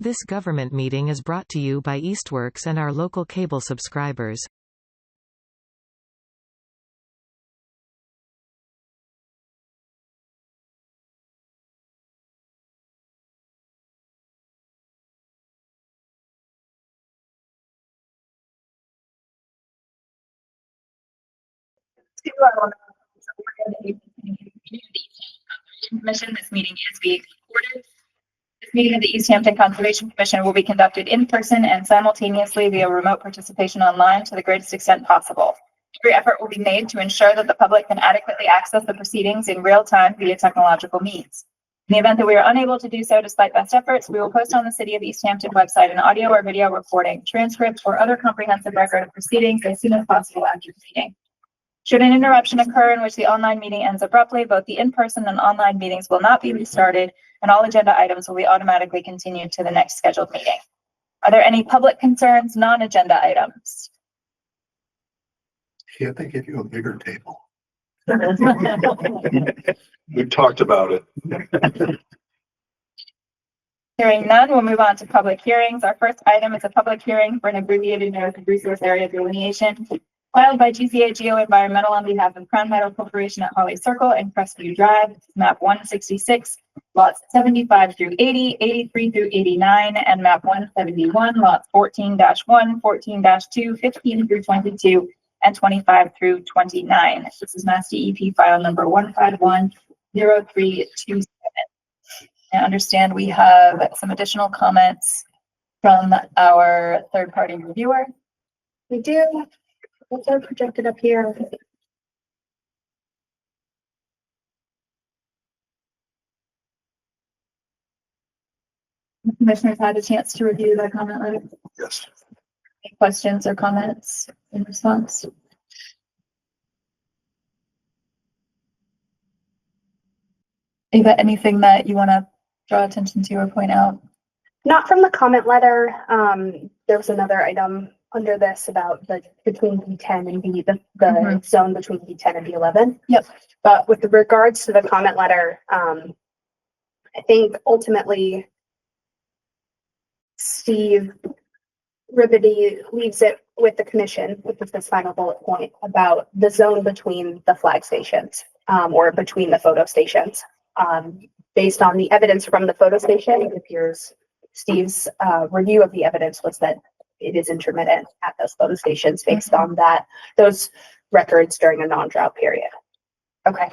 This government meeting is brought to you by Eastworks and our local cable subscribers. Commission. This meeting is being recorded. This meeting of the Easthampton Conservation Commission will be conducted in person and simultaneously via remote participation online to the greatest extent possible. Every effort will be made to ensure that the public can adequately access the proceedings in real time via technological means. In the event that we are unable to do so despite best efforts, we will post on the City of Easthampton website an audio or video recording, transcript, or other comprehensive record of proceedings as soon as possible after the meeting. Should an interruption occur in which the online meeting ends abruptly, both the in-person and online meetings will not be restarted, and all agenda items will be automatically continued to the next scheduled meeting. Are there any public concerns, non-agenda items? Yeah, they give you a bigger table. We talked about it. Hearing none, we'll move on to public hearings. Our first item is a public hearing for an abbreviated notice of resource area delineation filed by GCA Geo Environmental on behalf of Crown Meadow Corporation at Holly Circle and Crestview Drive, map 166, lots 75 through 80, 83 through 89, and map 171, lots 14-1, 14-2, 15 through 22, and 25 through 29. This is Mass DEP file number 1510327. I understand we have some additional comments from our third-party reviewer. We do. What's our projected up here? The commissioners had a chance to review the comment letter. Yes. Any questions or comments in response? Eva, anything that you want to draw attention to or point out? Not from the comment letter. There was another item under this about the between B10 and B, the zone between B10 and B11. Yep. But with regards to the comment letter, I think ultimately Steve Ribity leaves it with the commission, with this final bullet point about the zone between the flag stations, or between the photo stations. Based on the evidence from the photo station, it appears Steve's review of the evidence was that it is intermittent at those photo stations based on those records during a non-drought period. Okay.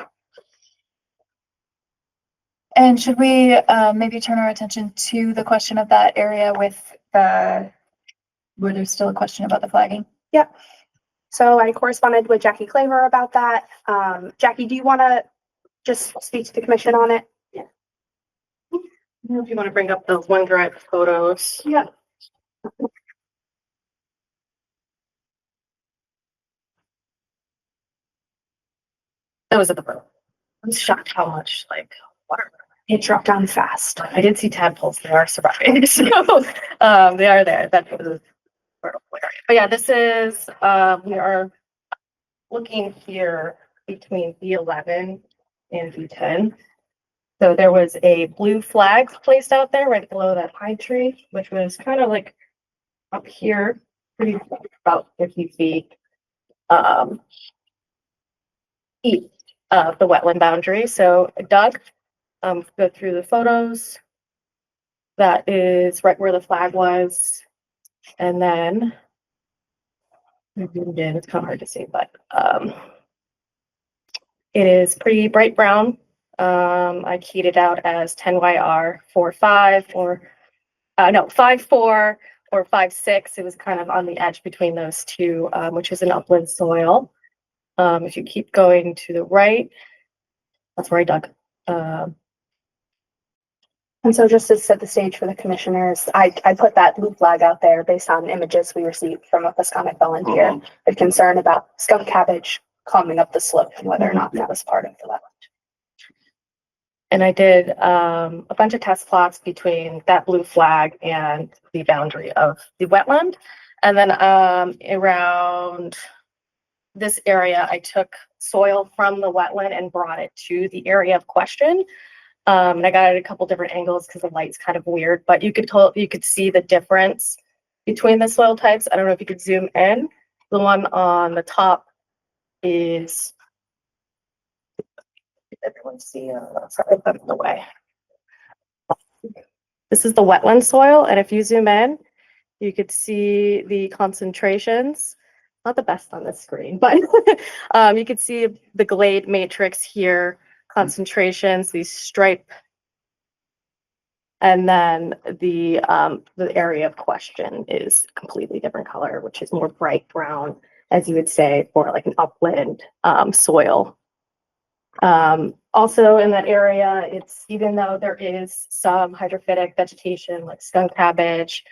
And should we maybe turn our attention to the question of that area with where there's still a question about the flagging? Yep. So I corresponded with Jackie Claver about that. Jackie, do you want to just speak to the commission on it? Yeah. I don't know if you want to bring up the OneDrive photos. Yeah. That was at the road. I'm shocked how much water. It dropped down fast. I did see tadpoles. They are surviving. So they are there. That was a fertile area. But yeah, this is we are looking here between B11 and B10. So there was a blue flag placed out there right below that pine tree, which was kind of like up here, pretty about 50 feet east of the wetland boundary. So Doug, go through the photos. That is right where the flag was. And then it's kind of hard to see, but it is pretty bright brown. I keyed it out as 10YR 45 or no 54 or 56. It was kind of on the edge between those two, which is an upland soil. If you keep going to the right, that's where I dug. And so just to set the stage for the commissioners, I put that blue flag out there based on images we received from a Pisconic volunteer, a concern about skunk cabbage climbing up the slope and whether or not that was part of the wetland. And I did a bunch of test plots between that blue flag and the boundary of the wetland. And then around this area, I took soil from the wetland and brought it to the area of question. And I got it at a couple different angles because the light's kind of weird, but you could see the difference between the soil types. I don't know if you could zoom in. The one on the top is, everyone see, sorry, I'm in the way. This is the wetland soil, and if you zoom in, you could see the concentrations. Not the best on the screen, but you could see the glade matrix here, concentrations, these stripe, and then the area of question is completely different color, which is more bright brown, as you would say, for like an upland soil. Also in that area, it's, even though there is some hydrophytic vegetation like skunk cabbage,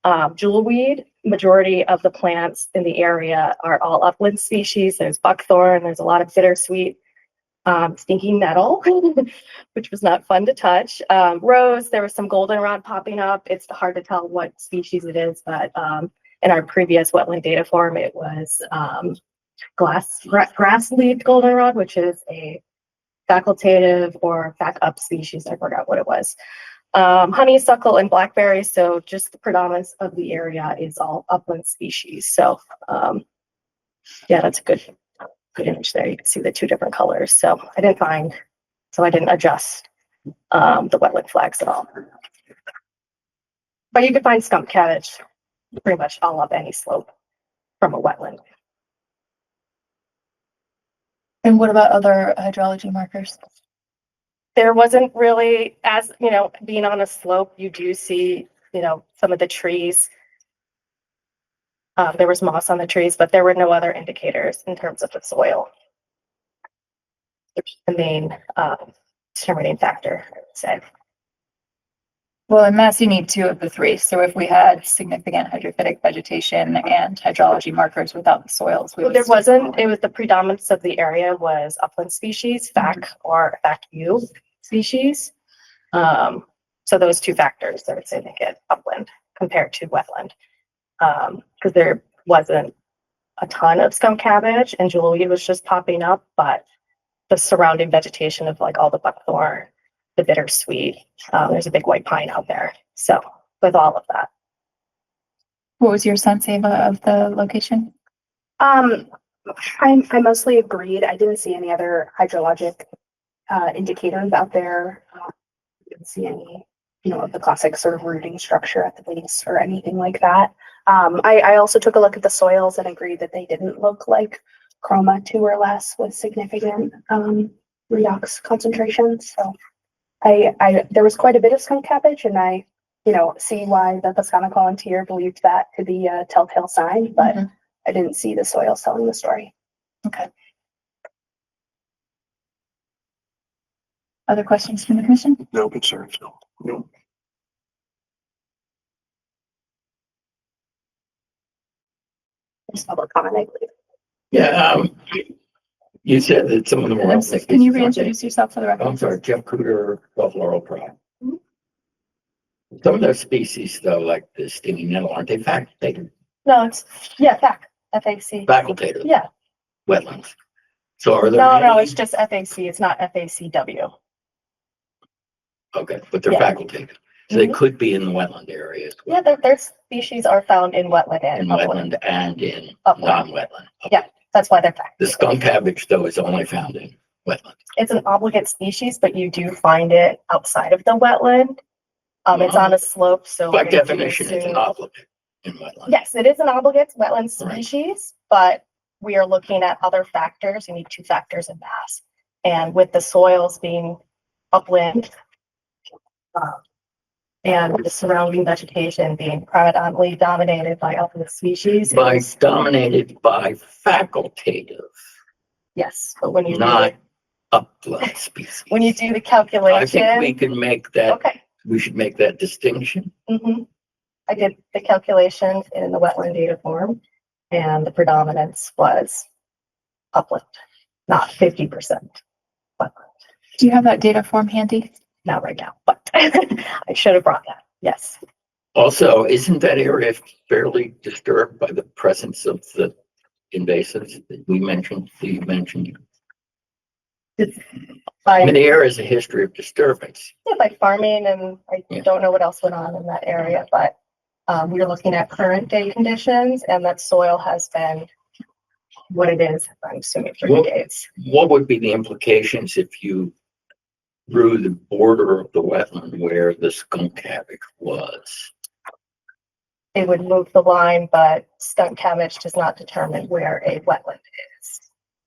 jewelweed, majority of the plants in the area are all upland species. There's buckthorn, there's a lot of bittersweet, stinky nettle, which was not fun to touch. Rose, there was some goldenrod popping up. It's hard to tell what species it is, but in our previous wetland data form, it was grass-leaved goldenrod, which is a facultative or back-up species. I forgot what it was. Honeysuckle and blackberry. So just the predominance of the area is all upland species. So yeah, that's a good image there. You can see the two different colors. So I didn't adjust the wetland flags at all. But you can find skunk cabbage pretty much all up any slope from a wetland. And what about other hydrology markers? There wasn't really, as you know, being on a slope, you do see, some of the trees. There was moss on the trees, but there were no other indicators in terms of the soil. Which is the main determining factor, I would say. Well, in Mass, you need 2 of the 3. So if we had significant hydrophytic vegetation and hydrology markers without the soils, Well, there wasn't. It was the predominance of the area was upland species, FAC or FAC-U species. So those 2 factors, I would say, make it upland compared to wetland, because there wasn't a ton of skunk cabbage and jewelweed was just popping up, but the surrounding vegetation of like all the buckthorn, the bittersweet, there's a big white pine out there. So with all of that. What was your sense, Ava, of the location? I mostly agreed. I didn't see any other hydrologic indicators out there. I didn't see any, of the classic sort of rooting structure at the base or anything like that. I also took a look at the soils and agreed that they didn't look like chroma 2 or less with significant redox concentrations. So there was quite a bit of skunk cabbage, and I see why the Pascana volunteer believed that to be a telltale sign, but I didn't see the soils telling the story. Okay. Other questions from the commission? No concerns, no. There's public comment, I believe. Yeah, you said that some of them were. I'm sorry, can you reintroduce yourself for the record? I'm sorry, Jeff Cooter, Gulf Laurel Drive. Some of those species, though, like the stinging nettle, aren't they facultative? No, it's, yeah, FAC, FAC. Facultative. Yeah. Wetlands. So are there? No, it's just FAC. It's not FACW. Okay, but they're Yeah. facultative. So they could be in the wetland area as well. Yeah, their species are found in wetland In and upland. wetland and in Upland. non-wetland. Yeah. That's why they're facultative. The skunk cabbage, though, is only found in wetland. It's an obligate species, but you do find it outside of the wetland. It's on a slope, so. By they do definition, it's an assume- obligate in wetland. Yes, it is an obligate wetland Right. species, but we are looking at other factors. You need 2 factors in mass. And with the soils being upland, and the surrounding vegetation being predominantly dominated by upland species. Dominated by facultative, Yes, but when you not upland species. when you do the I calculation. think we can make that, Okay. we should make that distinction. I did the calculations in the wetland data form, and the predominance was upland, not 50% wetland. Do you have that data form handy? Not right now, but I should have brought that. Yes. Also, isn't that area fairly disturbed by the presence of the invasives that we mentioned, that you mentioned? It's I mean, by, the area is a history of disturbance. by farming, and I Yeah. don't know what else went on in that area, but we're looking at current day conditions, and that soil has been what it is, I'm assuming, for Well- decades. What would be the implications if you drew the border of the wetland where the skunk cabbage was? It would move the line, but skunk cabbage does not determine where a wetland is.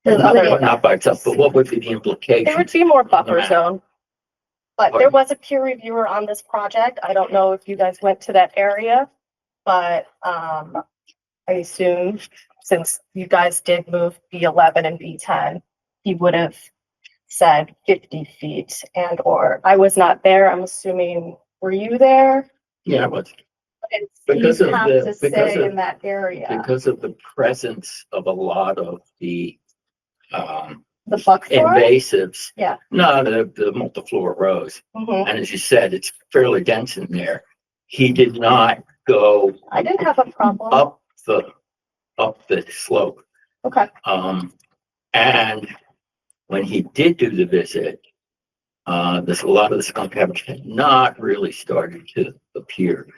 There's other, Not by itself, but what would be the there would implications? be more buffer map. zone. But there was a peer reviewer on this project. I don't know if you guys went to that area, but I assume since you guys did move B11 and B10, he would have said 50 feet and or I was not there. I'm assuming, were you there? Yeah, but It's Because you of have the- to because say of- in that area, because of the presence of a lot of the the buckthorn. invasives. Yeah. No, the multiflora rose. Mhm. And as you said, it's fairly dense in there. He did not go I didn't have a problem. up the slope. Okay. And when he did do the visit, a lot of the skunk cabbage had not really started to appear.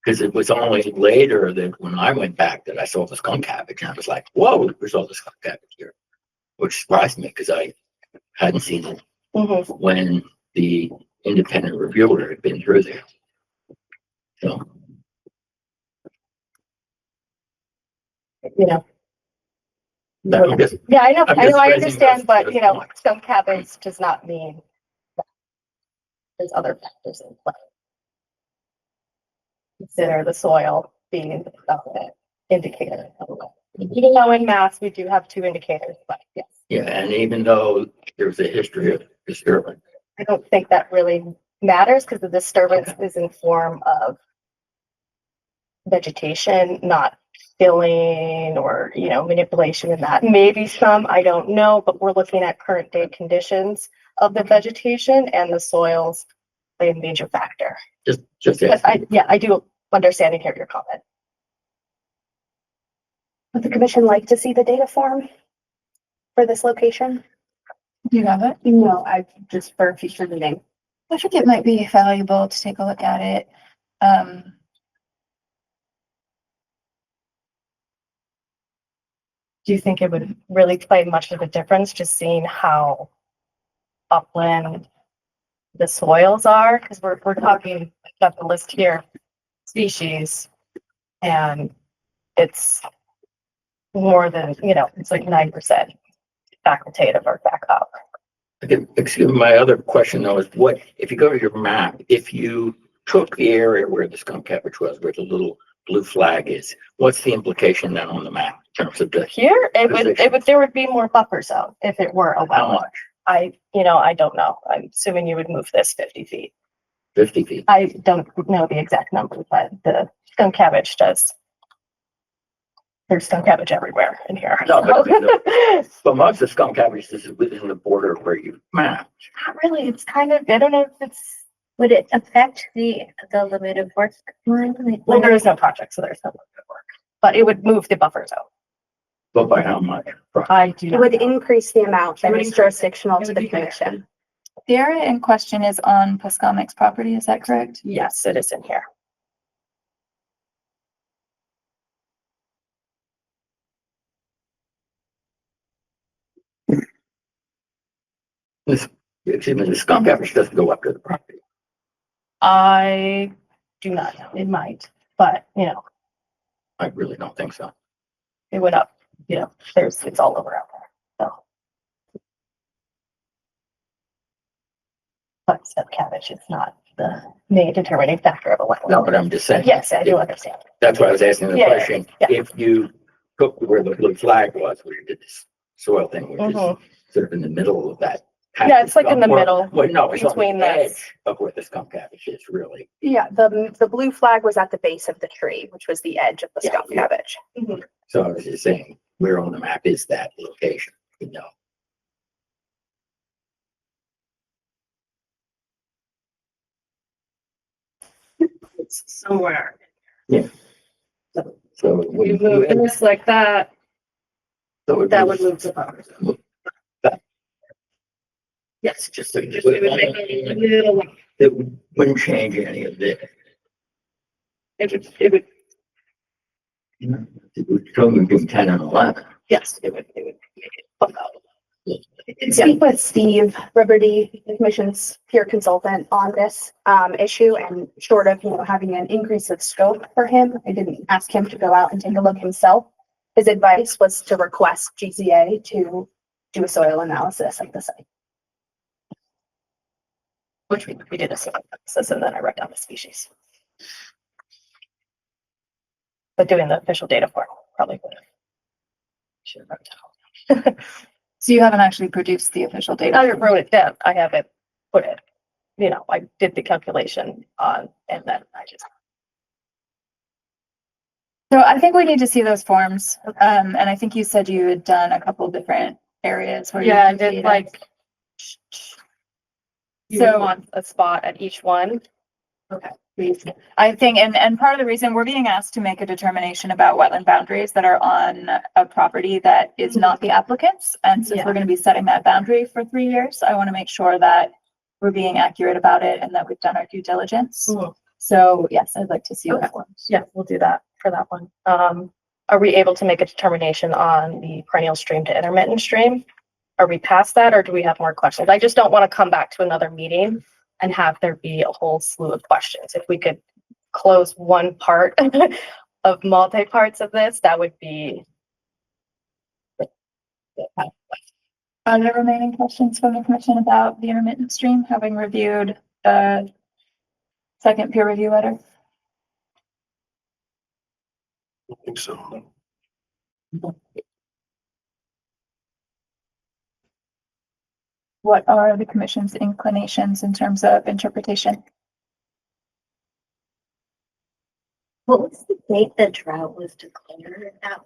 Because it was only later that when I went back that I saw the skunk cabbage and I was like, whoa, there's all the skunk cabbage here. Which surprised me because I hadn't seen it Mhm. when the independent reviewer had been through there. So, You know. that, I'm just, Yeah, I know, I'm I just know, I raising understand, those- but those you know, points. skunk cabbage does not mean that there's other factors in play. Consider the soil being the predominant indicator of the wetland. Even though in mass, we do have 2 indicators, but yes, yeah, and even though there's a history of disturbance, I don't think that really matters because the disturbance is in form of vegetation, not filling or, you know, manipulation in that. Maybe some, I don't know, but we're looking at current day conditions of the vegetation and the soils play a major factor. just But ask. I do understand and hear your comment. Would the commission like to see the data form for this location? Do you have it? No, I just for a future meeting. I think it might be valuable to take a look at it. Do you think it would really play much of a difference just seeing how upland the soils are? Because we're talking, got the list here, species, and it's more than, you know, it's like 9% facultative or back up. Okay, excuse me, my other question though is what, if you go to your map, if you took the area where the skunk cabbage was, where the little blue flag is, what's the implication then on the map in terms of the, Here, there would be more buffer zone if it were a how wetland. much? I don't know. I'm assuming you would move this 50 feet. 50 feet? I don't know the exact number, but the skunk cabbage does. There's skunk cabbage everywhere in here. No, but But most of the skunk cabbage is within the border where you mapped. Not really, it's kind of, I don't know if it's, Would it affect the limit of work line? Like, well, there is no project, so there's no good work. But it would move the buffer zone. But by how much? I do It not would know. increase the amount It that would is increase- jurisdictional it to would the be bigger. commission. The area in question is on Pascomic's property, is that correct? Yes, it is in here. This, excuse me, the skunk cabbage doesn't go up to the property. I do not know, it might, but you know, I really don't think so. it went up, you know, it's all over out there, so. But skunk cabbage is not the main determining factor of a wetland. No, but I'm just saying. Yes, I do understand. That's why I was asking the Yeah, question. yeah. If you took where the blue flag was, where you did this soil thing, which is Mhm. sort of in the middle of that. patch Yeah, of it's like in skunk, the or- middle, Well, no, it's on the between that. edge of where the skunk cabbage is really. Yeah, the blue flag was at the base of the tree, which was the edge of the Yeah, skunk yeah. cabbage. So I was just saying, where on the map is that location? You know, It's somewhere. so. it You wouldn't- move this like that, so it that would move the buffer zone. Yes, just a, Just it would make it a little, it wouldn't change any of this. it would, It would go between 10 and 11. yes, it would make it bump out. I did speak with Steve Liberty, the commission's peer consultant on this issue, and short of, having an increase of scope for him, I didn't ask him to go out and take a look himself. His advice was to request GZA to do a soil analysis of the site. Which we did a soil analysis and then I wrote down the species. But doing the official data form probably would have. Should have wrote down. So you haven't actually produced the official data? I wrote it down. I haven't put it, I did the calculation on, and then I just. So I think we need to see those forms. And I think you said you had done a couple different areas where. Yeah, I you did like. You So- want a spot at each one. Okay, please. I think, and part of the reason we're being asked to make a determination about wetland boundaries that are on a property that is not the applicant's. And since Yeah. we're gonna be setting that boundary for 3 years, I want to make sure that we're being accurate about it and that we've done our due diligence. Mhm. So yes, I'd like to see Okay. the forms. Yeah, we'll do that for that one. Are we able to make a determination on the perennial stream to intermittent stream? Are we past that or do we have more questions? I just don't want to come back to another meeting and have there be a whole slew of questions. If we could close one part of multi-parts of this, that would be. Are there remaining questions from the commission about the intermittent stream, having reviewed the second peer review letter? I think so. What are the commission's inclinations in terms of interpretation? What was the date the drought was declared at?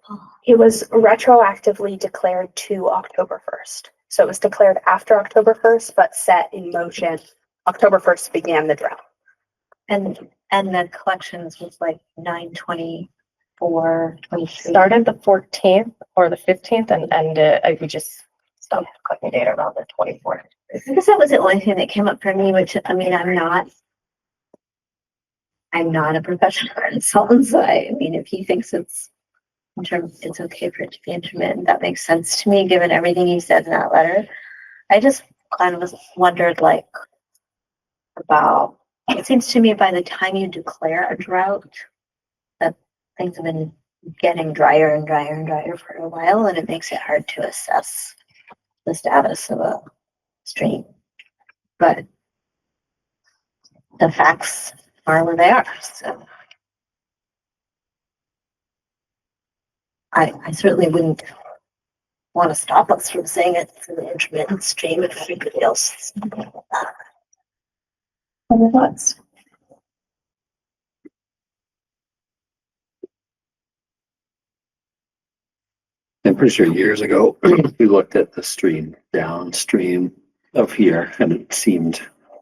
It was retroactively declared to October 1st. So it was declared after October 1st, but set in motion. October 1st began the drought. And the collections was like 9/24, 23. Started the 14th or the 15th and ended, we just stopped collecting data around the 24th. I guess that was the only thing that came up for me, which, I mean, I'm not a professional consultant, so if he thinks it's okay for it to be intermittent, that makes sense to me, given everything he said in that letter. I just kind of wondered, about, it seems to me by the time you declare a drought, that things have been getting drier and drier and drier for a while, and it makes it hard to assess the status of a stream. But the facts are where they are, so. I certainly wouldn't want to stop us from saying it's an intermittent stream if everybody else. Other thoughts? I'm pretty sure years ago, we looked at the stream downstream of here and it seemed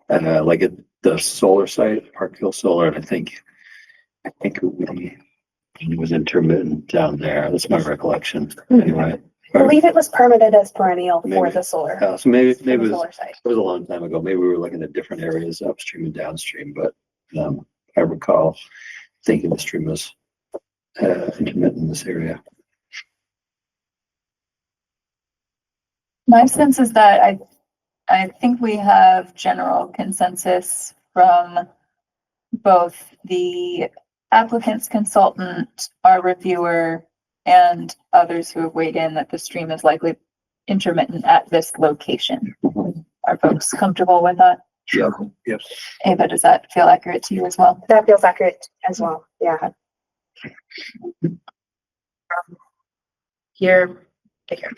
like the solar site, Park Hill Solar, and I think it was intermittent down there. That's my recollection. Anyway. I believe it was permitted as perennial for Maybe. the solar. So maybe for the it was solar site. a long time ago. Maybe we were looking at different areas upstream and downstream, but I recall thinking the stream was intermittent in this area. My sense is that I think we have general consensus from both the applicant's consultant, our reviewer, and others who have weighed in that the stream is likely intermittent at this location. Are folks comfortable with that? Yeah. Yes. Ava, does that feel accurate to you as well? That feels accurate as well. Yeah. Here to here.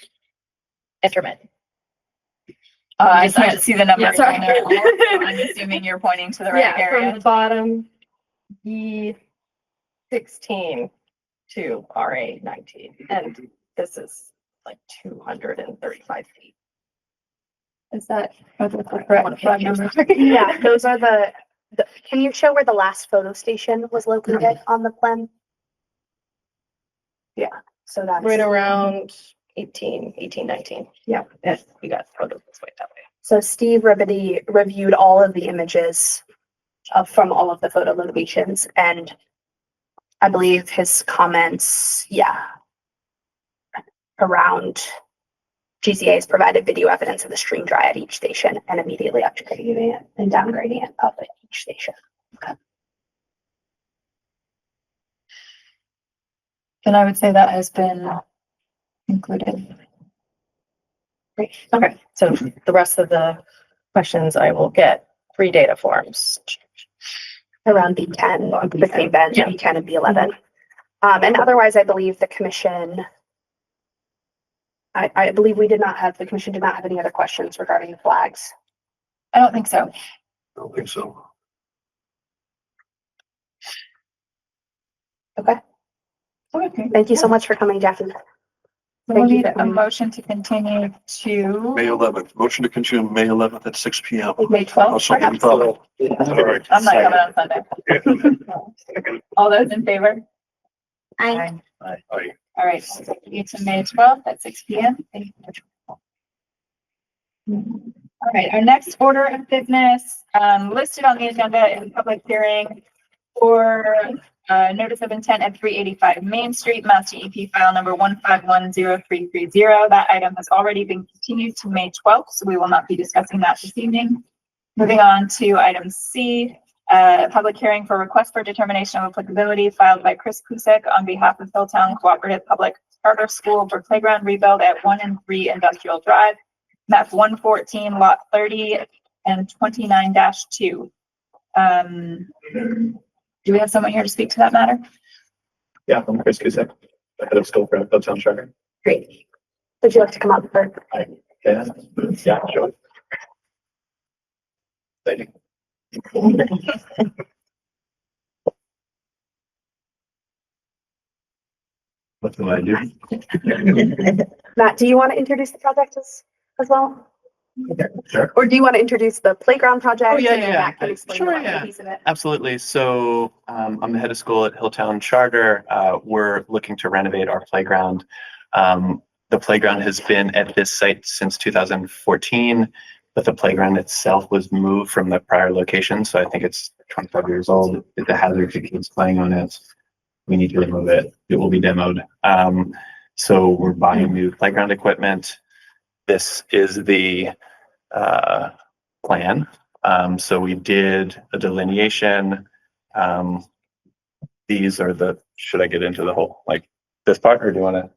Intermittent. I just- I can't just- see the numbers sorry. on there. So I'm assuming you're pointing to the right Yeah, from area. the bottom, E16 to RA19, and this is like 235 feet. Is that are those the One correct of flag the numbers? Yeah, those are the, can you show where the last photo station was located on the plan? Yeah, so that's. Right around 18, 19. Yeah. Yeah, we got photos this way that way. So Steve Ribity reviewed all of the images from all of the photo locations, and I believe his comments, around GCA's provided video evidence of the stream dry at each station and immediately upgrading it and downgrading it up at each station. And I would say that has been included. Great. Okay, so the rest of the questions I will get 3 data forms. Around B10, between bench, Yeah. B10 and B11. And otherwise, I believe the commission, I believe the commission did not have any other questions regarding the flags. I don't think so. I don't think so. Okay, Okay. thank you so much for coming, Jackie. We'll Thank you need for a coming. motion to continue to May 11th, motion to continue May 11th at 6 p.m. May 12th. Also, perhaps? all right. I'm not coming on Sunday. All those in favor? I, Aye. All right, so continue to May 12th at 6 p.m. Thank you. All right, our next order of business, listed on the agenda is public hearing for notice of intent at 385 Main Street, Mass DEP file number 1510330. That item has already been continued to May 12th, so we will not be discussing that this evening. Moving on to item C, public hearing for request for determination of applicability filed by Chris Kusek on behalf of Hilltown Cooperative Public Charter School for playground rebuild at 1 and 3 Industrial Drive, map 114, lot 30 and 29-2. Do we have someone here to speak to that matter? Yeah, I'm Chris Kusek, the head of school for Hilltown Charter. Great. Would you like to come up for? Yeah, sure. Thank you. What do I do? Matt, do you want to introduce the project as well? Sure. Or do you want to introduce the playground project? Oh, yeah, and then yeah. Matt can explain Sure, the yeah. piece of it? Absolutely. So I'm the head of school at Hilltown Charter. We're looking to renovate our playground. The playground has been at this site since 2014, but the playground itself was moved from the prior location. So I think it's 25 years old. It's a hazard to kids playing on it. We need to remove it. It will be demoed. So we're buying new playground equipment. This is the plan. So we did a delineation. These are the, should I get into the whole, like this part, or do you want to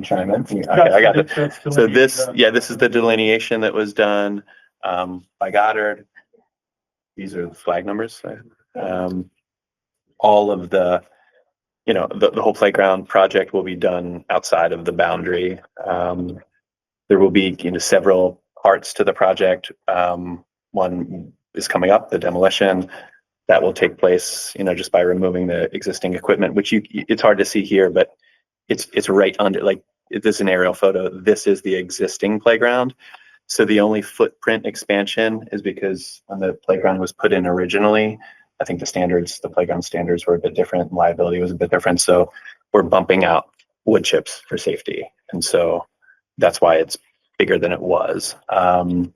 chime in? Okay, I got it. So this, this is the delineation that was done by Goddard. These are the flag numbers. All of the, the whole playground project will be done outside of the boundary. There will be, several parts to the project. One is coming up, the demolition. That will take place, just by removing the existing equipment, which it's hard to see here, but it's right under, like, this is an aerial photo. This is the existing playground. So the only footprint expansion is because when the playground was put in originally, I think the playground standards were a bit different. Liability was a bit different. So we're bumping out wood chips for safety. And so that's why it's bigger than it was. Trying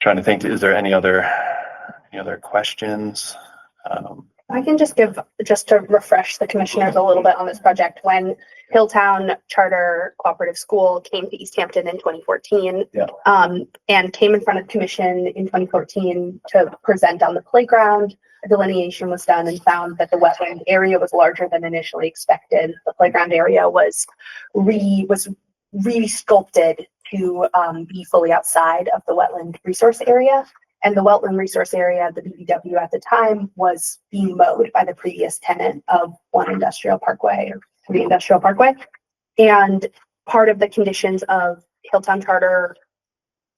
to think, is there any other questions? I can just to refresh the commissioners a little bit on this project. When Hilltown Charter Cooperative School came to Easthampton in 2014, and came in front of the commission in 2014 to present on the playground, a delineation was done and found that the wetland area was larger than initially expected. The playground area was re-sculpted to be fully outside of the wetland resource area. And the wetland resource area, the BBW at the time, was being mowed by the previous tenant of 1 Industrial Parkway or 3 Industrial Parkway. And part of the conditions of Hilltown Charter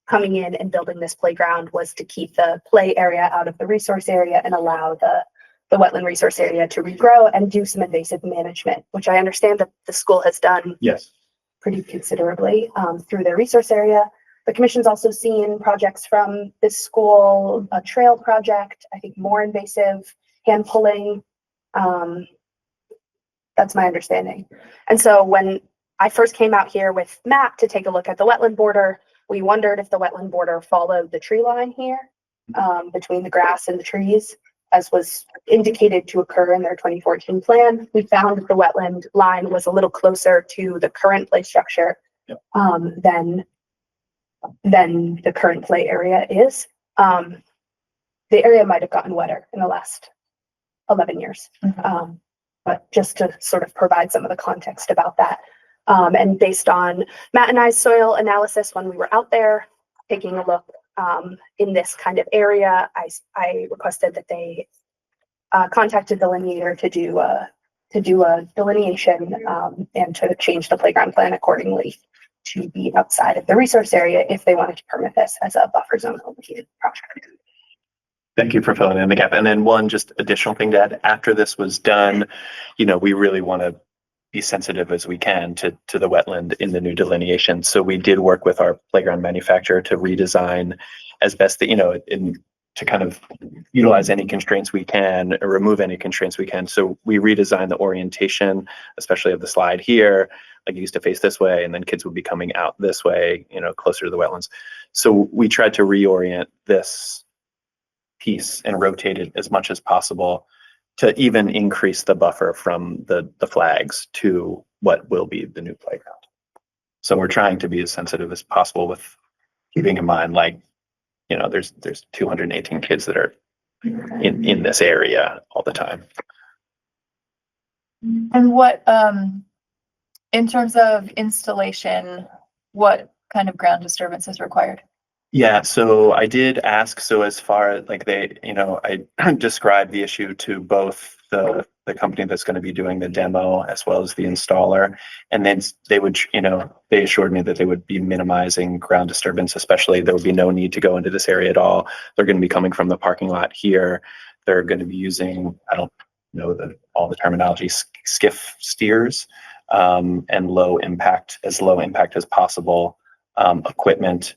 coming in and building this playground was to keep the play area out of the resource area and allow the wetland resource area to regrow and do some invasive management, which I understand that the school has done pretty considerably through their resource area. The commission's also seen projects from this school, a trail project, I think more invasive, hand pulling. That's my understanding. And so when I first came out here with Matt to take a look at the wetland border, we wondered if the wetland border followed the tree line here, between the grass and the trees, as was indicated to occur in their 2014 plan. We found that the wetland line was a little closer to the current play structure, Yep. than the current play area is. The area might have gotten wetter in the last 11 years. But just to sort of provide some of the context about that. And based on Matt and I's soil analysis when we were out there taking a look in this kind of area, I requested that they contact a delineator to do a delineation and to change the playground plan accordingly to be outside of the resource area if they wanted to permit this as a buffer zone overview project. Thank you for filling in the gap. And then one just additional thing to add, after this was done, we really want to be sensitive as we can to the wetland in the new delineation. So we did work with our playground manufacturer to redesign as best that, to kind of utilize any constraints we can or remove any constraints we can. So we redesigned the orientation, especially of the slide here, like it used to face this way, and then kids would be coming out this way, closer to the wetlands. So we tried to reorient this piece and rotate it as much as possible to even increase the buffer from the flags to what will be the new playground. So we're trying to be as sensitive as possible with keeping in mind, there's 218 kids that are in this area all the time. And what, in terms of installation, what kind of ground disturbance is required? Yeah, so I did ask, so as far as I described the issue to both the company that's going to be doing the demo as well as the installer. And then they would, they assured me that they would be minimizing ground disturbance, especially there would be no need to go into this area at all. They're going to be coming from the parking lot here. They're going to be using, I don't know all the terminology, skiff steers, and low impact as as possible equipment.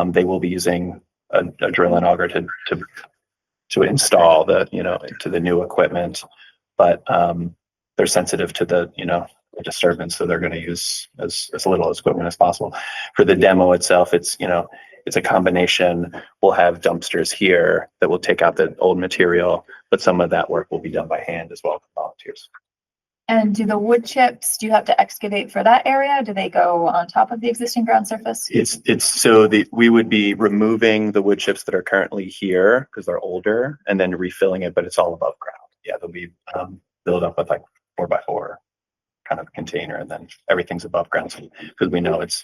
They will be using a drill and auger to install to the new equipment, but they're sensitive to the disturbance, so they're going to use as little as equipment as possible. For the demo itself, it's a combination. We'll have dumpsters here that will take out the old material, but some of that work will be done by hand as well for volunteers. And do the wood chips, do you have to excavate for that area? Do they go on top of the existing ground surface? We would be removing the wood chips that are currently here because they're older and then refilling it, but it's all above ground. Yeah, they'll be built up with 4x4 kind of container, and then everything's above ground because we know it's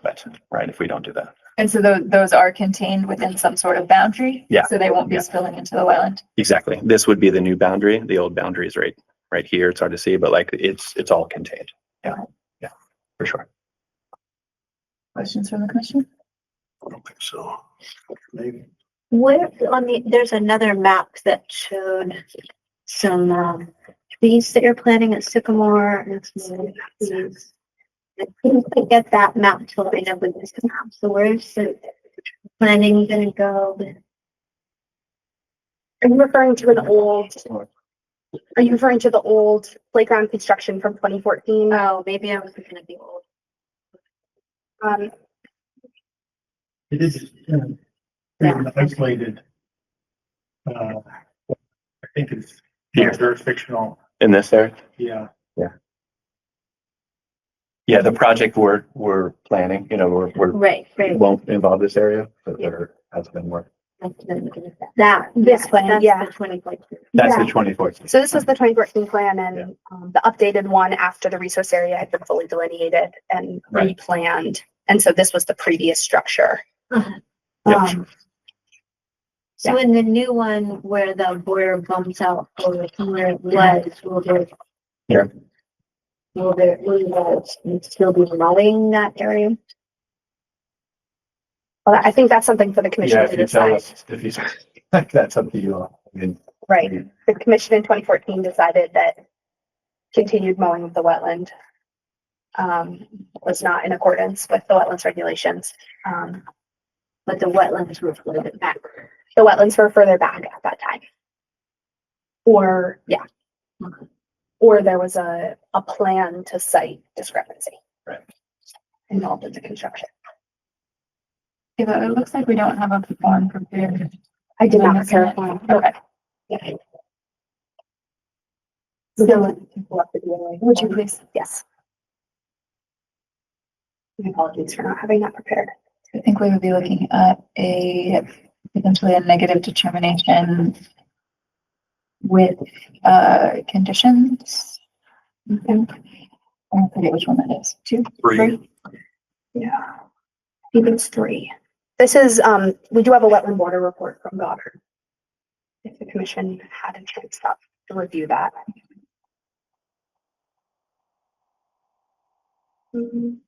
wet, right? If we don't do that. And so those are contained within some sort of boundary? Yeah. So they won't be spilling into the wetland? Exactly. This would be the new boundary. The old boundary is right here. It's hard to see, but it's all contained. Yeah. Yeah, for sure. Questions from the commission? I don't think so. Maybe. Where there's another map that showed some trees that you're planting at Sycamore and some trees. I couldn't quite get that map to line up with this map. So where's the planning gonna go? Are you referring to the old playground construction from 2014? Oh, maybe I was looking at the old. It is pretty isolated. I think it's jurisdictional. In this area? Yeah. Yeah, the project we're planning, we're Right. won't involve this area, but there has been work. This one, yeah. the 2014. That's Yeah. the 2014. So this was the 2014 plan, and the updated one after the resource area had been fully delineated and Right. replanned. And so this was the previous structure. Yep. So in the new one where the border bumps out over from where it was, will you still be mowing that area? Well, I think that's something for the Yeah, commission if to you tell decide. us, that's up to you. Right. The commission in 2014 decided that continued mowing of the wetland was not in accordance with the wetlands regulations. But the wetlands were further back. The wetlands were further back at that time. Or there was a plan to site discrepancy. Right. Involved in the construction. Yeah, but it looks like we don't have a form prepared. I did not Am I prepare a missing form. it? Okay. Yeah. So, would you please? Yes. My apologies for not having that prepared. I think we would be looking at potentially a negative determination with, conditions. I forget which one that is. Two? Three. Yeah. I think it's 3. This is, we do have a wetland border report from Goddard. If the commission had a chance to review that. Mhm.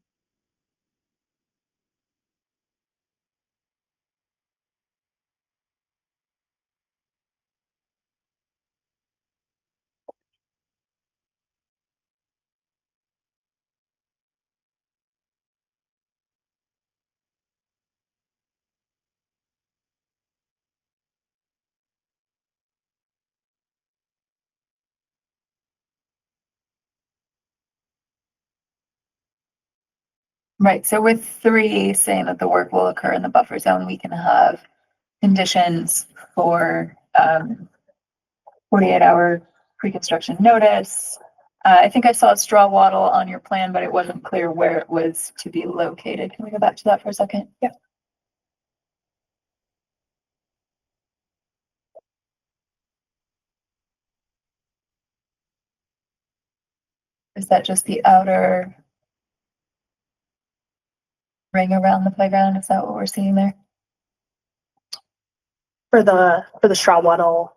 Right, so with 3 saying that the work will occur in the buffer zone, we can have conditions for 48-hour pre-construction notice. I think I saw a straw wattle on your plan, but it wasn't clear where it was to be located. Can we go back to that for a second? Yeah. Is that just the outer ring around the playground? Is that what we're seeing there? For the straw wattle,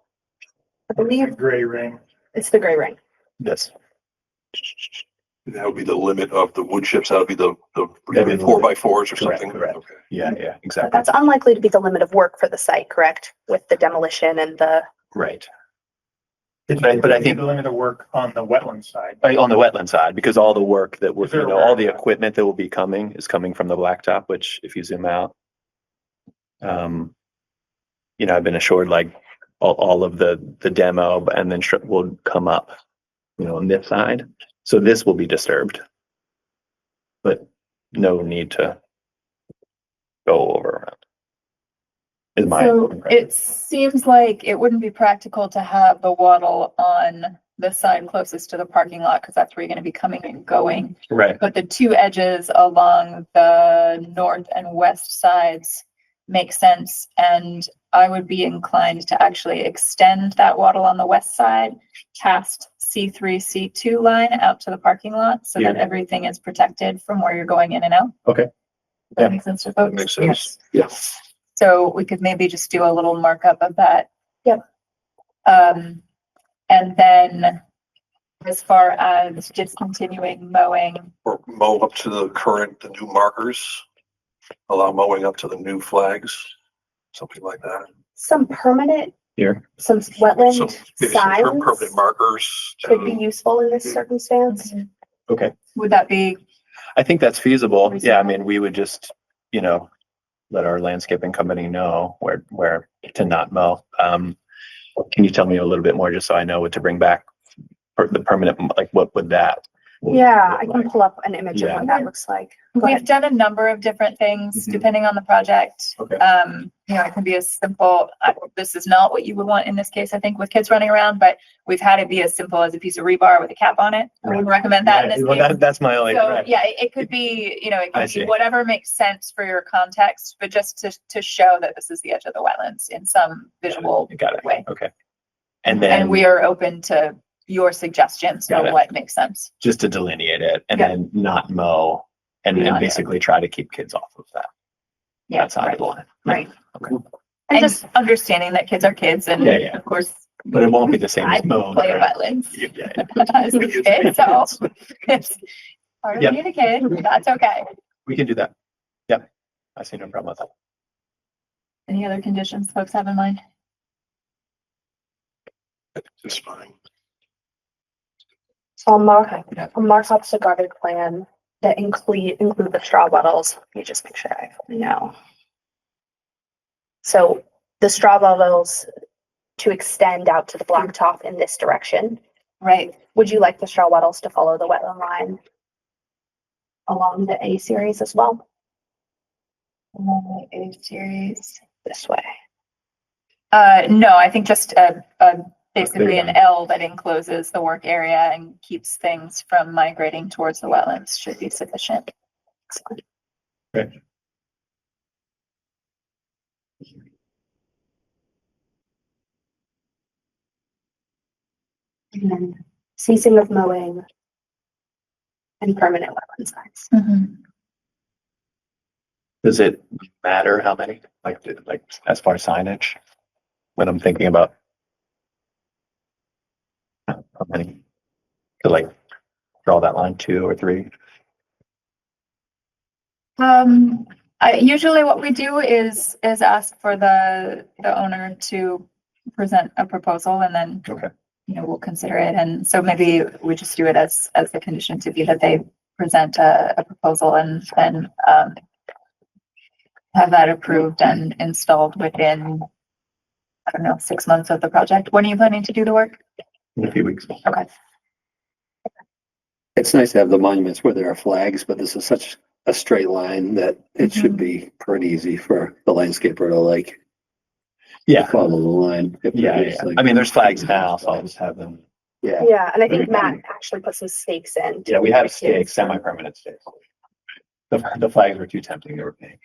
I believe Gray ring. it's the gray ring. This. That would be the limit of the wood chips. That would be the That'd be the 4x4s or Correct, something. correct. Okay. Yeah, exactly. That's unlikely to be the limit of work for the site, correct? With the demolition and the, Right. But I think- the limit of work on the wetland side. On the wetland side, because all the work that we're, Is there a all the warehouse? equipment that will be coming is coming from the blacktop, which if you zoom out, I've been assured like all of the demo and then will come up, on this side. So this will be disturbed, but no need to go over around. Is my So impression. it seems like it wouldn't be practical to have the wattle on the side closest to the parking lot, because that's where you're gonna be coming and going. Right. But the 2 edges along the north and west sides make sense, and I would be inclined to actually extend that wattle on the west side past C3, C2 line out to the parking lot, so that Yeah. everything is protected from where you're going in and out. Okay. Does that Yeah. make sense to folks? Makes sense. Yes. So we could maybe just do a little markup of that. Yep. And then as far as discontinuing mowing, Or mow up to the new markers. Allow mowing up to the new flags, something like that. some permanent, Here. some So wetland maybe some permanent signs markers. could be useful in this circumstance. Okay. would that be, I think that's feasible. Yeah, I Reasonable. mean, we would just, let our landscaping company know where to not mow. Can you tell me a little bit more just so I know what to bring back for the permanent, like what would that? Yeah, I look can like? pull up an image of Yeah. what that looks like. Go we've ahead. done a number of different things Mhm. depending on the project. Okay. It can be as simple, this is not what you would want in this case, I think, with kids running around, but we've had it be as simple as a piece of rebar with a cap on it. I wouldn't recommend that in Right, this well, case. that's my only. So, right. yeah, it could be, it I could see. be whatever makes sense for your context, but just to show that this is the edge of the wetlands in some visual Got it. way. Okay. And then And we are open to your suggestions Got for it. what makes sense. just to delineate it and Yeah. then not mow and Not basically try to keep kids off of that. Yeah, That side of the line. right. Okay. And just understanding that kids are kids and Yeah, yeah. of course. But it won't be the same I as mow. play in wetlands. Yeah. As a kid, so it's part of Yep. being a kid, that's okay. We can do that. Yep. I see no problem with that. Any other conditions folks have in mind? It's fine. So I'll mark up the guarded plan that include the straw bottles. Let me just make sure I know. So the straw bottles to extend out to the blacktop in this direction. Right. Would you like the straw bottles to follow the wetland line along the A series as well? A series. this way. No, I think just basically an L that encloses the work area and keeps things from migrating towards the wetlands should be sufficient. Right. And then ceasing of mowing and permanent wetland signs. Does it matter how many, like as far as signage? When I'm thinking about how many to like draw that line, 2 or 3? Usually what we do is ask for the owner to present a proposal and then, Okay. we'll consider it. And so maybe we just do it as the condition to be that they present a proposal and then, have that approved and installed within, I don't know, 6 months of the project. When are you planning to do the work? In a few weeks. Okay. It's nice to have the monuments where there are flags, but this is such a straight line that it should be pretty easy for the landscaper to like Yeah. follow the line. If Yeah. there's, Yeah. like- I mean, there's flags now, so I'll just have them. Yeah. Yeah, and I think Matt actually put some stakes in. Yeah, we have stakes, semi-permanent stakes. The flags were too tempting. They were pink.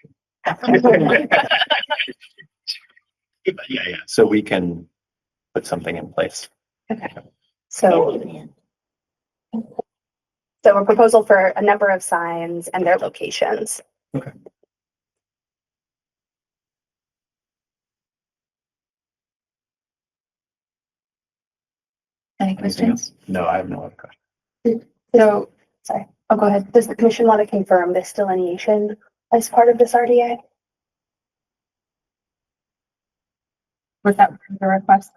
Yeah. So we can put something in place. So a proposal for a number of signs and their locations. Okay. Any Anything questions? else? No, I have no other questions. So, sorry. Oh, go ahead. Does the commission want to confirm this delineation as part of this RDA? Was that the request?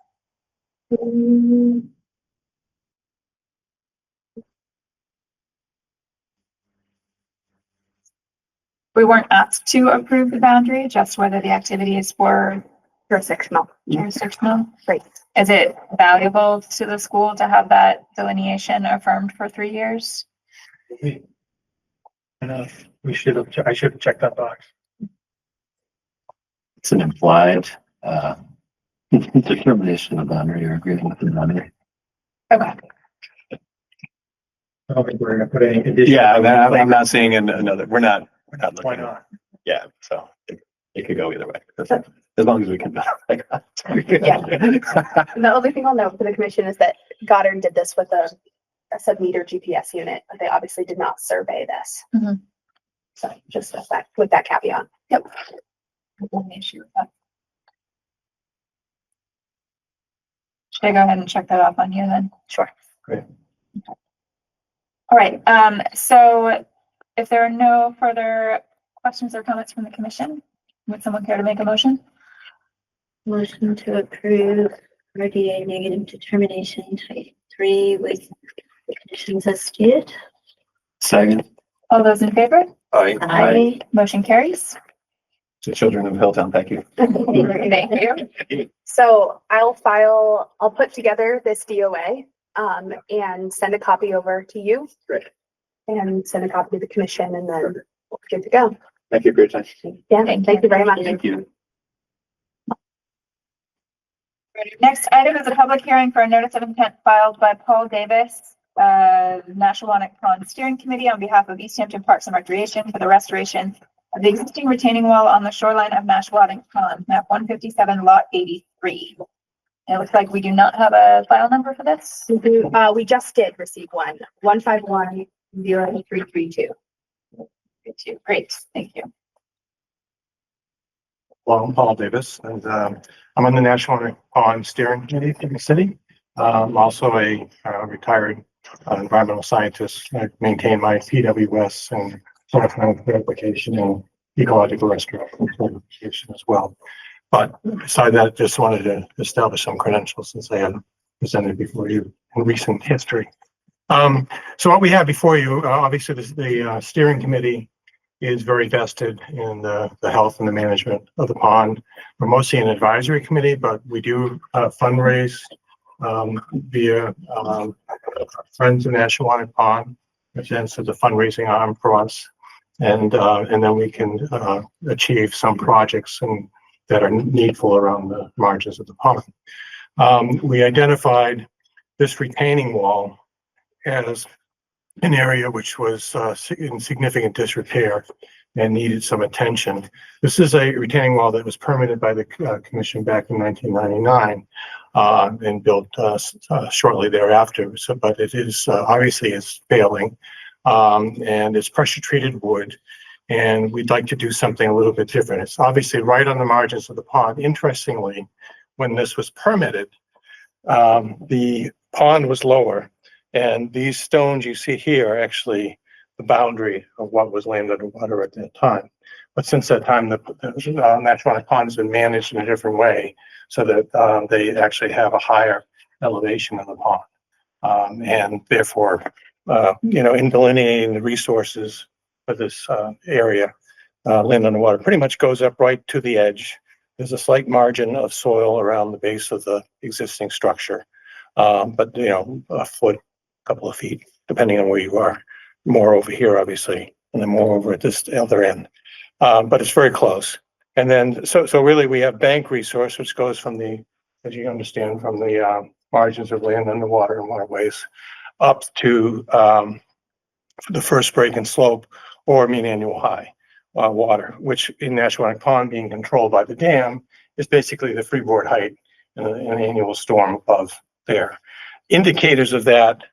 We weren't asked to approve the boundary, just whether the activities were Jurisdictional. jurisdictional. Great. Is it valuable to the school to have that delineation affirmed for 3 years? We should have, I should have checked that box. It's an implied, determination of boundary or agreement with the boundary. Okay. I don't think we're gonna put any additional. Yeah, I'm not seeing another, we're not Why looking. not? Yeah, so it could go either way. As long as we can. The only thing I'll note for the commission is that Goddard did this with a sub-meter GPS unit, but they obviously did not survey this. Mhm. So just with that caveat. Yep. No issue with that. Should I go ahead and check that off on you then? Sure. Great. All right, so if there are no further questions or comments from the commission, would someone care to make a motion? Motion to approve RDA negative determination type 3 with the conditions as stated. Second. All those in favor? Aye. Motion carries. So children of Hilltown, thank you. Thank you. So I'll put together this DOA and send a copy over to you. Great. And send a copy to the commission and then we're good to go. Thank you for your time. Yeah, Thank thank you very much. Thank you. Next item is a public hearing for a notice of intent filed by Paul Davis, Nashawanic Pond Steering Committee on behalf of Easthampton Parks and Recreation for the restoration of the existing retaining wall on the shoreline of Nashawanic Pond, map 157, lot 83. It looks like we do not have a file number for this. We just did receive one, 151-0332. Great, thank you. Well, I'm Paul Davis, and I'm on the National Pond Steering Committee in the city. I'm also a retired environmental scientist. I maintain my PWS and soil verification and ecological restoration certification as well. But besides that, just wanted to establish some credentials since I haven't presented before you in recent history. So what we have before you, obviously, the steering committee is very vested in the health and the management of the pond. We're mostly an advisory committee, but we do fundraise via Friends of Nashawanic Pond, which is a fundraising arm for us. and then we can achieve some projects that are needful around the margins of the pond. We identified this retaining wall as an area which was in significant disrepair and needed some attention. This is a retaining wall that was permitted by the commission back in 1999 and built shortly thereafter. So, but it is obviously is failing, and it's pressure treated wood. And we'd like to do something a little bit different. It's obviously right on the margins of the pond. Interestingly, when this was permitted, the pond was lower, and these stones you see here are actually the boundary of what was land underwater at that time. But since that time, the National Pond has been managed in a different way, so that they actually have a higher elevation in the pond, and therefore, in delineating the resources for this area, land underwater pretty much goes up right to the edge. There's a slight margin of soil around the base of the existing structure, but a foot, couple of feet, depending on where you are. More over here, obviously, and then more over at this other end. But it's very close. And then, so really, we have bank resource, which goes from the, as you understand, from the margins of land underwater and waterways up to the first break and slope or mean annual high water, which in National Pond being controlled by the dam is basically the freeboard height in an annual storm above there. Indicators of that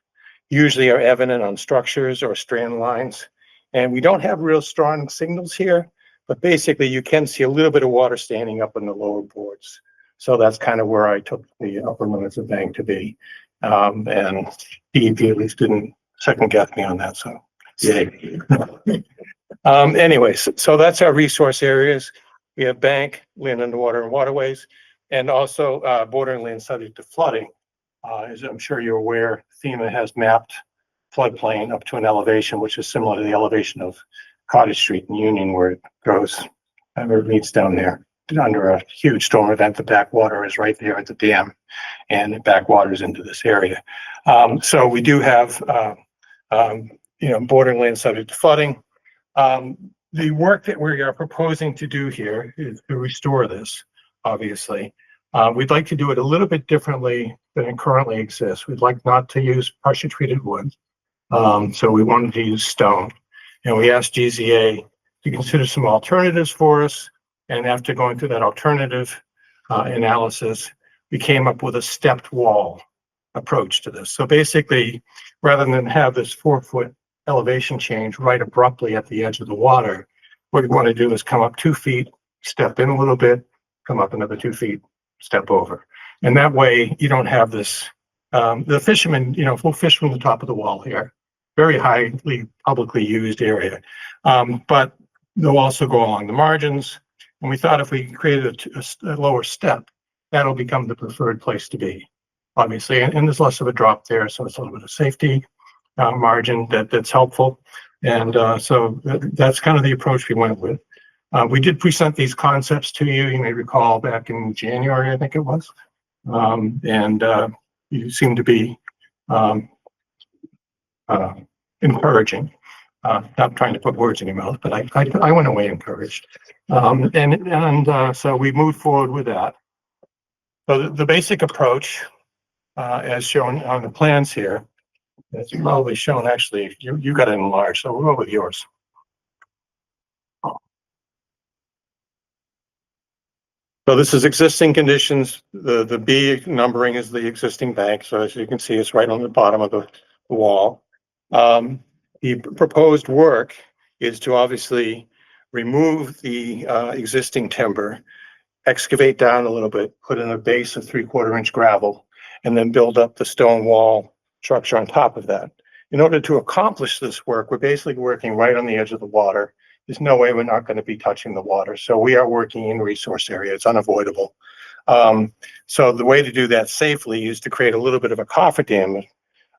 usually are evident on structures or strand lines. And we don't have real strong signals here, but basically you can see a little bit of water standing up in the lower boards. So that's kind of where I took the upper limits of bank to be. And DEP at least didn't second guess me on that, so yay. Anyways, so that's our resource areas. We have bank, land underwater and waterways, and also bordering land subject to flooding. As I'm sure you're aware, FEMA has mapped floodplain up to an elevation which is similar to the elevation of Cottage Street in Union, where it goes, where it meets down there. Under a huge storm event, the backwater is right there at the dam, and it backwaters into this area. So we do have, bordering land subject to flooding. The work that we are proposing to do here is to restore this, obviously. We'd like to do it a little bit differently than it currently exists. We'd like not to use pressure treated wood. So we wanted to use stone. And we asked GZA to consider some alternatives for us. And after going through that alternative analysis, we came up with a stepped wall approach to this. So basically, rather than have this 4-foot elevation change right abruptly at the edge of the water, what we want to do is come up 2 feet, step in a little bit, come up another 2 feet, step over. And that way you don't have this, the fishermen, we'll fish from the top of the wall here, very highly publicly used area. But they'll also go along the margins. And we thought if we created a lower step, that'll become the preferred place to be, obviously. And there's less of a drop there, so it's a little bit of safety margin that's helpful. And so that's kind of the approach we went with. We did present these concepts to you, you may recall, back in January, I think it was. And you seem to be encouraging. Not trying to put words in your mouth, but I went away encouraged. So we moved forward with that. So the basic approach, as shown on the plans here, it's probably shown, actually, you got it enlarged, so we'll go with yours. So this is existing conditions. The B numbering is the existing bank. So as you can see, it's right on the bottom of the wall. The proposed work is to obviously remove the existing timber, excavate down a little bit, put in a base of 3/4 inch gravel, and then build up the stone wall structure on top of that. In order to accomplish this work, we're basically working right on the edge of the water. There's no way we're not going to be touching the water. So we are working in resource area. It's unavoidable. So the way to do that safely is to create a little bit of a cofferdam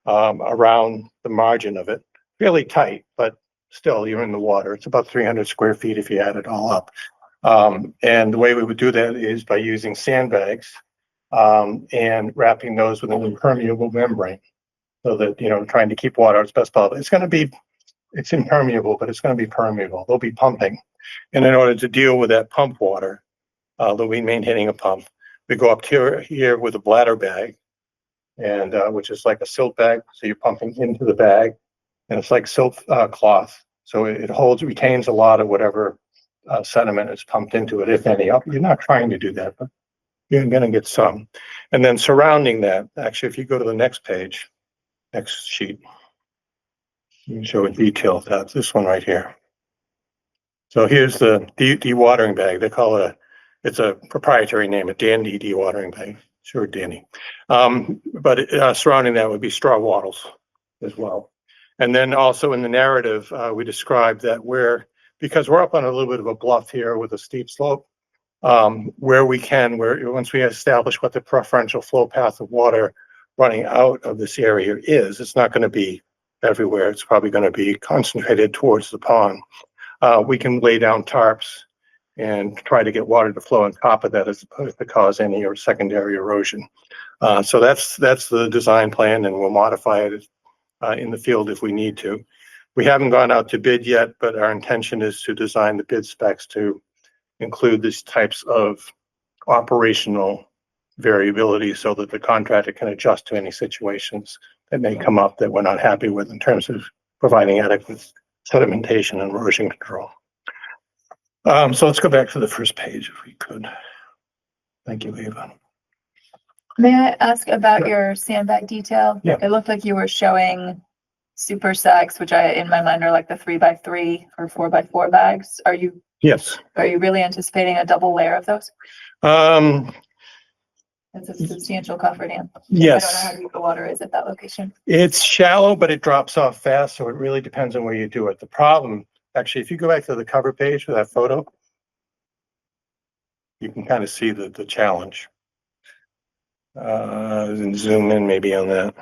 around the margin of it. Fairly tight, but still you're in the water. It's about 300 square feet if you add it all up. And the way we would do that is by using sandbags and wrapping those with an impermeable membrane so that, trying to keep water as best possible. It's going to be it's impermeable, but it's going to be permeable. They'll be pumping. And in order to deal with that pump water, they'll be maintaining a pump. We go up here with a bladder bag, and which is like a silt bag. So you're pumping into the bag, and it's like silt cloth. So it retains a lot of whatever sediment is pumped into it, if any. You're not trying to do that, but you're going to get some. And then surrounding that, actually, if you go to the next page, next sheet, you can show a detail of that. This one right here. So here's the dewatering bag. They call it it's a proprietary name, a dandy dewatering bag. Sure, Danny. But surrounding that would be straw wattles as well. And then also in the narrative, we described that because we're up on a little bit of a bluff here with a steep slope, where once we establish what the preferential flow path of water running out of this area is, it's not going to be everywhere. It's probably going to be concentrated towards the pond. We can lay down tarps and try to get water to flow on top of that as opposed to cause any secondary erosion. So that's the design plan, and we'll modify it in the field if we need to. We haven't gone out to bid yet, but our intention is to design the bid specs to include these types of operational variability so that the contractor can adjust to any situations that may come up that we're not happy with in terms of providing adequate sedimentation and erosion control. So let's go back to the first page if we could. Thank you, Eva. May I ask about your sandbag detail? Yeah. It looked like you were showing super sacks, which in my mind are like the 3x3 or 4x4 bags. Yes. Are you really anticipating a double layer of those? It's a substantial coffer dam. Yes. I don't know how deep the water is at that location. It's shallow, but it drops off fast, so it really depends on where you do it. The problem, actually, if you go back to the cover page for that photo, you can kind of see the challenge. And zoom in maybe on that.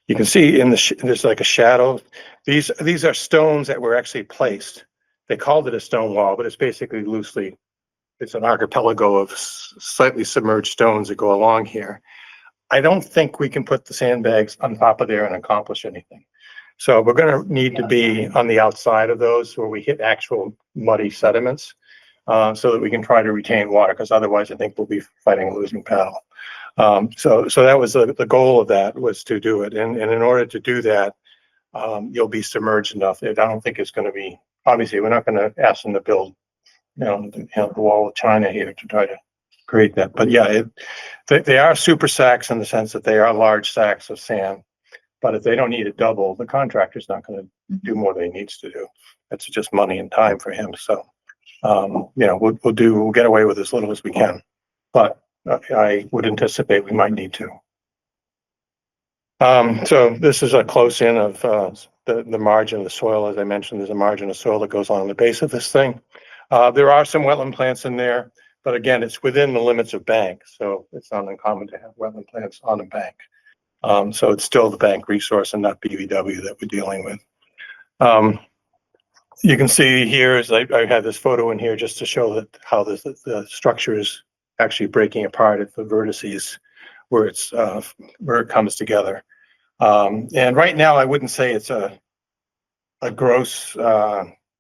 You can see there's like a shadow. These are stones that were actually placed. They called it a stone wall, but it's basically it's an archipelago of slightly submerged stones that go along here. I don't think we can put the sandbags on top of there and accomplish anything. So we're going to need to be on the outside of those where we hit actual muddy sediments so that we can try to retain water, because otherwise I think we'll be fighting a losing battle. So that was the goal of that, was to do it. And in order to do that, you'll be submerged enough. I don't think it's going to be, obviously, we're not going to ask them to build the wall of China here to try to create that. But yeah, they are super sacks in the sense that they are large sacks of sand. But if they don't need it double, the contractor's not going to do more than he needs to do. That's just money and time for him. So, we'll get away with as little as we can. But I would anticipate we might need to. So this is a close in of the margin of the soil. As I mentioned, there's a margin of soil that goes on the base of this thing. There are some wetland plants in there, but again, it's within the limits of bank. So it's not uncommon to have wetland plants on a bank. So it's still the bank resource and not BVW that we're dealing with. You can see here, I have this photo in here just to show that how the structure is actually breaking apart at the vertices where it comes together. And right now, I wouldn't say it's a gross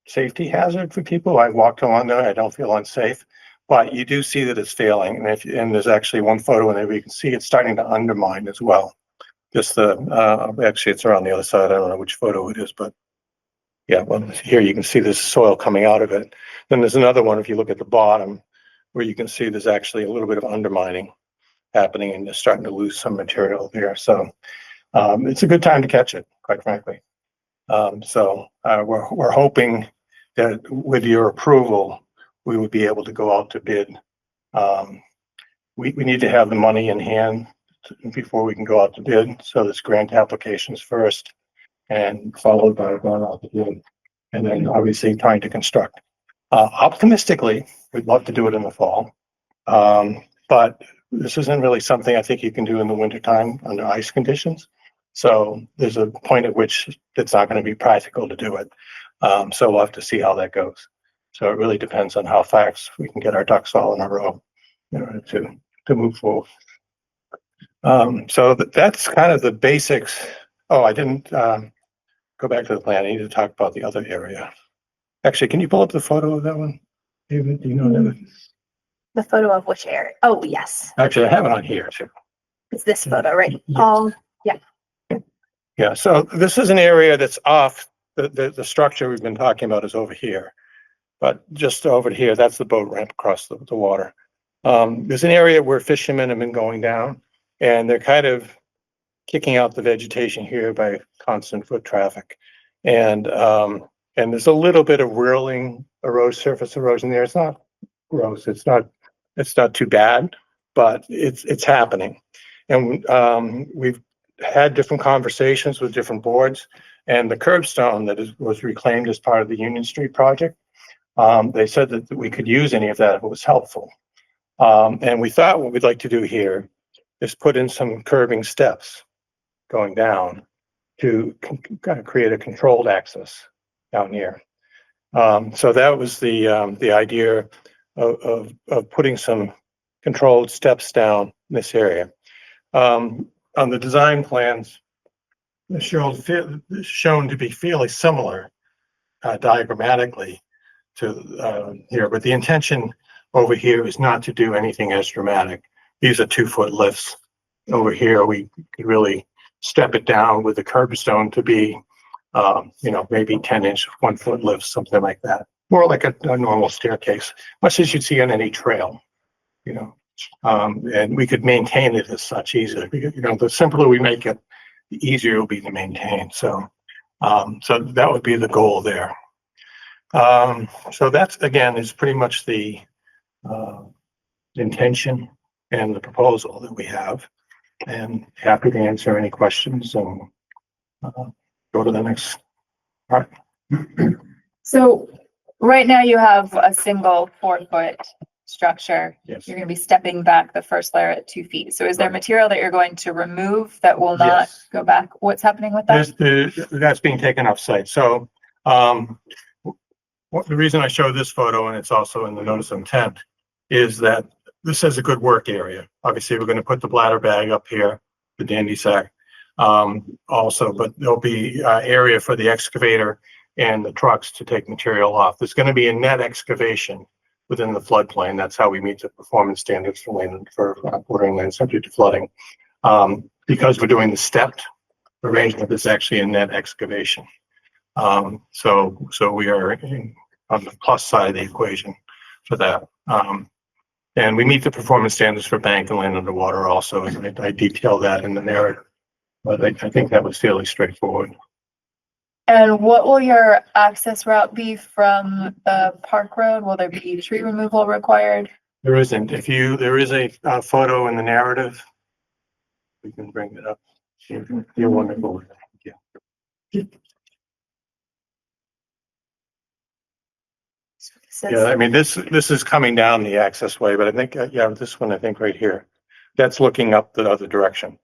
safety hazard for people. I walked along there, I don't feel unsafe, but you do see that it's failing. And there's actually one photo in there where you can see it's starting to undermine as well. Just actually it's around the other side. I don't know which photo it is, but yeah, well, here you can see this soil coming out of it. Then there's another one, if you look at the bottom, where you can see there's actually a little bit of undermining happening and they're starting to lose some material there. So it's a good time to catch it, quite frankly. We're hoping that with your approval, we would be able to go out to bid. We need to have the money in hand before we can go out to bid. So there's grant applications first and followed by going out to bid. And then obviously trying to construct. Optimistically, we'd love to do it in the fall. But this isn't really something I think you can do in the wintertime under ice conditions. So there's a point at which it's not going to be practical to do it. So we'll have to see how that goes. So it really depends on how fast we can get our ducks all in a row in order to move forward. So that's kind of the basics. Oh, I didn't go back to the plan. I need to talk about the other area. Actually, can you pull up the photo of that one? David, do you know that? The photo of which area? Oh, yes. Actually, I have it on here too. It's this photo, right? Yes. Yeah, so this is an area that's off, the structure we've been talking about is over here. But just over here, that's the boat ramp across the water. There's an area where fishermen have been going down and they're kind of kicking out the vegetation here by constant foot traffic. And there's a little bit of whirling surface erosion there. It's not gross, it's not too bad, but it's happening. And we've had different conversations with different boards, and the curbstone that was reclaimed as part of the Union Street project, they said that we could use any of that if it was helpful. And we thought what we'd like to do here is put in some curbing steps going down to kind of create a controlled access down here. So that was the idea of putting some controlled steps down in this area. On the design plans, it's shown to be fairly similar diagrammatically to here, but the intention over here is not to do anything as dramatic. These are 2-foot lifts. Over here, we could really step it down with the curbstone to be, maybe 10-inch, 1-foot lifts, something like that. More like a normal staircase, much as you'd see on any trail, and we could maintain it as such easily. The simpler we make it, the easier it will be to maintain. So that would be the goal there. So that's, again, is pretty much the intention and the proposal that we have, and happy to answer any questions and go to the next part. So right now you have a single 4-foot structure. Yes. You're going to be stepping back the first layer at 2 feet. So is there material that you're going to remove that will not Yes. go back? What's happening with that? That's being taken off site. So the reason I show this photo, and it's also in the notice of intent, is that this is a good work area. Obviously, we're going to put the bladder bag up here, the dandy sack, also, but there'll be area for the excavator and the trucks to take material off. There's going to be a net excavation within the floodplain. That's how we meet the performance standards for bordering land subject to flooding. Because we're doing the stepped arrangement, it's actually a net excavation. So we are on the plus side of the equation for that. And we meet the performance standards for bank and land underwater also. And I detail that in the narrative, but I think that was fairly straightforward. And what will your access route be from the park road? Will there be tree removal required? There isn't. There is a photo in the narrative. We can bring it up. You're wonderful. Yeah. Yeah, I mean, this is coming down the access way, but I think, this one, I think right here, that's looking up the other direction.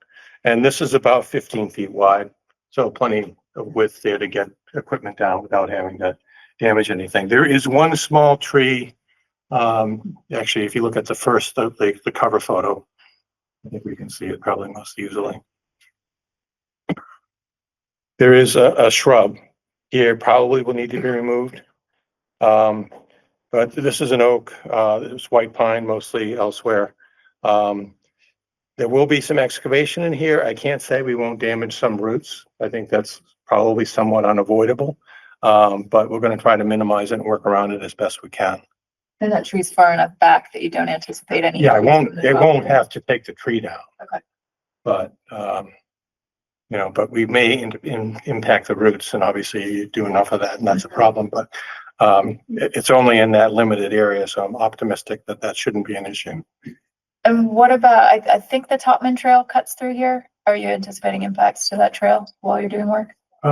And this is about 15 feet wide, so plenty of width there to get equipment down without having to damage anything. There is one small tree. Actually, if you look at the cover photo, I think we can see it probably most easily. There is a shrub here, probably will need to be removed. But this is an oak, it's white pine mostly elsewhere. There will be some excavation in here. I can't say we won't damage some roots. I think that's probably somewhat unavoidable. But we're going to try to minimize it and work around it as best we can. And that tree's far enough back that you don't anticipate any. Yeah, it won't have to take the tree down. Okay. But, but we may impact the roots, and obviously you do enough of that and that's a problem, but it's only in that limited area. So I'm optimistic that shouldn't be an issue. And what about, I think the Topman Trail cuts through here. Are you anticipating impacts to that trail while you're doing work? I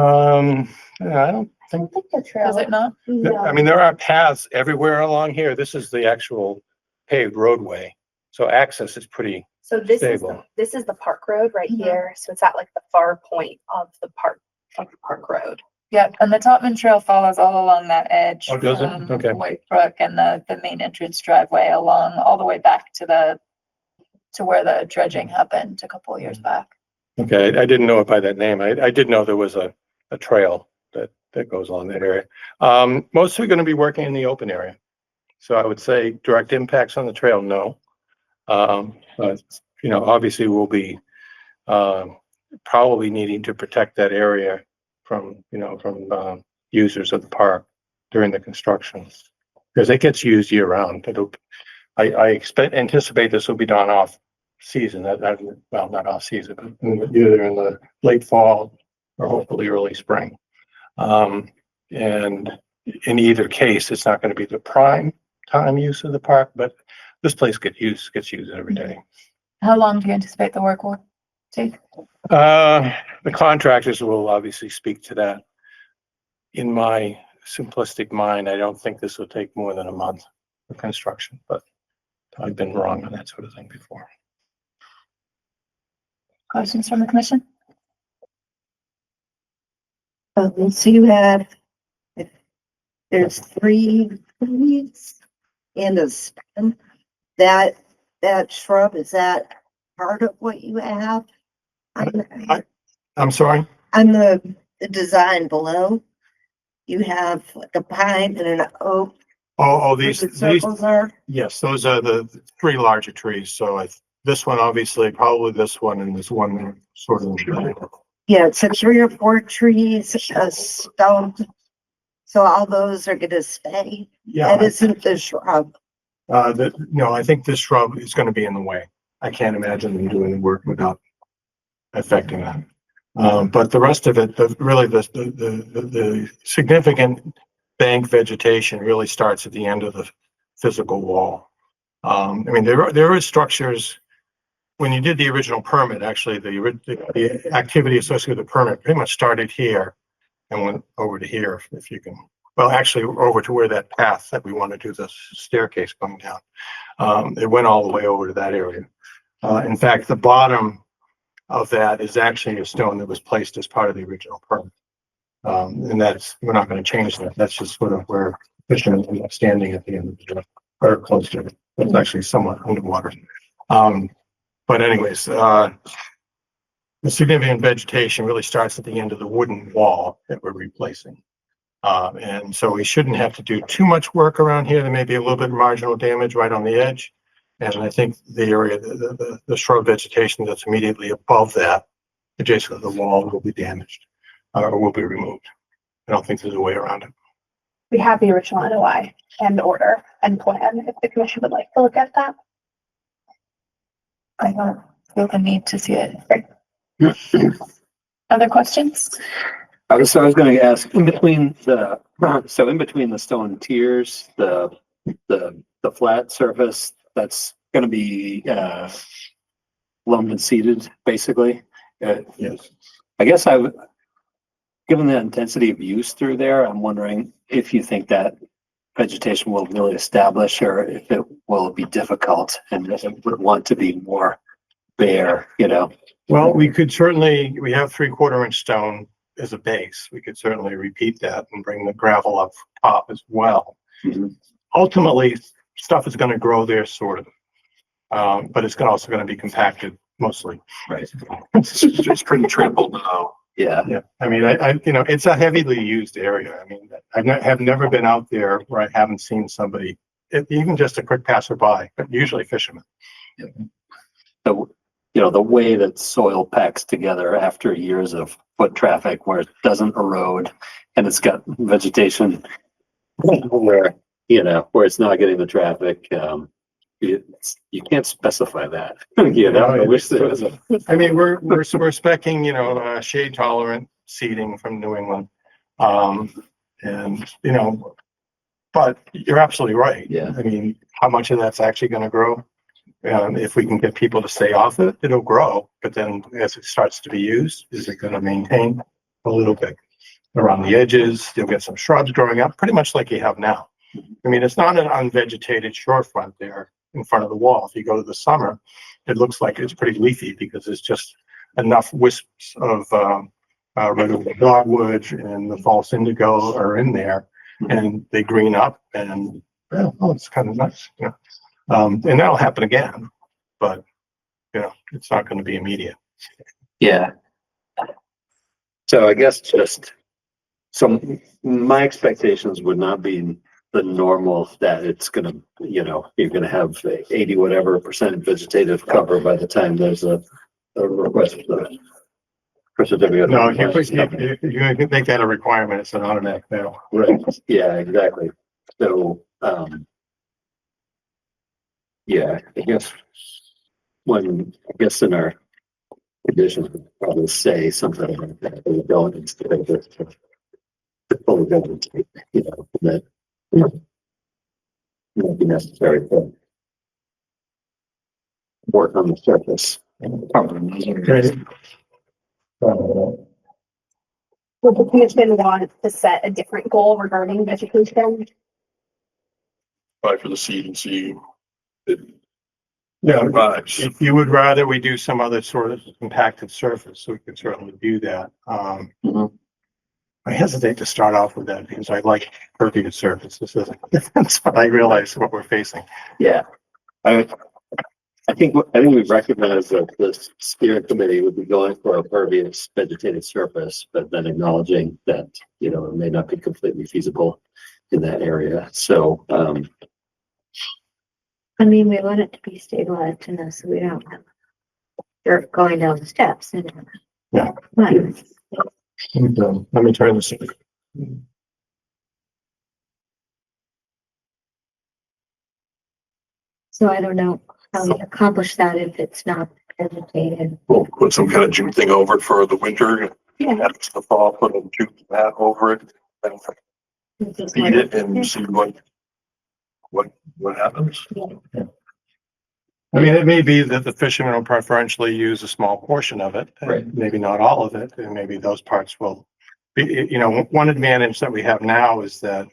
don't think, the trail. Does it not? I mean, there are paths everywhere along here. This is the actual paved roadway. So access is pretty So this is stable. this is the park road right Mhm. here. So it's at like the far point of the park road. Yeah, and the Topman Trail follows all along that edge. Oh, does it? from Okay. White Brook and the main entrance driveway along all the way back to where the dredging happened a couple of years back. Okay, I didn't know it by that name. I did know there was a trail that goes on that area. Mostly going to be working in the open area. So I would say direct impacts on the trail, no. But, you know, obviously we'll be probably needing to protect that area from, you know, from users of the park during the construction. Because it gets used year round. I anticipate this will be done off season, well, not off season, but either in the late fall or hopefully early spring. And in either case, it's not going to be the prime time use of the park, but this place gets used every day. How long do you anticipate the work will take? The contractors will obviously speak to that. In my simplistic mind, I don't think this will take more than a month for construction, but I've been wrong on that sort of thing before. Questions from the commission? So you have, there's 3 trees and a stem. That shrub, is that part of what you have? I'm sorry? On the design below, you have like a pine and an oak. Oh, where these the circles are. yes, those are the 3 larger trees. So this one, obviously, probably this one, and this one sort of. Yeah, it's 3 or 4 trees, a stump. So all those are gonna stay. Yeah, That isn't the shrub. no, I think this shrub is going to be in the way. I can't imagine them doing the work without affecting that. But the rest of it, the significant bank vegetation really starts at the end of the physical wall. I mean, there is structures. When you did the original permit, actually, the activity associated with the permit pretty much started here and went over to here, if you can. Well, actually, over to where that path that we want to do the staircase going down. It went all the way over to that area. In fact, the bottom of that is actually a stone that was placed as part of the original permit. And we're not going to change that. That's just sort of where fishermen end up standing at the end of the drill, or close to it. It's actually somewhat underwater. But anyways, the significant vegetation really starts at the end of the wooden wall that we're replacing. And so we shouldn't have to do too much work around here. There may be a little bit of marginal damage right on the edge. And I think the area, the shrub vegetation that's immediately above that, adjacent to the wall, will be damaged or will be removed. I don't think there's a way around it. We have the original NOI and order and plan if the commission would like to look at that. I don't feel the need to see it. Other questions? I was going to ask, in between the stone tiers, the flat surface that's going to be loamed and seeded, basically. Yes. I guess given the intensity of use through there, I'm wondering if you think that vegetation will really establish, or if it will be difficult and if it would want to be more bare, you know? Well, we have 3/4 inch stone as a base. We could certainly repeat that and bring the gravel up top as well. Mm-hmm. Ultimately, stuff is going to grow there, sort of. But it's also going to be compacted mostly. Right. It's pretty trampled now. Yeah. Yeah. I mean, it's a heavily used area. I mean, have never been out there where I haven't seen somebody, even just a quick passerby, but usually fishermen. Yeah. So, the way that soil packs together after years of foot traffic where it doesn't erode and it's got vegetation where it's not getting the traffic, you can't specify that. I wish there was I mean, we're speccing, shade tolerant seeding from New England. And, but you're absolutely right. Yeah. I mean, how much of that's actually going to grow? If we can get people to stay off it, it'll grow. But then as it starts to be used, is it going to maintain a little bit around the edges? You'll get some shrubs growing up, pretty much like you have now. I mean, it's not an unvegetated shorefront there in front of the wall. If you go to the summer, it looks like it's pretty leafy because it's just enough wisps of red dogwood and the false indigo are in there, and they green up, and it's kind of nice. And that'll happen again, but it's not going to be immediate. Yeah. So I guess just So my expectations would not be the normal that it's gonna, you're gonna have 80 whatever percent vegetative cover by the time there's a request for certificate. No, if you make that a requirement, it's an automatic fail. Right, yeah, exactly. So, yeah, I guess in our conditions, we'd probably say something like that, we don't instead of fully vegetate, that, might be necessary to work on the surface. Would the commission want to set a different goal regarding vegetation? Apply for the seed and see. Yeah, Vibes. if you would rather we do some other sort of compacted surface, we could certainly do that. I hesitate to start off with that because I like pervious surfaces. But I realize what we're facing. Yeah, I think we recognize that the steering committee would be going for a pervious vegetated surface, but then acknowledging that, it may not be completely feasible in that area. So, I mean, we want it to be stabilized enough so we don't have dirt going down the steps. Yeah. Right. And, let me turn this. So I don't know how we accomplish that if it's not vegetated. We'll put some kind of jute thing over it for the winter. Yeah. After the fall, put a jute mat over it. Then feed it and see what happens. I mean, it may be that the fishermen will preferentially use a small portion of it, and Right. maybe not all of it, and maybe those parts will be, one advantage that we have now is that,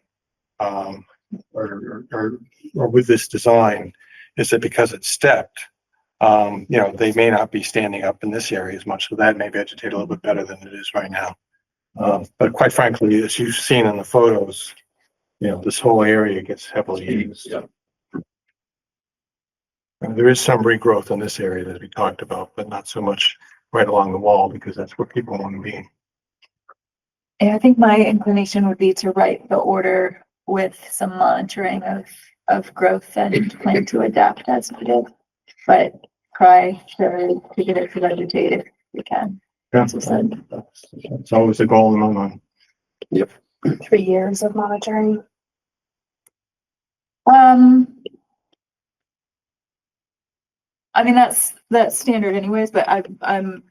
or with this design, is that because it's stepped, they may not be standing up in this area as much, so that may vegetate a little bit better than it is right now. But quite frankly, as you've seen in the photos, this whole area gets heavily used. Yeah. And there is some regrowth in this area that we talked about, but not so much right along the wall because that's where people want to be. Yeah, I think my inclination would be to write the order with some monitoring of growth and plan to adapt as needed. But try to get it to vegetate if we can. Yeah, As you said. it's always the goal in my mind. 3 years of monitoring. I mean, that's standard anyways, but I'm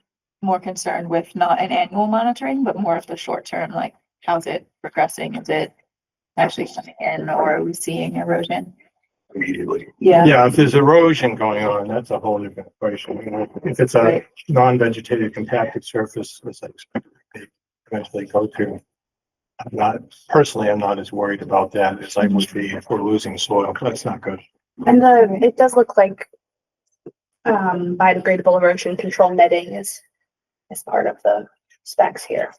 more concerned with not an annual monitoring, but more of the short term, like how's it progressing? Is it actually coming in or are we seeing erosion? Immediately. Yeah. Yeah, if there's erosion going on, that's a whole different equation. If it's a Right. non-vegetated compacted surface, as I expect it to eventually go to, I'm not as worried about that as I would be if we're losing soil. That's not good. And it does look like biodegradable erosion control netting is part of the specs here.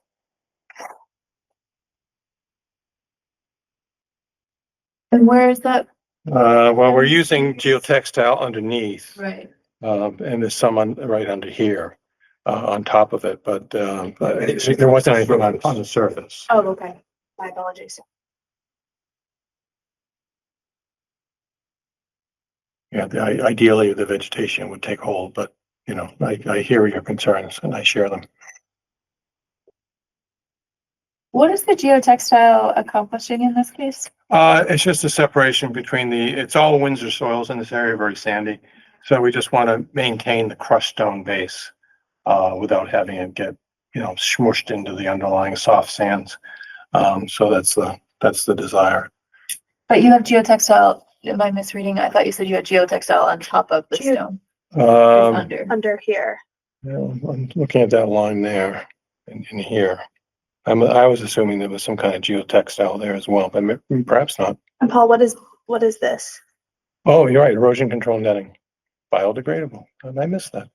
And where is that? Well, we're using geotextile underneath, Right. and there's some right under here, on top of it, but there wasn't anything on the surface. Oh, okay. My apologies. Yeah, ideally the vegetation would take hold, but I hear your concerns and I share them. What is the geotextile accomplishing in this case? It's just a separation between it's all Windsor soils in this area, very sandy. So we just want to maintain the crushed stone base, without having it get, smushed into the underlying soft sands. So that's the desire. But you have geotextile, am I misreading? I thought you said you had geotextile on top of the stone. It's Under here. I'm looking at that line there and in here. I was assuming there was some kind of geotextile there as well, but perhaps not. And Paul, what is this? Oh, you're right. Erosion control netting, biodegradable. I missed that.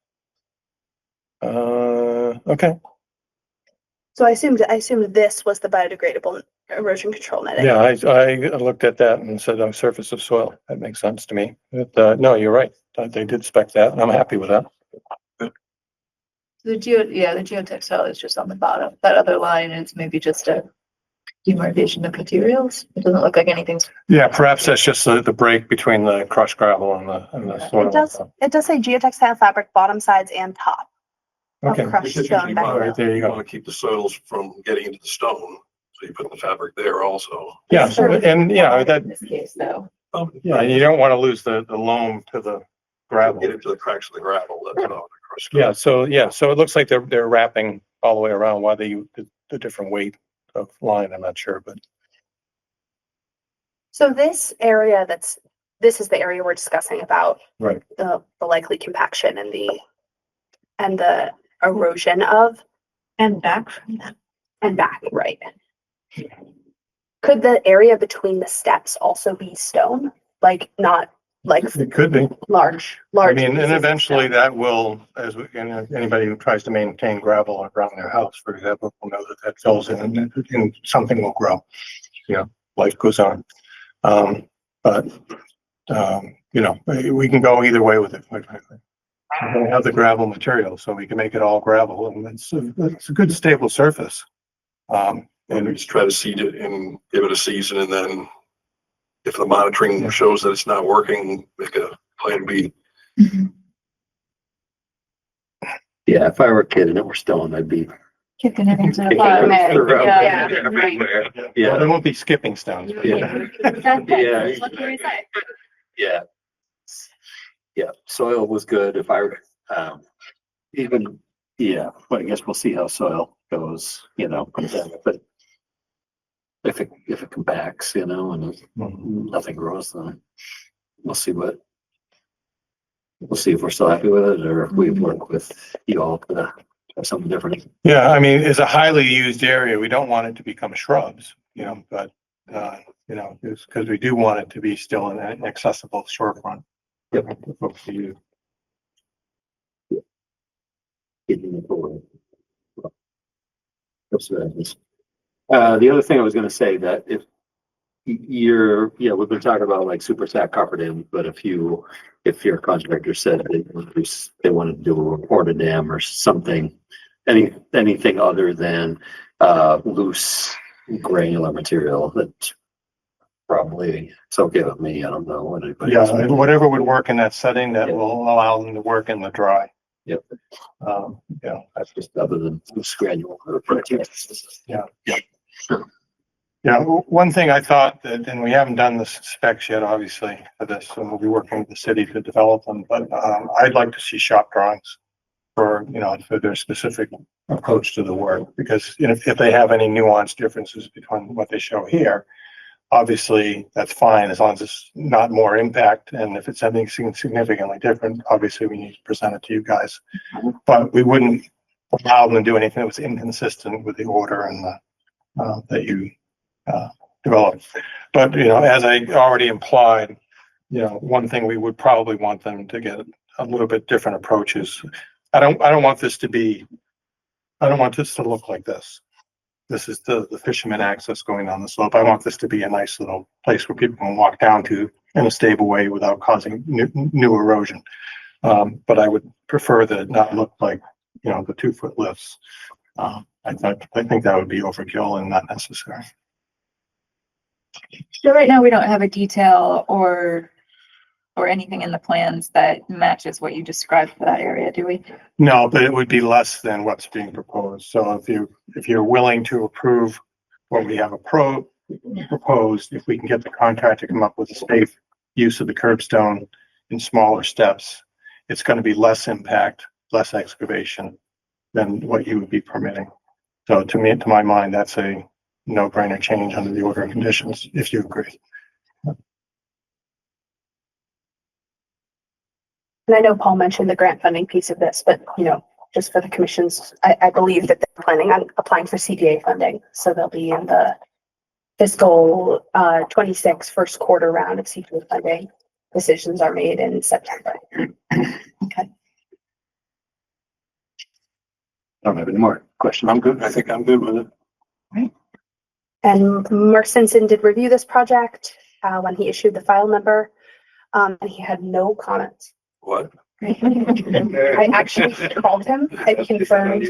Okay. So I assumed this was the biodegradable erosion control netting. Yeah, I looked at that and said, surface of soil. That makes sense to me. But, no, you're right. They did spec that. And I'm happy with that. The geotextile is just on the bottom. That other line is maybe just a demarcation of materials. It doesn't look like anything's. Yeah, perhaps that's just the break between the crushed gravel and the soil. It does say geotextile fabric, bottom sides and top Okay. of crushed stone All backfill. right, there you You go. want to keep the soils from getting into the stone, so you put the fabric there also. Yeah, so, and that, In this case, though. yeah, you don't want to lose the loam to the gravel. Get into the cracks of the gravel, that's all. the crushed Yeah, so it looks like they're wrapping all the way around. Why they use the different weight of line, I'm not sure, but So this area this is the area we're discussing about right. the likely compaction and the erosion of And back from that. and back, right? Could the area between the steps also be stone? Like not like It could be. large. I mean, pieces and of eventually stone? that will, anybody who tries to maintain gravel around their house, for example, will know that fills in and something will grow. Life goes on. But we can go either way with it, quite frankly. We're gonna have the gravel material, so we can make it all gravel, and it's a good stable surface. And we just try to seed it and give it a season, and then if the monitoring shows that it's not working, make a plan B. Yeah, if I were a kid and it were stone, I'd be. Kicking it into the kicking bottom. it around Yeah. everywhere. Well, Yeah, there won't be skipping stones. but yeah, That's what we say. yeah. Yeah, soil was good. If I were, even, yeah, but I guess we'll see how soil goes, but if it compacts, and nothing grows, then we'll see if we're still happy with it, or if we work with you all to have something different. Yeah, I mean, it's a highly used area. We don't want it to become shrubs, but, it's because we do want it to be still an accessible shorefront. Yep. For folks to use. Getting it forward. The other thing I was gonna say that if we've been talking about like super stack copper dam, but if your contractor said they wanted to do a reporter dam or something, anything other than loose granular material, that probably it's okay with me. I don't know what anybody else. Yeah, whatever would work in that setting that will allow them to work in the dry. Yep. That's Just other than loose granular. Yeah, one thing I thought that, and we haven't done the specs yet, obviously, for this, and we'll be working with the city to develop them, but I'd like to see shop drawings for their specific approach to the work, because if they have any nuanced differences between what they show here, obviously that's fine, as long as it's not more impact, and if it's something significantly different, obviously we need to present it to you guys. But we wouldn't allow them to do anything that was inconsistent with the order and that you developed. But as I already implied, one thing we would probably want them to get a little bit different approaches. I don't want this to look like this. This is the fisherman access going down the slope. I want this to be a nice little place where people can walk down to in a stable way without causing new erosion. But I would prefer that it not look like, the 2-foot lifts. I think that would be overkill and not necessary. So right now, we don't have a detail or anything in the plans that matches what you described for that area, do we? No, but it would be less than what's being proposed. So if you're willing to approve what we have proposed, if we can get the contractor to come up with a safe use of the curbstone in smaller steps, it's going to be less impact, less excavation than what you would be permitting. So to my mind, that's a no-brainer change under the order of conditions, if you agree. And I know Paul mentioned the grant funding piece of this, but just for the commissions, I believe that they're planning on applying for CPA funding. So they'll be in the fiscal 26 first quarter round of CPA funding. Decisions are made in September. Okay. I don't have any more questions. I'm good. I think I'm good with it. And Mark Simpson did review this project when he issued the file number, and he had no comments. What? I actually called him and confirmed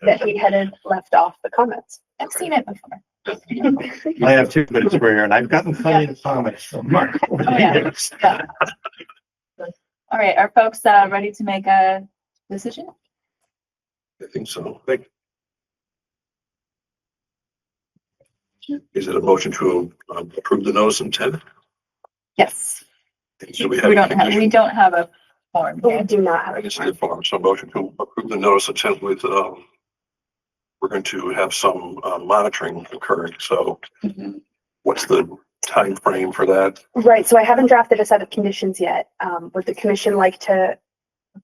that he had left off the comments. I've seen it before. I have 2 minutes for here, and I've gotten plenty of comments from Mark over the yeah. years. Yeah. All right, are folks ready to make a decision? I think so. Is it a motion to approve the notice of intent? Yes. So We don't have a form But we here. do not have I a guess the form, so motion to approve the notice of intent with, we're going to have some monitoring occurring. So Mhm. what's the time frame for that? Right, so I haven't drafted a set of conditions yet. Would the commission like to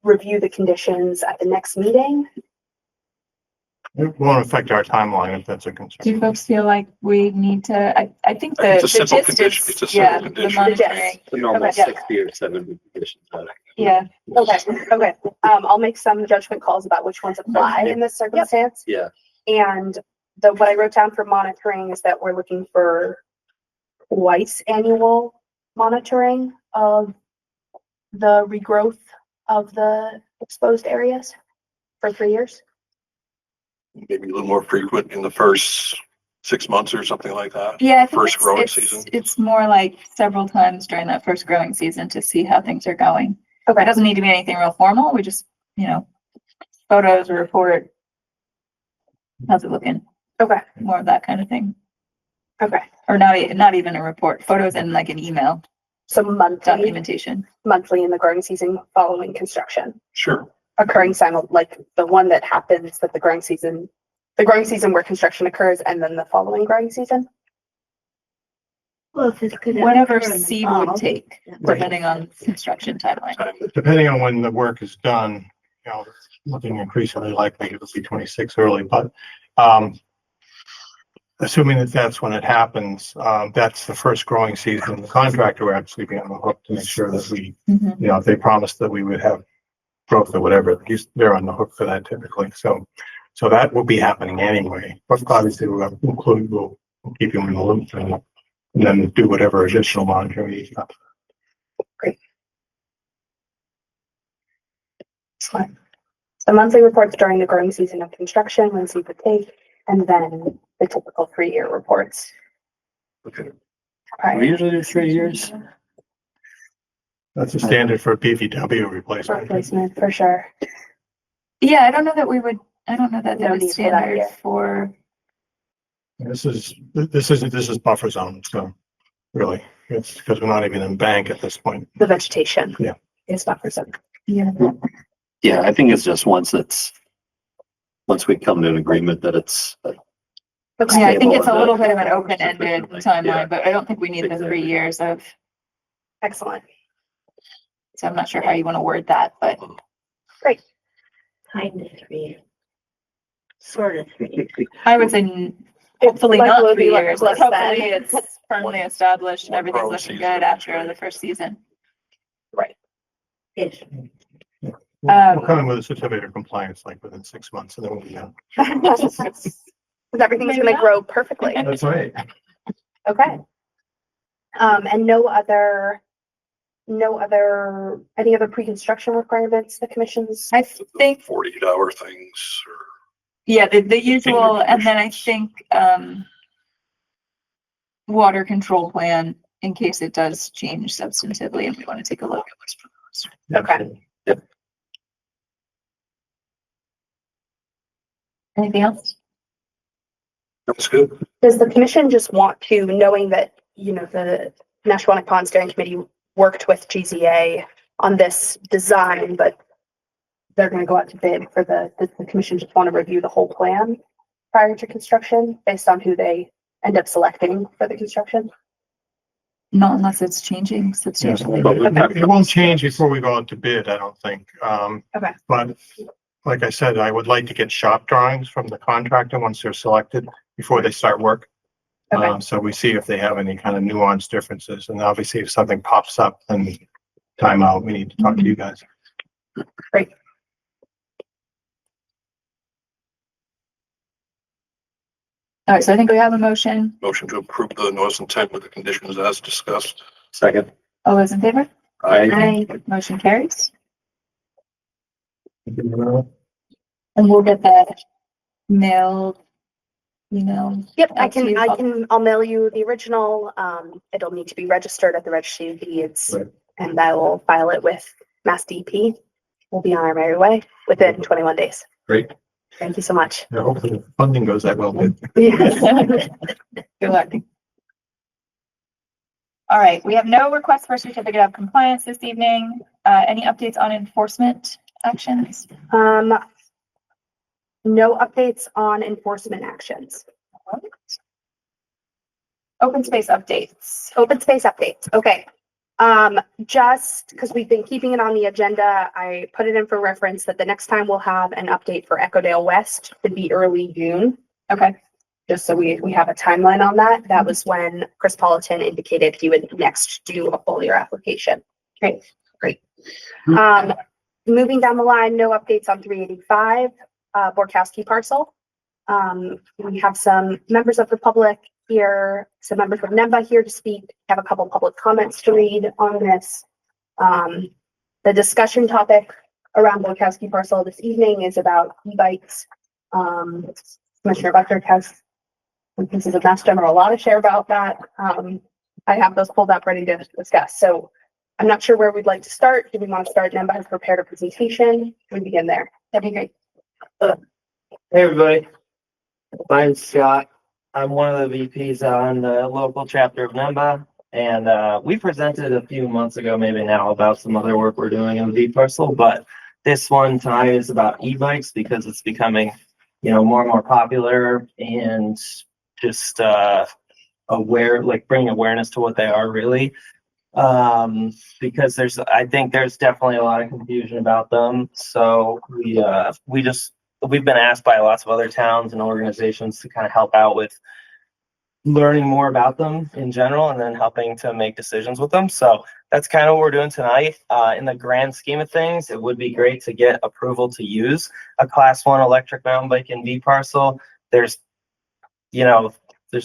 review the conditions at the next meeting? It won't affect our timeline if that's a Do concern. folks feel like we need to, I think It's a the simple gist condition. It's a is, yeah, simple the condition. monitoring. The normal Okay, yeah. 60 or 70 conditions. Yeah, Okay. I'll make some judgment calls about which ones apply in this circumstance. Yeah. And what I wrote down for monitoring is that we're looking for twice annual monitoring of the regrowth of the exposed areas for 3 years. Maybe a little more frequent in the first 6 months or something like that. yeah, I think First growing season. it's more like several times during that first growing season to see how things are going. It Okay, doesn't need to be anything real formal, we just, photos, a report. How's it looking? okay, More of that kind of thing. okay. Or not even a report, photos and like an email So monthly documentation. in the growing season following construction, Sure. occurring like the one that happens that the growing season where construction occurs and then the following growing season. Well, if it's good. Whatever seed would take, Right. depending on construction timeline. Depending on when the work is done, it's looking increasingly likely it'll be 26 early, but, assuming that that's when it happens, that's the first growing season. The contractor will actually be on the hook to make sure that we, Mhm. if they promised that we would have growth or whatever, they're on the hook for that typically. So that will be happening anyway, but obviously we'll keep you in the loop and then do whatever additional monitoring needs. Excellent. So monthly reports during the growing season of construction, when seed would take, and then the typical 3-year reports. Okay. We usually do 3 years. That's a standard for a PVW replacement. Replacement for sure. Yeah, I don't know that No that need is for that standard here. for, This is buffer zone, so really, it's because we're not even in bank at this point. The vegetation. Yeah. Is buffer zone. yeah. Yeah, I think it's just once we come to an agreement that it's, Okay. Yeah, I think Stable it's a and little that- bit of an open-ended Yeah. timeline, but I don't think we need the 3 Exactly. years of, Excellent. so I'm not sure how you want to word that, but Kind of 3. Sort of 3. I would say hopefully Like, not will 3 be years, but less than. hopefully it's firmly established and One everything's growing looking season, good that's after right. the first season. Ish. We'll come in with a certificate of compliance like within 6 months and then we'll be done. Because everything's Maybe gonna not. grow perfectly. That's right. Okay. And any other pre-construction requirements the commission's? I think 48-hour things or. yeah, the usual, and then I conditions. think, water control plan in case it does change substantively and we want to take a look at what's proposed. Okay. Anything else? That's good. Does the commission just want to, knowing that, the Nashwanik Pond Steering Committee worked with GZA on this design, but they're gonna go out to bid for the commission just want to review the whole plan prior to construction based on who they end up selecting for the construction? Not unless it's changing substantially. But it won't change before we go out to bid, I don't think. Okay. But like I said, I would like to get shop drawings from the contractor once they're selected before they start work. Okay. So we see if they have any kind of nuanced differences. And obviously if something pops up, then time out, we need to talk to you guys. Great. All right, so I think we have a motion. Motion to approve the notice of intent with the conditions as discussed. second. All those in favor? I, Motion carries. And we'll get that mailed email? Yep, Out to you, Bob. I'll mail you the original. It'll need to be registered at the registry of deeds, Right. and I will file it with Mass DP. We'll be on our merry way within 21 days. Great. Thank you so much. Yeah, hopefully the funding goes that well. Good. Yes. Good luck. All right, we have no request for certificate of compliance this evening. Any updates on enforcement actions? No updates on enforcement actions. Open space updates. Open space updates. Okay. Just because we've been keeping it on the agenda, I put it in for reference that the next time we'll have an update for Echodale West would be early June. Okay. Just so we have a timeline on that. That was when Chris Politan indicated he would next do a full year application. Great. Moving down the line, no updates on 385, Borkowski parcel. We have some members of the public here, some members of NEMBA here to speak, have a couple public comments to read on this. The discussion topic around Borkowski parcel this evening is about e-bikes. Commissioner Buckert has some pieces of Mass General law to share about that. I have those pulled up ready to discuss. So I'm not sure where we'd like to start. Do we want to start? NEMBA has prepared a presentation. We begin there. That'd be great. Hey, everybody. My name's Scott. I'm one of the VPs on the local chapter of NEMBA, and we presented a few months ago, maybe now, about some other work we're doing in the V parcel, but this one tonight is about e-bikes because it's becoming, more and more popular and just bringing awareness to what they are really. Because I think there's definitely a lot of confusion about them. So we've been asked by lots of other towns and organizations to kind of help out with learning more about them in general and then helping to make decisions with them. So that's kind of what we're doing tonight. In the grand scheme of things, it would be great to get approval to use a Class 1 electric mountain bike in V parcel. There's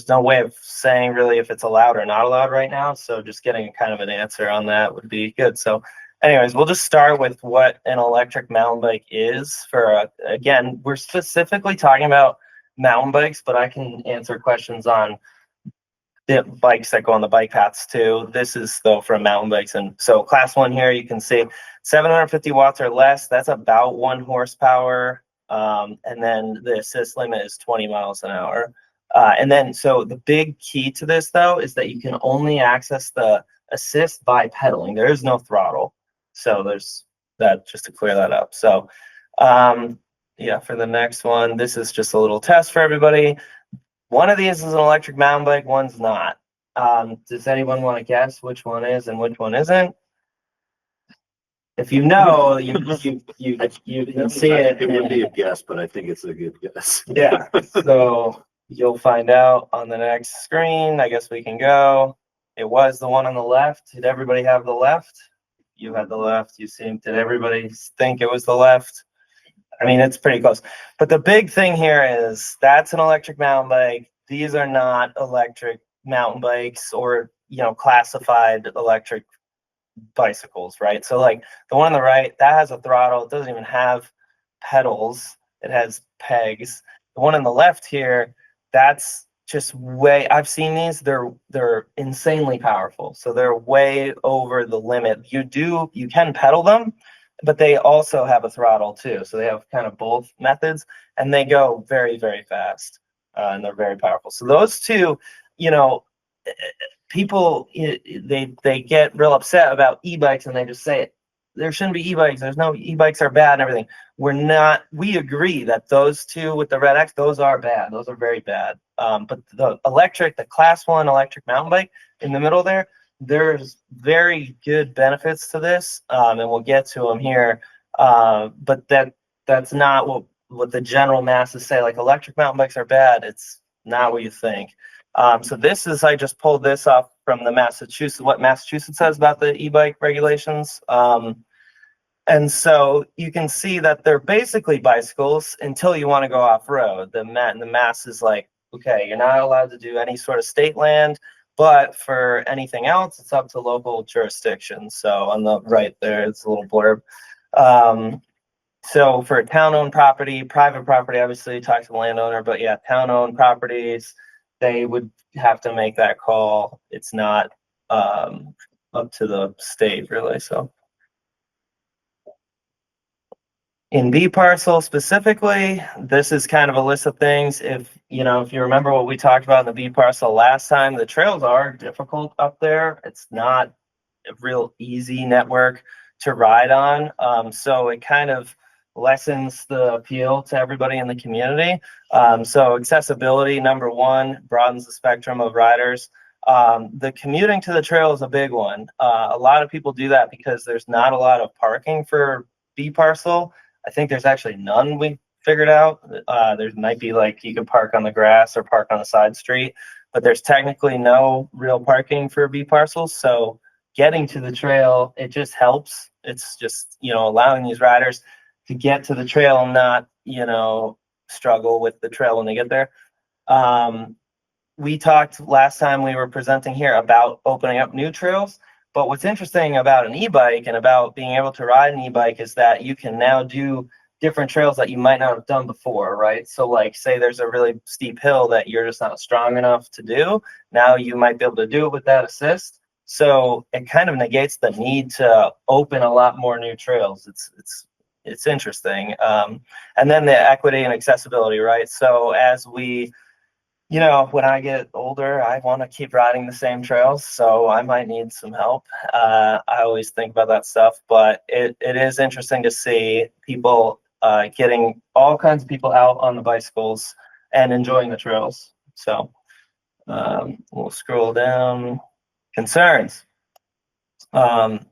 no way of saying really if it's allowed or not allowed right now. So just getting kind of an answer on that would be good. So anyways, we'll just start with what an electric mountain bike is. Again, we're specifically talking about mountain bikes, but I can answer questions on the bikes that go on the bike paths too. This is though for mountain bikes. And so Class 1 here, you can see 750 watts or less. That's about 1 horsepower. And then the assist limit is 20 miles an hour. So the big key to this though is that you can only access the assist by pedaling. There is no throttle. So there's that, just to clear that up. So for the next one, this is just a little test for everybody. One of these is an electric mountain bike, one's not. Does anyone want to guess which one is and which one isn't? If you know, you can see it. It would be a guess, but I think it's a good guess. Yeah, so you'll find out on the next screen. I guess we can go. It was the one on the left. Did everybody have the left? You had the left. You seem. Did everybody think it was the left? I mean, it's pretty close. But the big thing here is that's an electric mountain bike. These are not electric mountain bikes or, classified electric bicycles, right? So like the one on the right, that has a throttle. It doesn't even have pedals. It has pegs. The one on the left here, that's just I've seen these, they're insanely powerful. So they're way over the limit. You can pedal them, but they also have a throttle too. So they have kind of both methods and they go very, very fast and they're very powerful. So those two, people, they get real upset about e-bikes and they just say there shouldn't be e-bikes. There's no e-bikes are bad and everything. We agree that those two with the red X, those are bad. Those are very bad. But the Class 1 electric mountain bike in the middle there's very good benefits to this. And we'll get to them here. But that's not what the general masses say, like electric mountain bikes are bad. It's not what you think. So I just pulled this off from what Massachusetts says about the e-bike regulations. And so you can see that they're basically bicycles until you want to go off-road. The Mass is like, okay, you're not allowed to do any sort of state land, but for anything else, it's up to local jurisdiction. So on the right there, it's a little blurb. So for town-owned property, private property, obviously talk to the landowner, but yeah, town-owned properties, they would have to make that call. It's not up to the state really, so. In B parcel specifically, this is kind of a list of things. If you remember what we talked about in the B parcel last time, the trails are difficult up there. It's not a real easy network to ride on. So it kind of lessens the appeal to everybody in the community. So accessibility, number one, broadens the spectrum of riders. The commuting to the trail is a big one. A lot of people do that because there's not a lot of parking for B parcel. I think there's actually none we figured out. There might be like you can park on the grass or park on the side street, but there's technically no real parking for B parcels. So getting to the trail, it just helps. It's just, allowing these riders to get to the trail and not, struggle with the trail when they get there. We talked last time we were presenting here about opening up new trails. But what's interesting about an e-bike and about being able to ride an e-bike is that you can now do different trails that you might not have done before, right? So like say there's a really steep hill that you're just not strong enough to do. Now you might be able to do it with that assist. So it kind of negates the need to open a lot more new trails. It's interesting. And then the equity and accessibility, right? So as we when I get older, I want to keep riding the same trails, so I might need some help. I always think about that stuff, but it is interesting to see people getting all kinds of people out on the bicycles and enjoying the trails. So we'll scroll down. Concerns.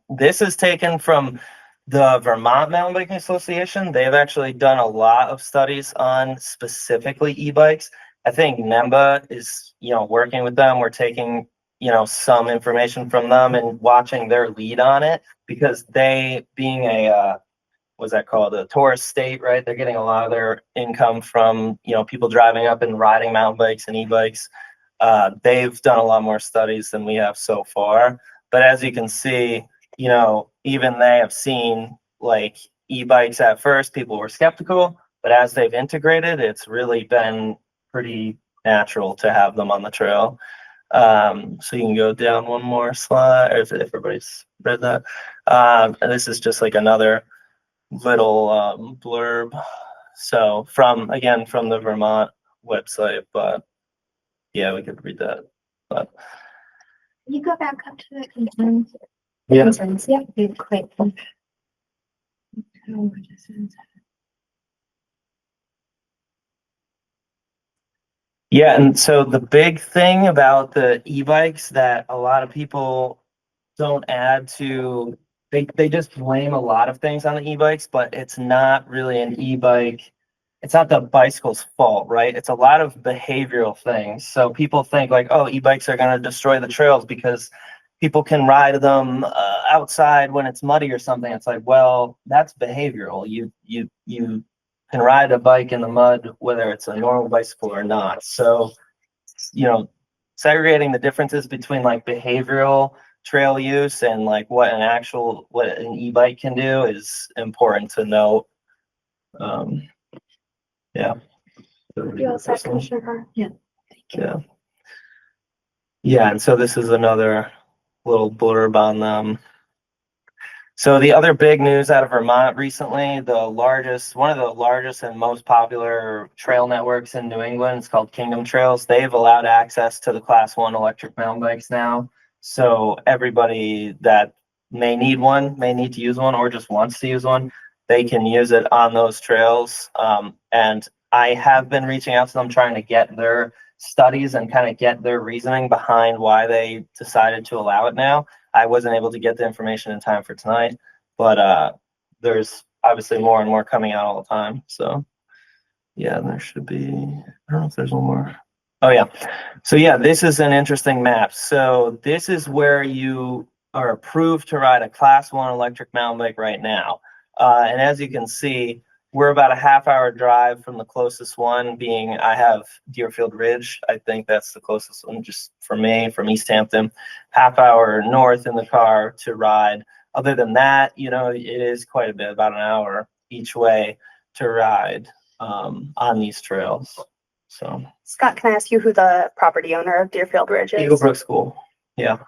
This is taken from the Vermont Mountain Biking Association. They've actually done a lot of studies on specifically e-bikes. I think NEMBA is, working with them. We're taking, some information from them and watching their lead on it because they, being a, what's that called? A tourist state, right? They're getting a lot of their income from, people driving up and riding mountain bikes and e-bikes. They've done a lot more studies than we have so far. But as you can see, even they have seen like e-bikes at first, people were skeptical, but as they've integrated, it's really been pretty natural to have them on the trail. So you can go down one more slide, or if everybody's read that. And this is just like another little blurb. So from the Vermont website, but yeah, we could read that. But You go back up to the concerns. Yeah. Concerns, yeah, be great. yeah, and so the big thing about the e-bikes that a lot of people don't add to, they just blame a lot of things on the e-bikes, but it's not really an e-bike. It's not the bicycle's fault, right? It's a lot of behavioral things. So people think like, oh, e-bikes are going to destroy the trails because people can ride them outside when it's muddy or something. It's like, well, that's behavioral. You can ride a bike in the mud, whether it's a normal bicycle or not. So, segregating the differences between like behavioral trail use and like what an e-bike can do is important to note. Yeah. You all set, Commissioner Carr? Yeah. Yeah. Yeah, and so this is another little blurb on them. So the other big news out of Vermont recently, one of the largest and most popular trail networks in New England, it's called Kingdom Trails. They've allowed access to the Class 1 electric mountain bikes now. So everybody that may need to use one, or just wants to use one, they can use it on those trails. And I have been reaching out to them, trying to get their studies and kind of get their reasoning behind why they decided to allow it now. I wasn't able to get the information in time for tonight, but there's obviously more and more coming out all the time. So yeah, there should be, I don't know if there's one more. Oh yeah. So yeah, this is an interesting map. So this is where you are approved to ride a Class 1 electric mountain bike right now. And as you can see, we're about a half-hour drive from the closest one, being I have Deerfield Ridge. I think that's the closest one just for me, from Easthampton. Half-hour north in the car to ride. Other than that, it is quite a bit, about an hour each way to ride on these trails. So Scott, can I ask you who the property owner of Deerfield Ridge is? Eagle Brook School, yeah.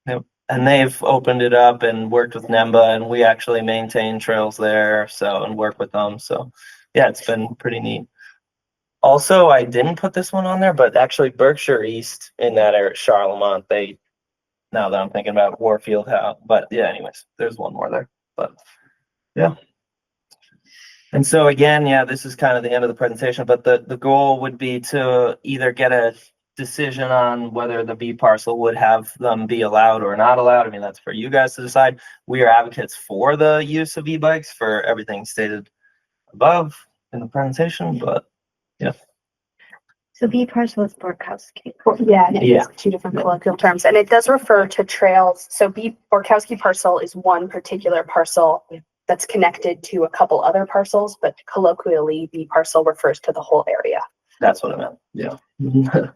Yep. And they've opened it up and worked with NEMBA, and we actually maintain trails there, so, and work with them. So yeah, it's been pretty neat. Also, I didn't put this one on there, but actually Berkshire East in that area, Charlemont, now that I'm thinking about Warfield House, but yeah, anyways, there's one more there, but yeah. And so again, yeah, this is kind of the end of the presentation, but the goal would be to either get a decision on whether the B parcel would have them be allowed or not allowed. I mean, that's for you guys to decide. We are advocates for the use of e-bikes for everything stated above in the presentation, but yeah. So B parcel is Borkowski. Yeah, and it Yeah. is two different colloquial terms, and it does refer to trails. So Borkowski parcel is one particular parcel that's connected to a couple other parcels, but colloquially, B parcel refers to the whole area. That's what I meant. Yeah.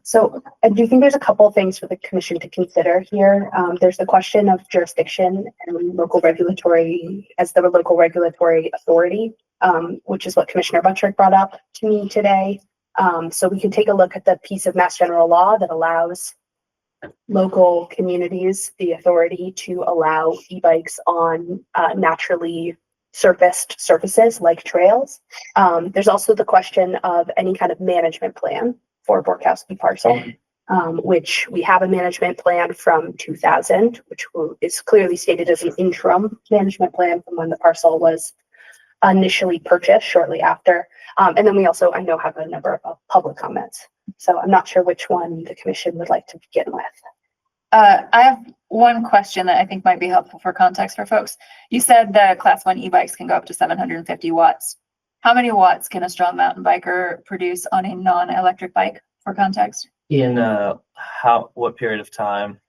So I do think there's a couple things for the commission to consider here. There's the question of jurisdiction and local regulatory as the local regulatory authority, which is what Commissioner Buttrick brought up to me today. So we can take a look at the piece of Mass General Law that allows local communities the authority to allow e-bikes on naturally surfaced surfaces like trails. There's also the question of any kind of management plan for Borkowski parcel, which we have a management plan from 2000, which is clearly stated as an interim management plan from when the parcel was initially purchased shortly after. And then we also, I know, have a number of public comments. So I'm not sure which one the commission would like to begin with. I have one question that I think might be helpful for context for folks. You said that class 1 e-bikes can go up to 750 watts. How many watts can a strong mountain biker produce on a non-electric bike, for context? In what period of time?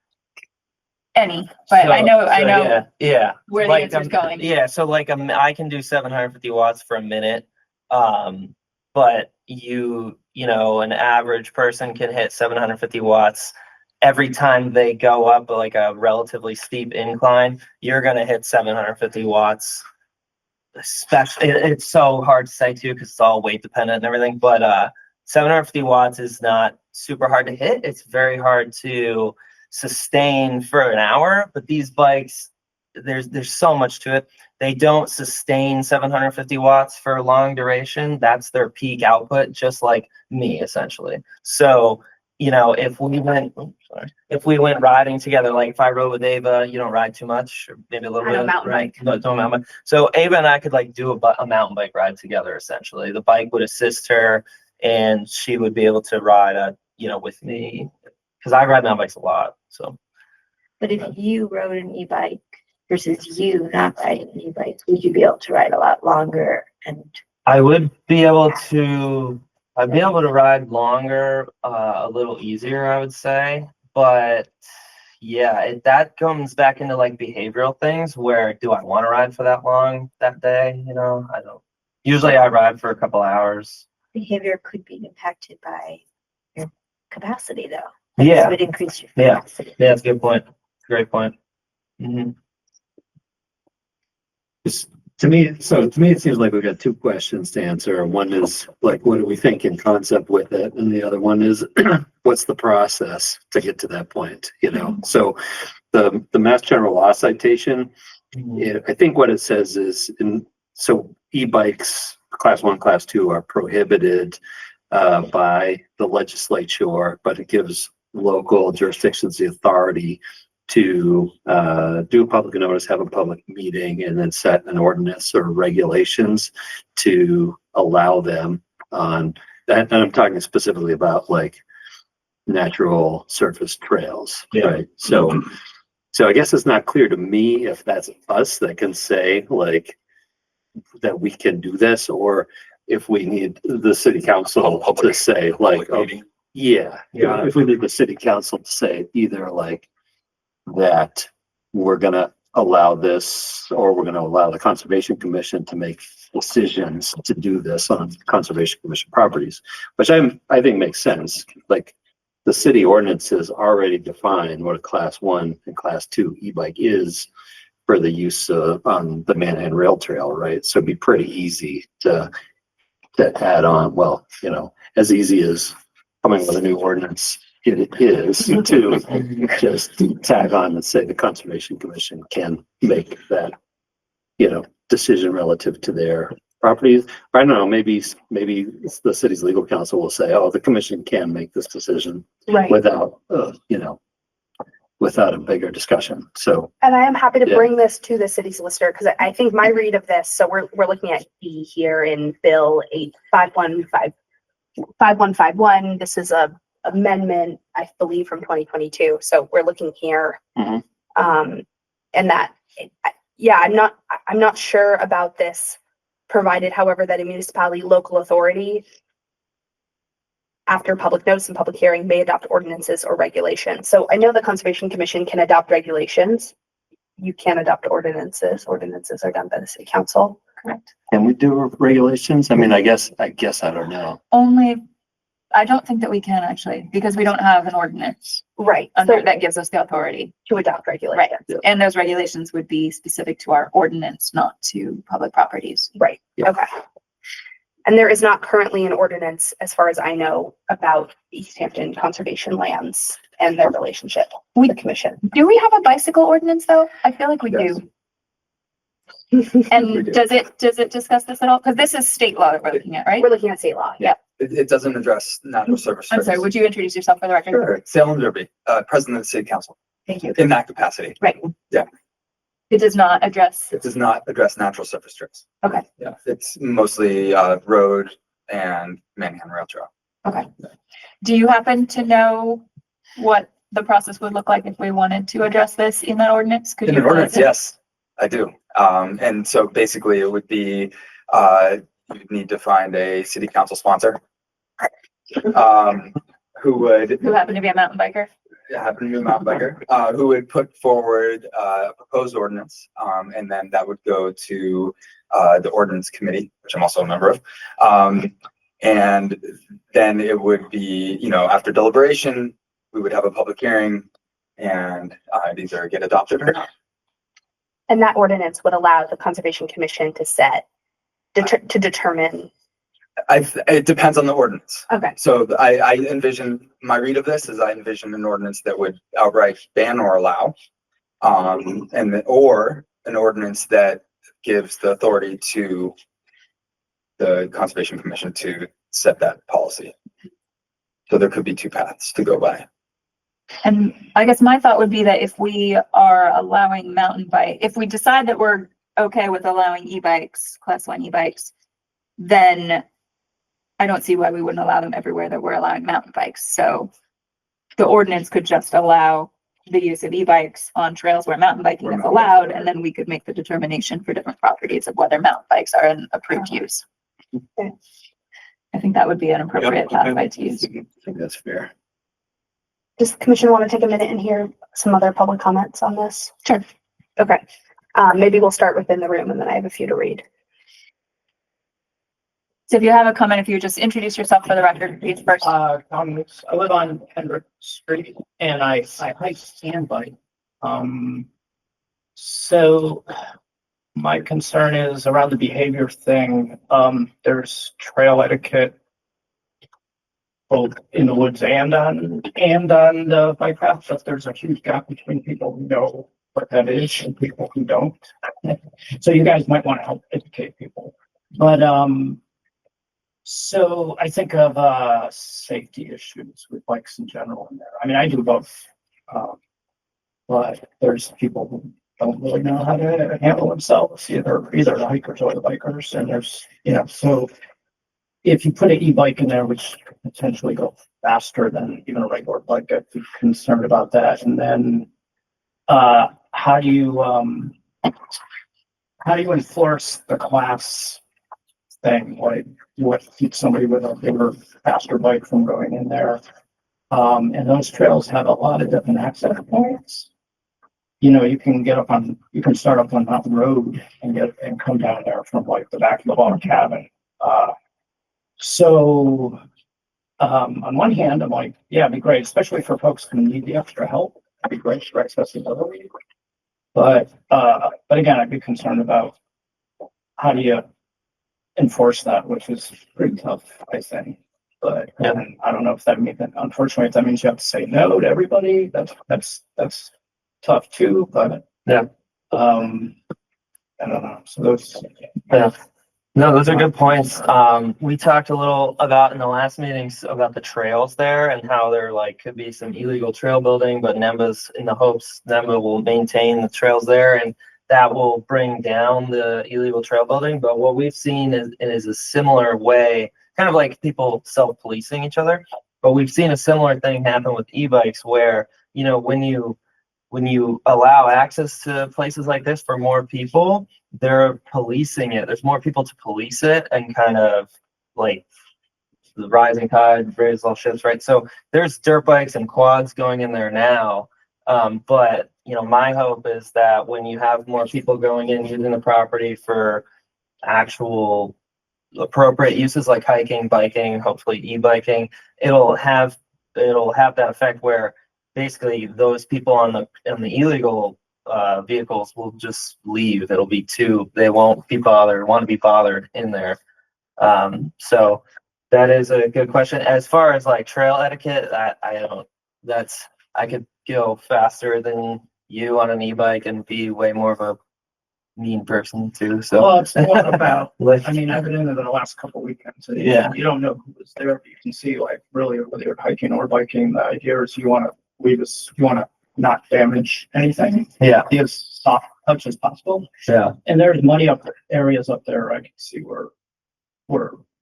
Any, but I know Yeah. where the Like, answer's going. Yeah, so like I can do 750 watts for a minute. But you know, an average person can hit 750 watts every time they go up like a relatively steep incline. You're gonna hit 750 watts. Especially, it's so hard to say too because it's all weight dependent and everything. But 750 watts is not super hard to hit. It's very hard to sustain for an hour. But these bikes, there's so much to it. They don't sustain 750 watts for a long duration. That's their peak output, just like me, essentially. So, you know, if we went riding together, like if I rode with Ava, you don't ride too much, or maybe a little I bit, don't mountain right? bike. No, don't mountain bike. So Ava and I could like do a mountain bike ride together, essentially. The bike would assist her, and she would be able to ride, with me, because I ride mountain bikes a lot. So, But if you rode an e-bike versus you not riding an e-bike, would you be able to ride a lot longer? And I would be able to. I'd be able to ride longer, a little easier, I would say. But yeah, that comes back into like behavioral things where do I want to ride for that long that day? You know, I don't. Usually I ride for a couple hours. behavior could be impacted by your capacity, though. Yeah. This would increase your Yeah. capacity. Yeah, that's a good point. Great point. Mm-hmm. To me, it seems like we've got two questions to answer. One is like, what do we think in concept with it? And the other one is, what's the process to get to that point? You know, so the Mass General Law citation, I think what it says is, so e-bikes, class 1, class 2 are prohibited by the legislature, but it gives local jurisdictions the authority to do a public notice, have a public meeting, and then set an ordinance or regulations to allow them on that. And I'm talking specifically about like natural surface trails, right? So I guess it's not clear to me if that's us that can say like that we can do this, or if we need the city council to say like, if we need the city council to say either like that we're going to allow this, or we're going to allow the Conservation Commission to make decisions to do this on Conservation Commission properties, which I think makes sense. Like the city ordinances already define what a class 1 and class 2 e-bike is for the use on the Manhattan Rail Trail, right? So it'd be pretty easy to add on, well, as easy as coming with a new ordinance it is to just tag on and say the Conservation Commission can make that, decision relative to their properties. I don't know, maybe the city's legal counsel will say, oh, the commission can make this decision Right. without, without a bigger discussion. So, And I am happy to Yeah. bring this to the city solicitor because I think my read of this, so we're looking at D here in Bill 5151. This is a amendment, I believe, from 2022. So we're looking here. Mhm. And that, I'm not sure about this, provided, however, that a municipality, local authority, after public notice and public hearing, may adopt ordinances or regulations. So I know the Conservation Commission can adopt regulations. You can't adopt ordinances. Ordinances are done by the city council. Correct. can we do regulations? I mean, I guess I don't know. Only, I don't think that we can actually, because we don't have an ordinance Right. under So that gives us the authority. to adopt regulations. Yeah. And those regulations would be specific to our ordinance, not to public properties. Right. Yeah. Okay. And there is not currently an ordinance, as far as I know, about Easthampton conservation lands and their relationship with the commission. Do we have a bicycle ordinance though? I feel like we do. And does it discuss this at all? Because this is state law that we're looking at, right? We're looking at state law. Yeah. It doesn't address natural service. I'm sorry, would you introduce yourself for the record? Sure. Salem Derby, President of the City Council, Thank you. in that capacity. Right. Yeah. It does not address, It does not address natural surface strips. okay, Yeah, it's mostly road and Manhattan Rail Trail. okay. Do you happen to know what the process would look like if we wanted to address this in that ordinance? Could In you the ordinance, fill us yes, I do. And so basically it would be, you'd need to find a city council sponsor. Who would in? Who happen to be a mountain biker? happen to be a mountain biker, who would put forward a proposed ordinance, and then that would go to the ordinance committee, which I'm also a member of. And then it would be, after deliberation, we would have a public hearing and it'd either get adopted or not. And that ordinance would allow the Conservation Commission to to determine. It depends on the ordinance. Okay. So I envision, my read of this is I envision an ordinance that would outright ban or allow, or an ordinance that gives the authority to the Conservation Commission to set that policy. So there could be two paths to go by. And I guess my thought would be that if we are allowing if we decide that we're okay with allowing e-bikes, class 1 e-bikes, then I don't see why we wouldn't allow them everywhere that we're allowing mountain bikes. So the ordinance could just allow the use of e-bikes on trails where mountain biking is allowed, and then we could make the determination for different properties of whether mountain bikes are an approved use. Okay. I think that would be an appropriate pathway to use. I think that's fair. Does the commission want to take a minute and hear some other public comments on this? Sure. Okay. Maybe we'll start within the room and then I have a few to read. So if you have a comment, if you just introduce yourself for the record, please first. I live on Hendrick Street and I hike and bike. So my concern is around the behavior thing. There's trail etiquette both in the woods and on the bike path, but there's a huge gap between people who know what that is and people who don't. So you guys might want to help educate people. But so I think of safety issues with bikes in general in there. I mean, I do both. But there's people who don't really know how to handle themselves, either the hikers or the bikers. And there's, so if you put an e-bike in there, which could potentially go faster than even a regular bike, I'd be concerned about that. And then how do you enforce the class thing? Like what keeps somebody with a bigger, faster bike from going in there? And those trails have a lot of different access points. You can start up on Mountain Road and come down there from like the back of the log cabin. So on one hand, I'm like, yeah, it'd be great, especially for folks who need the extra help. It'd be great for accessibility. But again, I'd be concerned about how do you enforce that, which is pretty tough, I think. But and I don't know if that means, unfortunately, if that means you have to say no to everybody, that's tough too, but Yeah. I don't know. So those, Yeah. No, those are good points. We talked a little about in the last meetings about the trails there and how there like could be some illegal trail building, but NEMBA's in the hopes NEMBA will maintain the trails there and that will bring down the illegal trail building. But what we've seen is a similar way, kind of like people self-policing each other. But we've seen a similar thing happen with e-bikes where, you know, when you allow access to places like this for more people, they're policing it. There's more people to police it and kind of like the rising tide raises all ships, right? So there's dirt bikes and quads going in there now. But you know, my hope is that when you have more people going in using the property for actual appropriate uses like hiking, biking, hopefully e-biking, it'll have that effect where basically those people on the illegal vehicles will just leave. It'll be they won't be want to be bothered in there. So that is a good question. As far as like trail etiquette, I could go faster than you on an e-bike and be way more of a mean person too. So well, it's not about, I mean, I've been in there the last couple of weekends. And you don't know who was there, but you can see like really whether you're hiking or biking, the idea is you want to not damage anything. Yeah. Be as soft touch as possible. Yeah. And there's muddy areas up there I can see where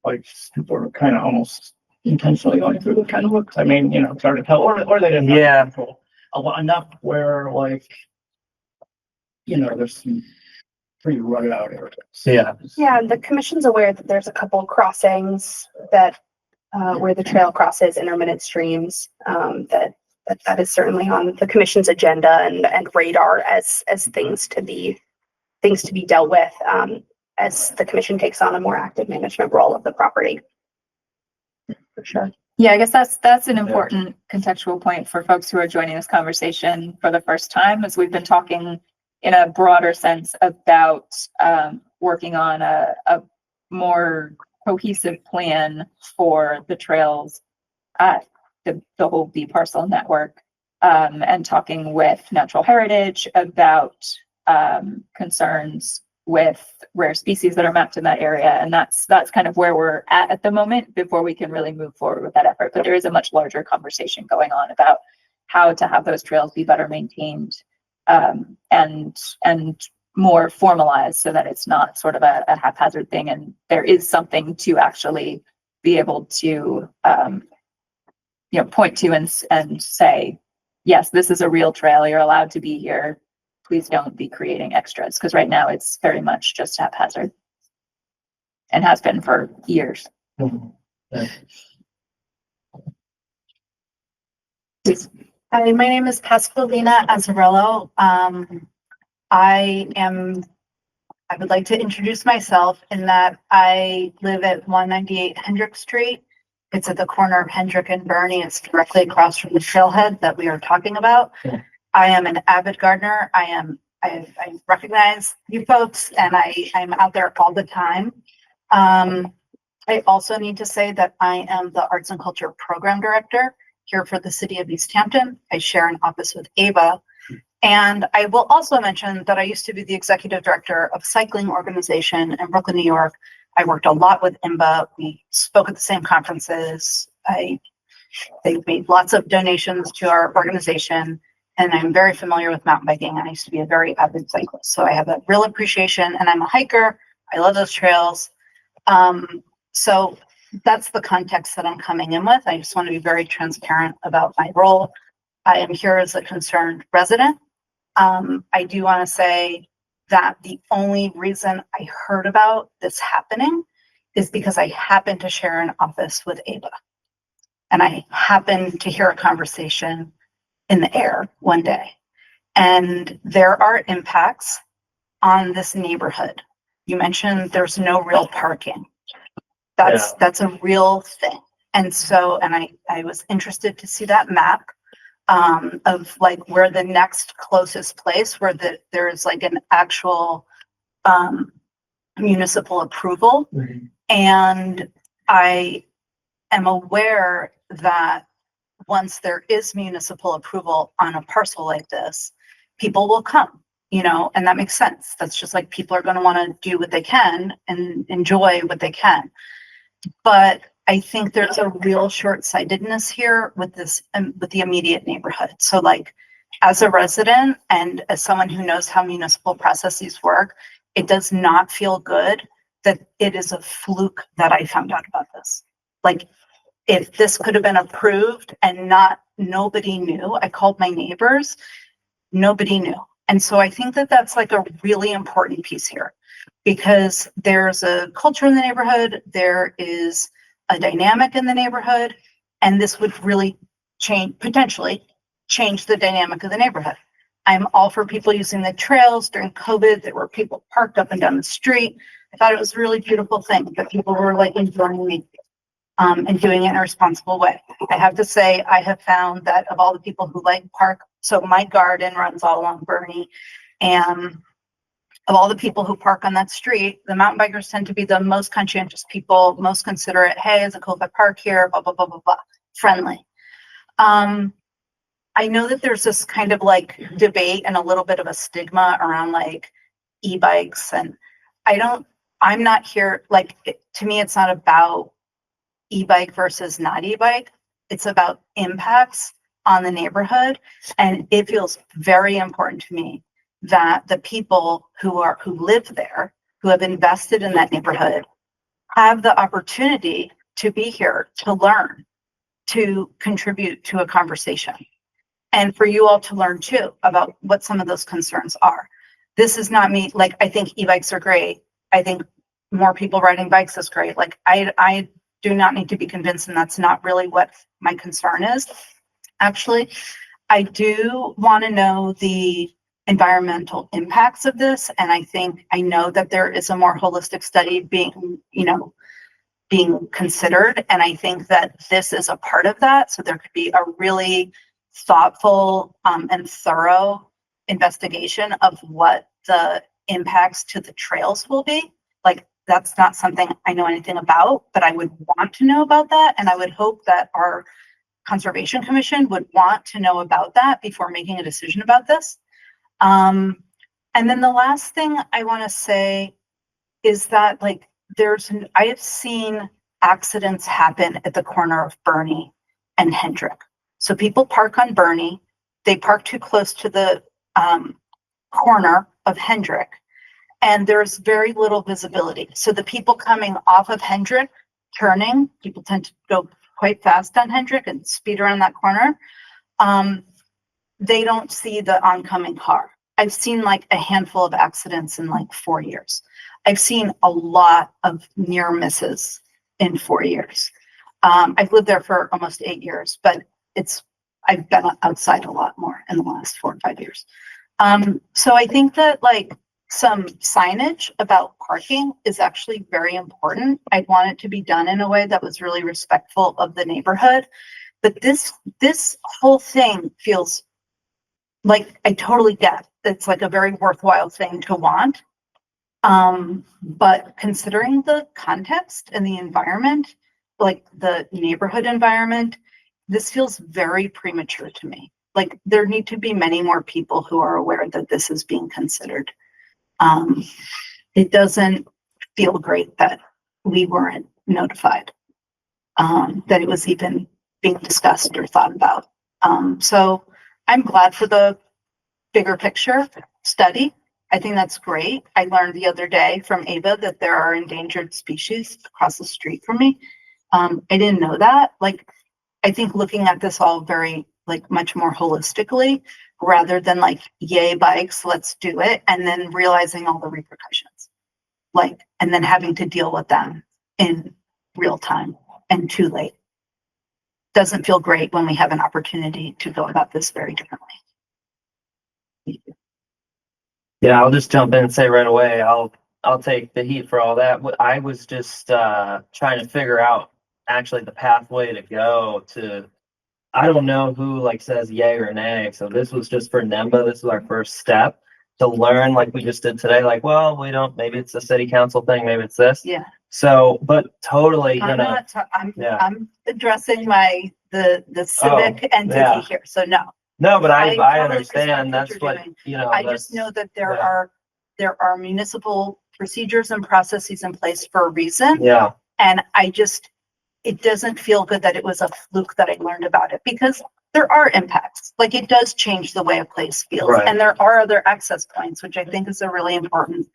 like people are kind of almost intentionally going through the kind of looks. I mean, you know, it's hard to tell, or they didn't have control enough where like, you know, there's some pretty rugged out areas. Yeah. Yeah, the commission's aware that there's a couple crossings that where the trail crosses intermittent streams, that is certainly on the commission's agenda and radar as things to be dealt with, as the commission takes on a more active management role of the property. For sure. Yeah, I guess that's an important contextual point for folks who are joining this conversation for the first time, as we've been talking in a broader sense about working on a more cohesive plan for the trails at the whole B parcel network, and talking with Natural Heritage about concerns with rare species that are mapped in that area. And that's kind of where we're at the moment before we can really move forward with that effort. But there is a much larger conversation going on about how to have those trails be better maintained, and more formalized so that it's not sort of a haphazard thing. And there is something to actually be able to, point to and say, yes, this is a real trail. You're allowed to be here. Please don't be creating extras, because right now it's very much just haphazard and has been for years. Hi, my name is Pascalina Azzarello. I would like to introduce myself in that I live at 198 Hendrick Street. It's at the corner of Hendrick and Bernie. It's directly across from the trailhead that we are talking about. Yeah. I am an avid gardener. I recognize you folks, and I'm out there all the time. I also need to say that I am the Arts and Culture Program Director here for the city of Easthampton. I share an office with Ava. And I will also mention that I used to be the executive director of a cycling organization in Brooklyn, New York. I worked a lot with IMBA. We spoke at the same conferences. They made lots of donations to our organization, and I'm very familiar with mountain biking. And I used to be a very avid cyclist. So I have a real appreciation, and I'm a hiker. I love those trails. So that's the context that I'm coming in with. I just want to be very transparent about my role. I am here as a concerned resident. I do want to say that the only reason I heard about this happening is because I happened to share an office with Ava. And I happened to hear a conversation in the air one day. And there are impacts on this neighborhood. You mentioned there's no real parking. That's a real thing. And so, I was interested to see that map. of like where the next closest place where there's like an actual municipal approval. And I am aware that once there is municipal approval on a parcel like this, people will come, you know, and that makes sense. That's just like people are going to want to do what they can and enjoy what they can. But I think there's a real short-sightedness here with this, with the immediate neighborhood. So like, as a resident and as someone who knows how municipal processes work, it does not feel good that it is a fluke that I found out about this. Like, if this could have been approved and nobody knew, I called my neighbors, nobody knew. And so I think that that's like a really important piece here, because there's a culture in the neighborhood, there is a dynamic in the neighborhood, and this would really potentially change the dynamic of the neighborhood. I'm all for people using the trails. During COVID, there were people parked up and down the street. I thought it was a really beautiful thing that people were like enjoying nature. And doing it in a responsible way. I have to say, I have found that of all the people who like park, so my garden runs all along Bernie, and of all the people who park on that street, the mountain bikers tend to be the most conscientious people, most considerate. Hey, is it cool if I park here? Blah, blah, blah, blah, blah. Friendly. I know that there's this kind of like debate and a little bit of a stigma around like e-bikes, and I'm not here, like, to me, it's not about e-bike versus not e-bike. It's about impacts on the neighborhood. And it feels very important to me that the people who live there, who have invested in that neighborhood, have the opportunity to be here, to learn, to contribute to a conversation. And for you all to learn too about what some of those concerns are. This is not me, like, I think e-bikes are great. I think more people riding bikes is great. Like, I do not need to be convinced, and that's not really what my concern is. Actually, I do want to know the environmental impacts of this, and I know that there is a more holistic study being considered, and I think that this is a part of that. So there could be a really thoughtful and thorough investigation of what the impacts to the trails will be. Like, that's not something I know anything about, but I would want to know about that. And I would hope that our Conservation Commission would want to know about that before making a decision about this. And then the last thing I want to say is that, like, I have seen accidents happen at the corner of Bernie and Hendrick. So people park on Bernie, they park too close to the corner of Hendrick, and there's very little visibility. So the people coming off of Hendrick, turning, people tend to go quite fast on Hendrick and speed around that corner. They don't see the oncoming car. I've seen like a handful of accidents in like 4 years. I've seen a lot of near misses in 4 years. I've lived there for almost 8 years, but I've been outside a lot more in the last 4 or 5 years. So I think that like some signage about parking is actually very important. I'd want it to be done in a way that was really respectful of the neighborhood. But this whole thing feels like, I totally get it's like a very worthwhile thing to want. But considering the context and the environment, like the neighborhood environment, this feels very premature to me. Like, there need to be many more people who are aware that this is being considered. It doesn't feel great that we weren't notified, that it was even being discussed or thought about. So I'm glad for the bigger picture study. I think that's great. I learned the other day from Ava that there are endangered species across the street from me. I didn't know that. Like, I think looking at this all very, like, much more holistically, rather than like, yay bikes, let's do it, and then realizing all the repercussions, like, and then having to deal with them in real time and too late. Doesn't feel great when we have an opportunity to go about this very differently. Yeah, I'll just jump in and say right away, I'll take the heat for all that. I was just trying to figure out actually the pathway to go to I don't know who like says yay or nay. So this was just for NEMBA. This was our first step to learn, like we just did today. Like, well, we don't. Maybe it's a city council thing. Maybe it's this. Yeah. So, but totally I'm gonna. not, Yeah. I'm addressing the civic entity yeah. here, so no. No, but I totally respect understand. what That's you're what doing. I that's- just know that yeah. there are municipal procedures and processes in place for a reason. Yeah. And it doesn't feel good that it was a fluke that I learned about it, because there are impacts. Like, it does change the way a place feels. Right. And there are other access points, which I think is a really important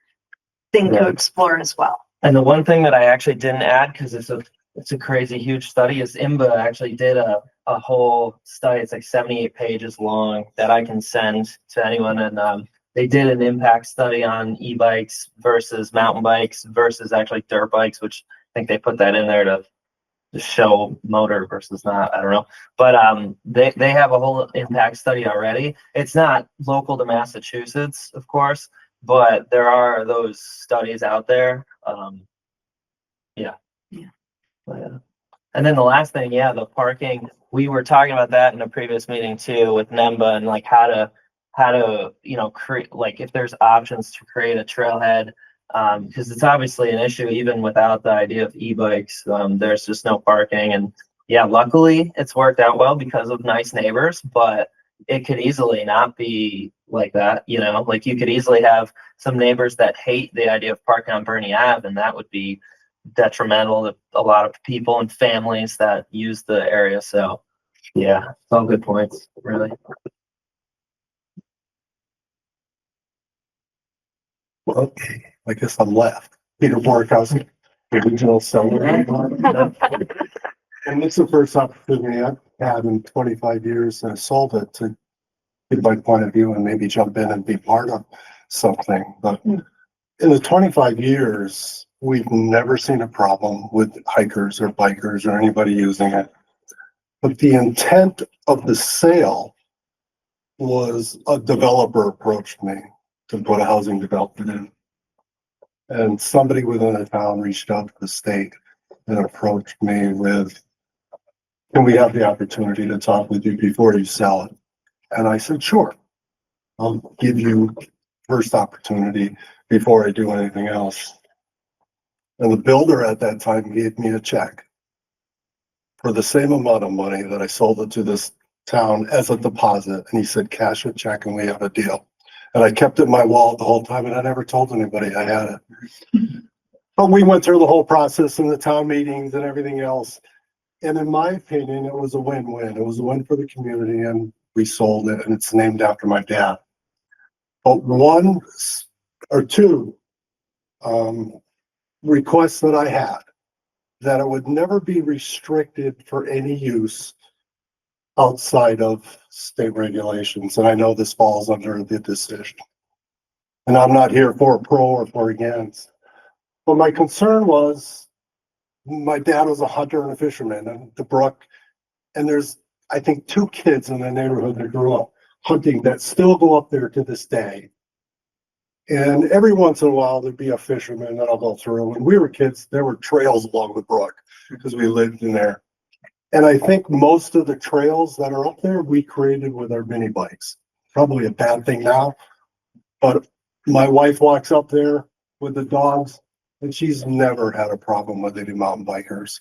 thing to Yeah. explore as well. And the one thing that I actually didn't add, because it's a crazy huge study, is IMBA actually did a whole study. It's like 78 pages long that I can send to anyone. And they did an impact study on e-bikes versus mountain bikes versus actually dirt bikes, which I think they put that in there to show motor versus not. I don't know. But they have a whole impact study already. It's not local to Massachusetts, of course, but there are those studies out there. Yeah. But, yeah. And then the last thing, yeah, the parking, we were talking about that in a previous meeting too with NEMBA, and like how to, create, like if there's options to create a trailhead, because it's obviously an issue even without the idea of e-bikes. There's just no parking, and yeah, luckily it's worked out well because of nice neighbors, but it could easily not be like that, like you could easily have some neighbors that hate the idea of parking on Bernie Ave, and that would be detrimental to a lot of people and families that use the area. So yeah, it's all good points, really. Well, I guess I'm left. Peter Borkowski, the regional seller. And it's the first opportunity I've had in 25 years that I sold it to give my point of view and maybe jump in and be part of something. But in the 25 years, we've never seen a problem with hikers or bikers or anybody using it. But the intent of the sale was a developer approached me to put a housing development in. And somebody within the town reached out to the state and approached me with, can we have the opportunity to talk with you before you sell it? And I said, sure, I'll give you first opportunity before I do anything else. And the builder at that time gave me a check for the same amount of money that I sold it to this town as a deposit. And he said, cash a check and we have a deal. And I kept it in my wallet the whole time and I never told anybody I had it. But we went through the whole process in the town meetings and everything else. And in my opinion, it was a win-win. It was a win for the community and we sold it, and it's named after my dad. But one or two requests that I had, that it would never be restricted for any use outside of state regulations. And I know this falls under the decision. And I'm not here for pro or for against. But my concern was, my dad was a hunter and a fisherman in the brook. And there's, I think, 2 kids in the neighborhood that grew up hunting that still go up there to this day. And every once in a while, there'd be a fisherman that I'll go through. When we were kids, there were trails along the brook because we lived in there. And I think most of the trails that are up there, we created with our mini bikes. Probably a bad thing now, but my wife walks up there with the dogs and she's never had a problem with any mountain bikers.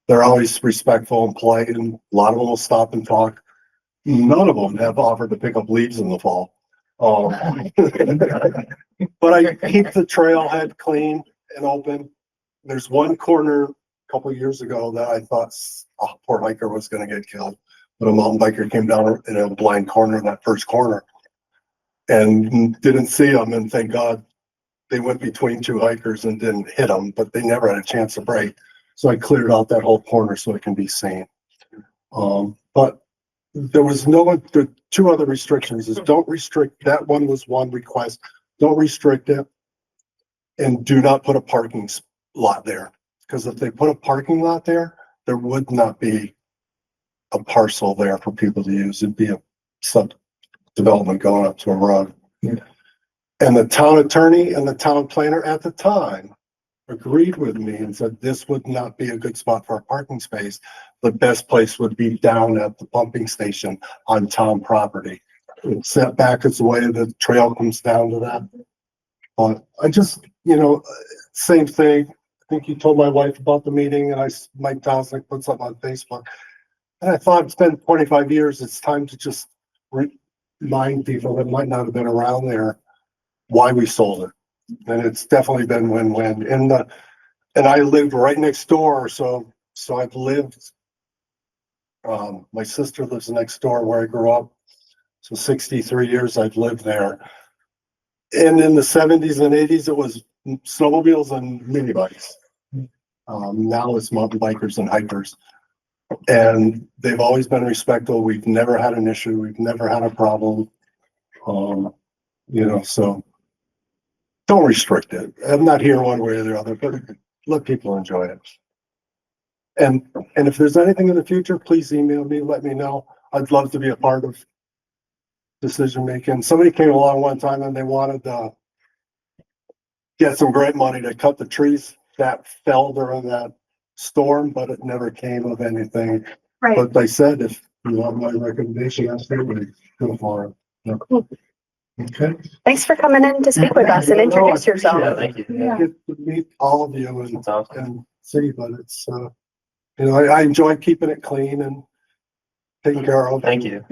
They're always respectful and polite, and a lot of them will stop and talk. None of them have offered to pick up leaves in the fall. But I keep the trailhead clean and open. There's one corner a couple of years ago that I thought a poor hiker was going to get killed, but a mountain biker came down in a blind corner in that first corner and didn't see him. And thank God they went between 2 hikers and didn't hit them, but they never had a chance to break. So I cleared out that whole corner so it can be seen. But there was the 2 other restrictions is don't restrict, that one was one request, don't restrict it. And do not put a parking lot there. Because if they put a parking lot there, there would not be a parcel there for people to use. It'd be a sub-development going up to a road. Yeah. And the town attorney and the town planner at the time agreed with me and said this would not be a good spot for a parking space. The best place would be down at the pumping station on town property. It's set back its way, the trail comes down to that. But I just, same thing. I think you told my wife about the meeting and Mike Tosnick put something on Facebook. And I thought it's been 25 years. It's time to just remind people that might not have been around there why we sold it. And it's definitely been win-win. And I lived right next door, so I've lived. My sister lives next door where I grew up, so 63 years I've lived there. And in the 70s and 80s, it was snowmobiles and mini bikes. Now it's mountain bikers and hikers, and they've always been respectful. We've never had an issue. We've never had a problem. So. Don't restrict it. I'm not here one way or the other, but let people enjoy it. And if there's anything in the future, please email me, let me know. I'd love to be a part of decision making. Somebody came along one time and they wanted to get some grant money to cut the trees that fell during that storm, but it never came of anything. Right. But they said, if you want my recommendation, I'll go for it. Yeah. Cool. Okay. Thanks for coming in to speak with us and introduce yourself. Yeah, thank you. Yeah. Get to meet all of you and see, but it's, I enjoy keeping it clean and taking care of. Thank you.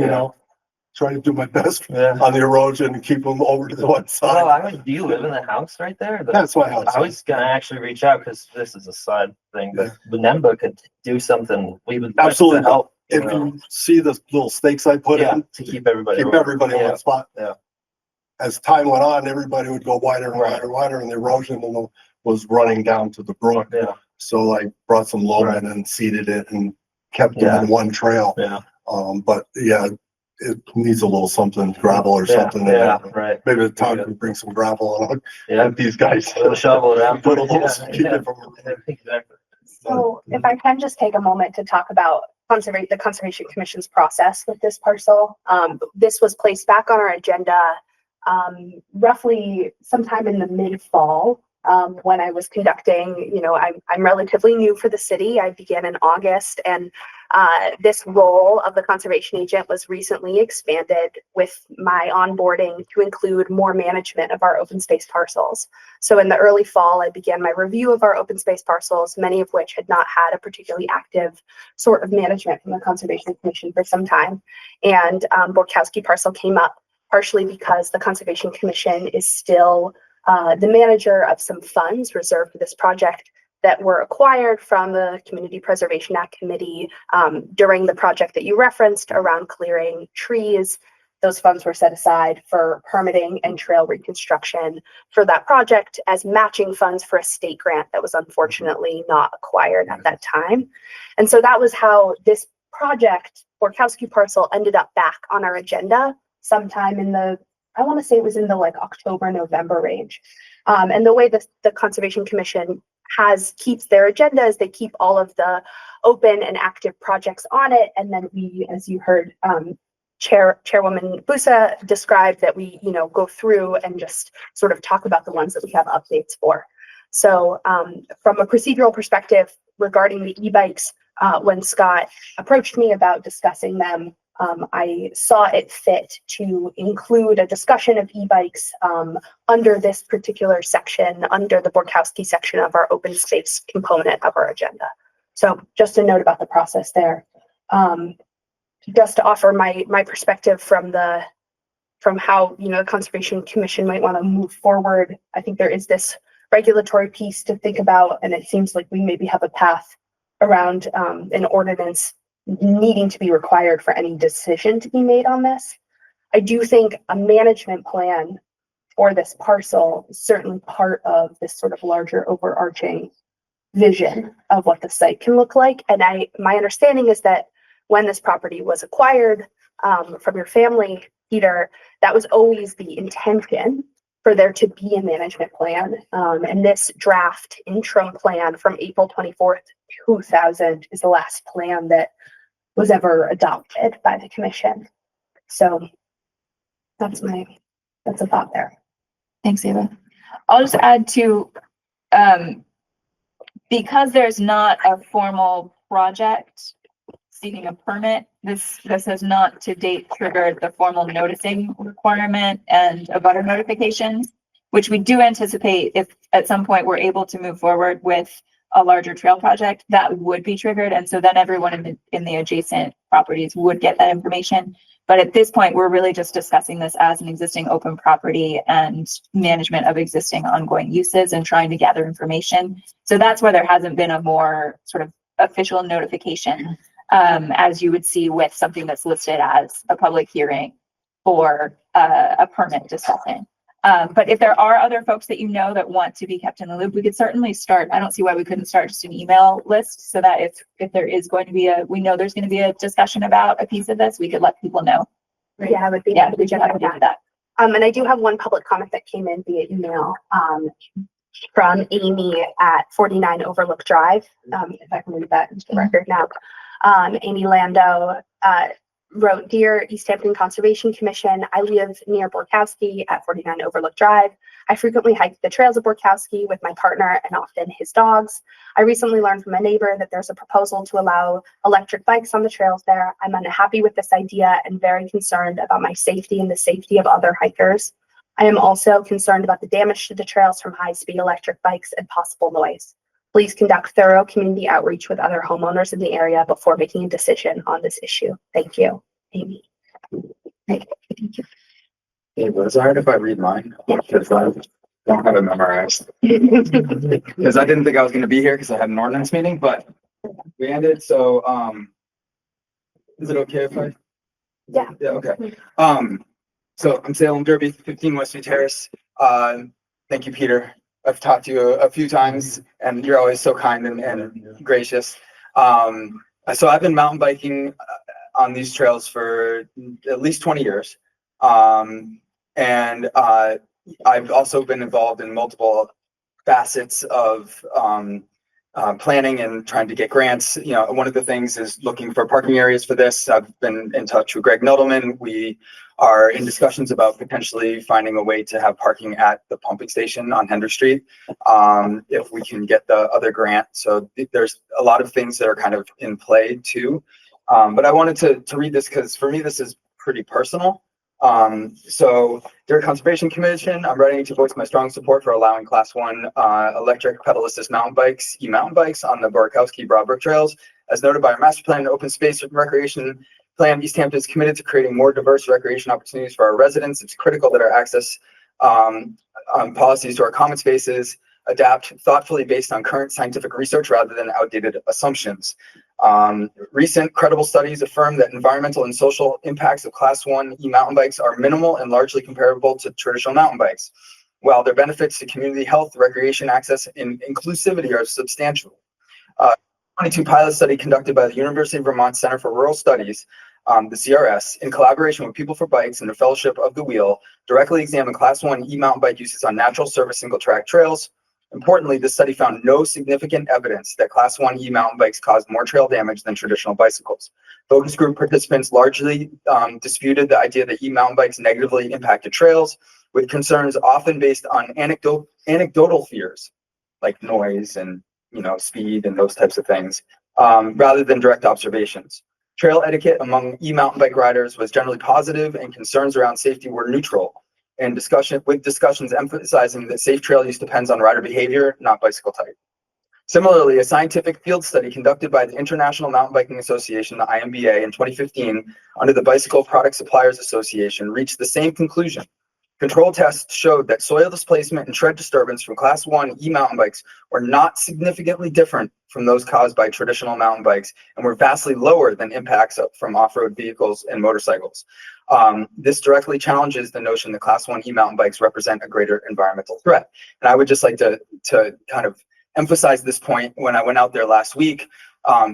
Try to do my best on the erosion and keep them over to the one side. Do you live in the house right there? That's my house. I was gonna actually reach out because this is a side thing, but Benemba could do something. We would like Absolutely to help. If you see the little stakes I put in to keep everybody on one spot. Yeah. As time went on, everybody would go wider and wider and wider, and the erosion was running down to the brook. Yeah. So I brought some loam in and seeded it and kept them in one trail. Yeah. But yeah, it needs a little something, gravel or something. Yeah, right. Maybe the town can bring some gravel and Yeah. these guys. Put a shovel around. Put a little, keep it from. Exactly. So if I can just take a moment to talk about the Conservation Commission's process with this parcel. This was placed back on our agenda roughly sometime in the mid-fall. When I was conducting, I'm relatively new for the city. I began in August, and this role of the conservation agent was recently expanded with my onboarding to include more management of our open space parcels. So in the early fall, I began my review of our open space parcels, many of which had not had a particularly active sort of management from the Conservation Commission for some time. And Borkowski parcel came up partially because the Conservation Commission is still the manager of some funds reserved for this project that were acquired from the Community Preservation Act Committee during the project that you referenced around clearing trees. Those funds were set aside for permitting and trail reconstruction for that project as matching funds for a state grant that was unfortunately not acquired at that time. And so that was how this project, Borkowski parcel, ended up back on our agenda sometime in I want to say it was in the October, November range. And the way the Conservation Commission keeps their agenda is they keep all of the open and active projects on it. And then we, as you heard Chairwoman Busa describe, that we, go through and just sort of talk about the ones that we have updates for. So from a procedural perspective regarding the e-bikes, when Scott approached me about discussing them, I saw it fit to include a discussion of e-bikes under this particular section, under the Borkowski section of our open space component of our agenda. So just a note about the process there. Just to offer my perspective from how the Conservation Commission might want to move forward. I think there is this regulatory piece to think about, and it seems like we maybe have a path around an ordinance needing to be required for any decision to be made on this. I do think a management plan for this parcel is certainly part of this sort of larger overarching vision of what the site can look like. And my understanding is that when this property was acquired from your family, Peter, that was always the intention for there to be a management plan. And this draft interim plan from April 24th, 2000 is the last plan that was ever adopted by the commission. So that's a thought there. Thanks, Eva. I'll just add to because there's not a formal project seeking a permit, this has not to date triggered the formal noticing requirement and abutter notifications, which we do anticipate if at some point we're able to move forward with a larger trail project, that would be triggered. And so then everyone in the adjacent properties would get that information. But at this point, we're really just discussing this as an existing open property and management of existing ongoing uses and trying to gather information. So that's why there hasn't been a more sort of official notification, as you would see with something that's listed as a public hearing or a permit discussing. But if there are other folks that you know that want to be kept in the loop, we could certainly start. I don't see why we couldn't start just an email list so that if there is going to be we know there's going to be a discussion about a piece of this, we could let people know. Yeah, I would be. Yeah, we should have to do that. And I do have one public comment that came in via email from Amy at 49 Overlook Drive. If I can read that into the record now. Amy Lando wrote, "Dear Easthampton Conservation Commission, I live near Borkowski at 49 Overlook Drive. I frequently hike the trails of Borkowski with my partner and often his dogs. I recently learned from a neighbor that there's a proposal to allow electric bikes on the trails there. I'm unhappy with this idea and very concerned about my safety and the safety of other hikers. I am also concerned about the damage to the trails from high-speed electric bikes and possible noise. Please conduct thorough community outreach with other homeowners in the area before making a decision on this issue. Thank you, Amy." Thank you. Hey, was it alright if I read mine? Because I don't have it memorized. Because I didn't think I was gonna be here because I had an ordinance meeting, but we ended, so, is it okay if I? Yeah. Yeah, okay. So I'm Salem Derby, 15 Westview Terrace. Thank you, Peter. I've talked to you a few times and you're always so kind and gracious. So I've been mountain biking on these trails for at least 20 years. And I've also been involved in multiple facets of planning and trying to get grants. You know, one of the things is looking for parking areas for this. I've been in touch with Greg Nodelman. We are in discussions about potentially finding a way to have parking at the pumping station on Hendry Street, if we can get the other grant. So there's a lot of things that are kind of in play too. But I wanted to read this because for me, this is pretty personal. So dear Conservation Commission, I'm writing to voice my strong support for allowing Class 1 electric pedal assist mountain bikes, e-mountain bikes on the Borkowski Broadbrook trails. As noted by our master plan and open space recreation plan, Easthampton is committed to creating more diverse recreation opportunities for our residents. It's critical that our access policies to our common spaces adapt thoughtfully based on current scientific research rather than outdated assumptions. Recent credible studies affirm that environmental and social impacts of Class 1 e-mountain bikes are minimal and largely comparable to traditional mountain bikes, while their benefits to community health, recreation access, and inclusivity are substantial. 22 pilot study conducted by the University of Vermont Center for Rural Studies, the CRS, in collaboration with People for Bikes and the Fellowship of the Wheel, directly examined Class 1 e-mountain bike uses on natural surface single track trails. Importantly, this study found no significant evidence that Class 1 e-mountain bikes caused more trail damage than traditional bicycles. Focus group participants largely disputed the idea that e-mountain bikes negatively impacted trails, with concerns often based on anecdotal fears, like noise and speed and those types of things, rather than direct observations. Trail etiquette among e-mountain bike riders was generally positive, and concerns around safety were neutral. And discussions emphasizing that safe trail use depends on rider behavior, not bicycle type. Similarly, a scientific field study conducted by the International Mountain Biking Association, the IMBA, in 2015 under the Bicycle Product Suppliers Association reached the same conclusion. Control tests showed that soil displacement and tread disturbance from Class 1 e-mountain bikes were not significantly different from those caused by traditional mountain bikes and were vastly lower than impacts from off-road vehicles and motorcycles. This directly challenges the notion that Class 1 e-mountain bikes represent a greater environmental threat. And I would just like to kind of emphasize this point. When I went out there last week,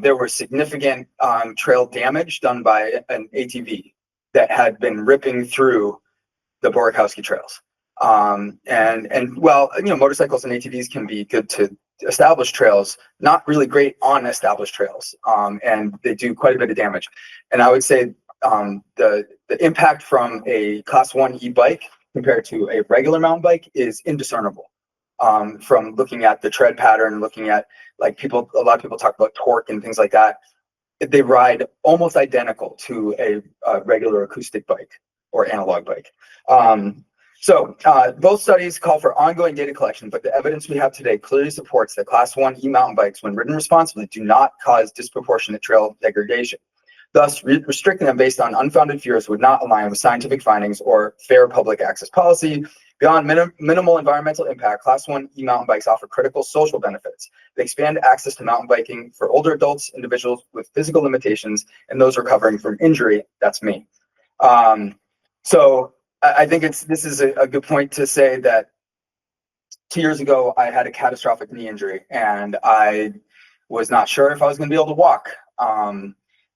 there was significant trail damage done by an ATV that had been ripping through the Borkowski trails. And well, motorcycles and ATVs can be good to establish trails, not really great on established trails. And they do quite a bit of damage. And I would say the impact from a Class 1 e-bike compared to a regular mountain bike is indiscernible. from looking at the tread pattern, looking at like a lot of people talk about torque and things like that. They ride almost identical to a regular acoustic bike or analog bike. Both studies call for ongoing data collection, but the evidence we have today clearly supports that Class 1 e-mountain bikes, when ridden responsibly, do not cause disproportionate trail degradation. Thus, restricting them based on unfounded fears would not align with scientific findings or fair public access policy. Beyond minimal environmental impact, Class 1 e-mountain bikes offer critical social benefits. They expand access to mountain biking for older adults, individuals with physical limitations, and those recovering from injury. That's me. So I think this is a good point to say that 2 years ago, I had a catastrophic knee injury, and I was not sure if I was going to be able to walk.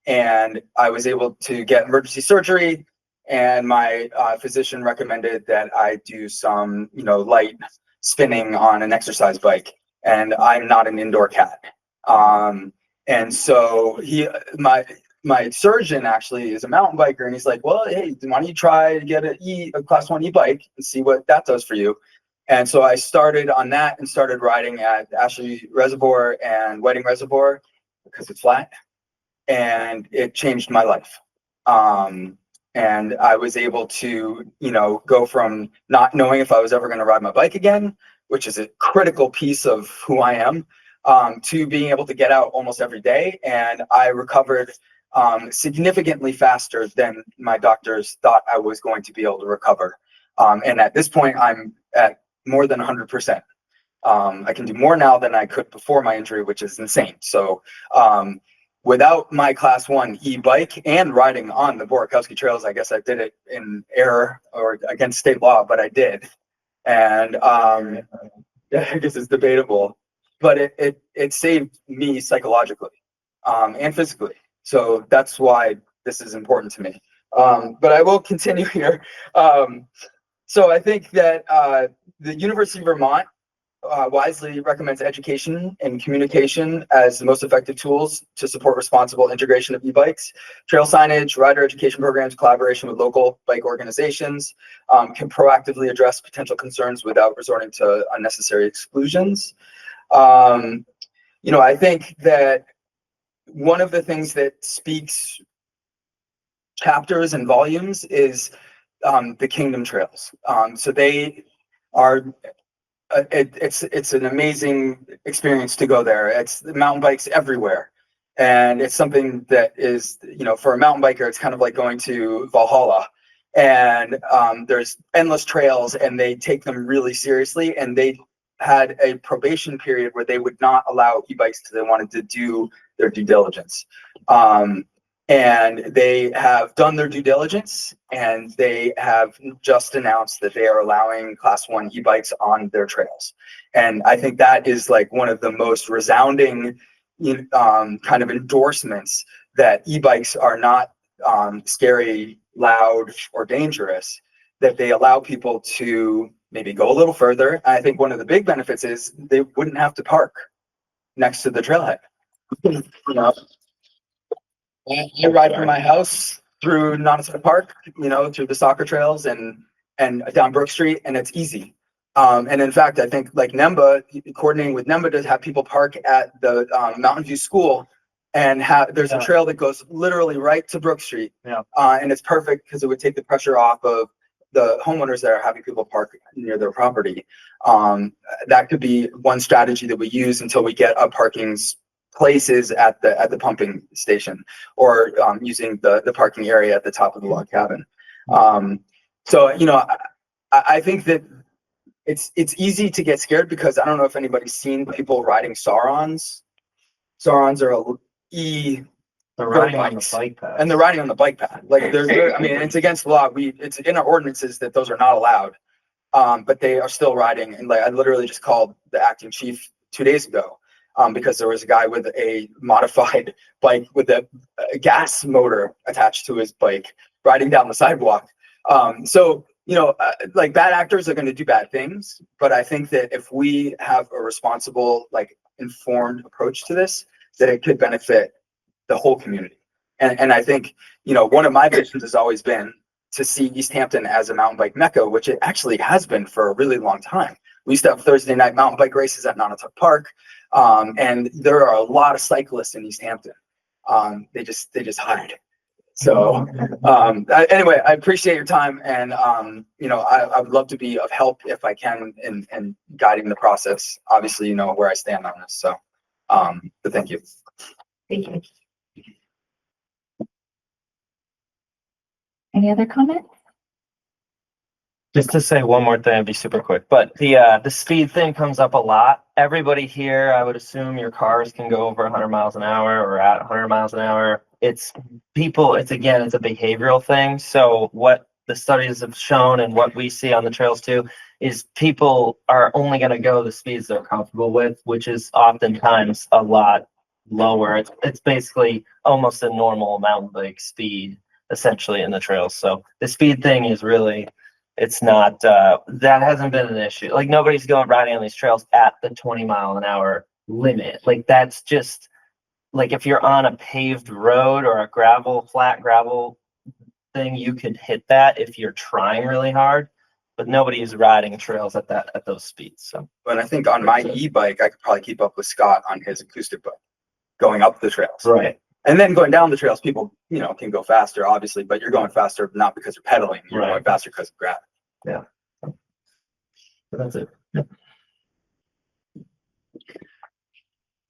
And I was able to get emergency surgery, and my physician recommended that I do some, light spinning on an exercise bike. And I'm not an indoor cat. And so my surgeon actually is a mountain biker, and he's like, well, hey, why don't you try to get a Class 1 e-bike and see what that does for you? And so I started on that and started riding at Ashley Reservoir and Whiting Reservoir because it's flat, and it changed my life. And I was able to, go from not knowing if I was ever going to ride my bike again, which is a critical piece of who I am, to being able to get out almost every day. And I recovered significantly faster than my doctors thought I was going to be able to recover. And at this point, I'm at more than 100%. I can do more now than I could before my injury, which is insane. So without my Class 1 e-bike and riding on the Borikowski trails, I guess I did it in error or against state law, but I did. And I guess it's debatable, but it saved me psychologically and physically. So that's why this is important to me. But I will continue here. So I think that the University of Vermont wisely recommends education and communication as the most effective tools to support responsible integration of e-bikes. Trail signage, rider education programs, collaboration with local bike organizations can proactively address potential concerns without resorting to unnecessary exclusions. I think that one of the things that speaks chapters and volumes is the Kingdom Trails. So they are it's an amazing experience to go there. It's mountain bikes everywhere, and it's something that is, for a mountain biker, it's kind of like going to Valhalla. And there's endless trails, and they take them really seriously. And they had a probation period where they would not allow e-bikes because they wanted to do their due diligence. And they have done their due diligence, and they have just announced that they are allowing Class 1 e-bikes on their trails. And I think that is like one of the most resounding kind of endorsements that e-bikes are not scary, loud, or dangerous, that they allow people to maybe go a little further. And I think one of the big benefits is they wouldn't have to park next to the trailhead. I ride from my house through Nonasup Park, through the soccer trails and down Brook Street, and it's easy. And in fact, I think like NEMBA, coordinating with NEMBA to have people park at the Mountain View School, and there's a trail that goes literally right to Brook Street. Yeah. And it's perfect because it would take the pressure off of the homeowners that are having people park near their property. That could be one strategy that we use until we get a parking places at the pumping station, or using the parking area at the top of the log cabin. So I think that it's easy to get scared, because I don't know if anybody's seen people riding Saurons. Saurons are they're riding on the bike path. And they're riding on the bike path. Like it's against the law. It's in our ordinances that those are not allowed. But they are still riding. And I literally just called the acting chief 2 days ago. Because there was a guy with a modified bike with a gas motor attached to his bike riding down the sidewalk. So bad actors are going to do bad things, but I think that if we have a responsible, informed approach to this, that it could benefit the whole community. And I think, one of my visions has always been to see Easthampton as a mountain bike mecca, which it actually has been for a really long time. We used to have Thursday night mountain bike races at Nonotuck Park. And there are a lot of cyclists in Easthampton. They just hide. So, anyway, I appreciate your time, and you know, I would love to be of help if I can in guiding the process. Obviously, you know where I stand on this. So, but thank you. Thank you. Any other comments? Just to say one more thing, I'd be super quick, but the speed thing comes up a lot. Everybody here, I would assume your cars can go over 100 miles an hour or at 100 miles an hour. It's people, it's a behavioral thing. So what the studies have shown and what we see on the trails too, is people are only going to go the speeds they're comfortable with, which is oftentimes a lot lower. It's basically almost a normal mountain bike speed essentially in the trails. So the speed thing is really, it's not, that hasn't been an issue. Like nobody's going riding on these trails at the 20-mile-an-hour limit. Like that's just, like if you're on a paved road or a flat gravel thing, you could hit that if you're trying really hard, but nobody is riding trails at those speeds. So, But I think on my e-bike, I could probably keep up with Scott on his acoustic bike going up the trails. right. And then going down the trails, people, you know, can go faster, obviously, but you're going faster not because you're pedaling, you're Right. going faster because of gravity. Yeah. So that's it.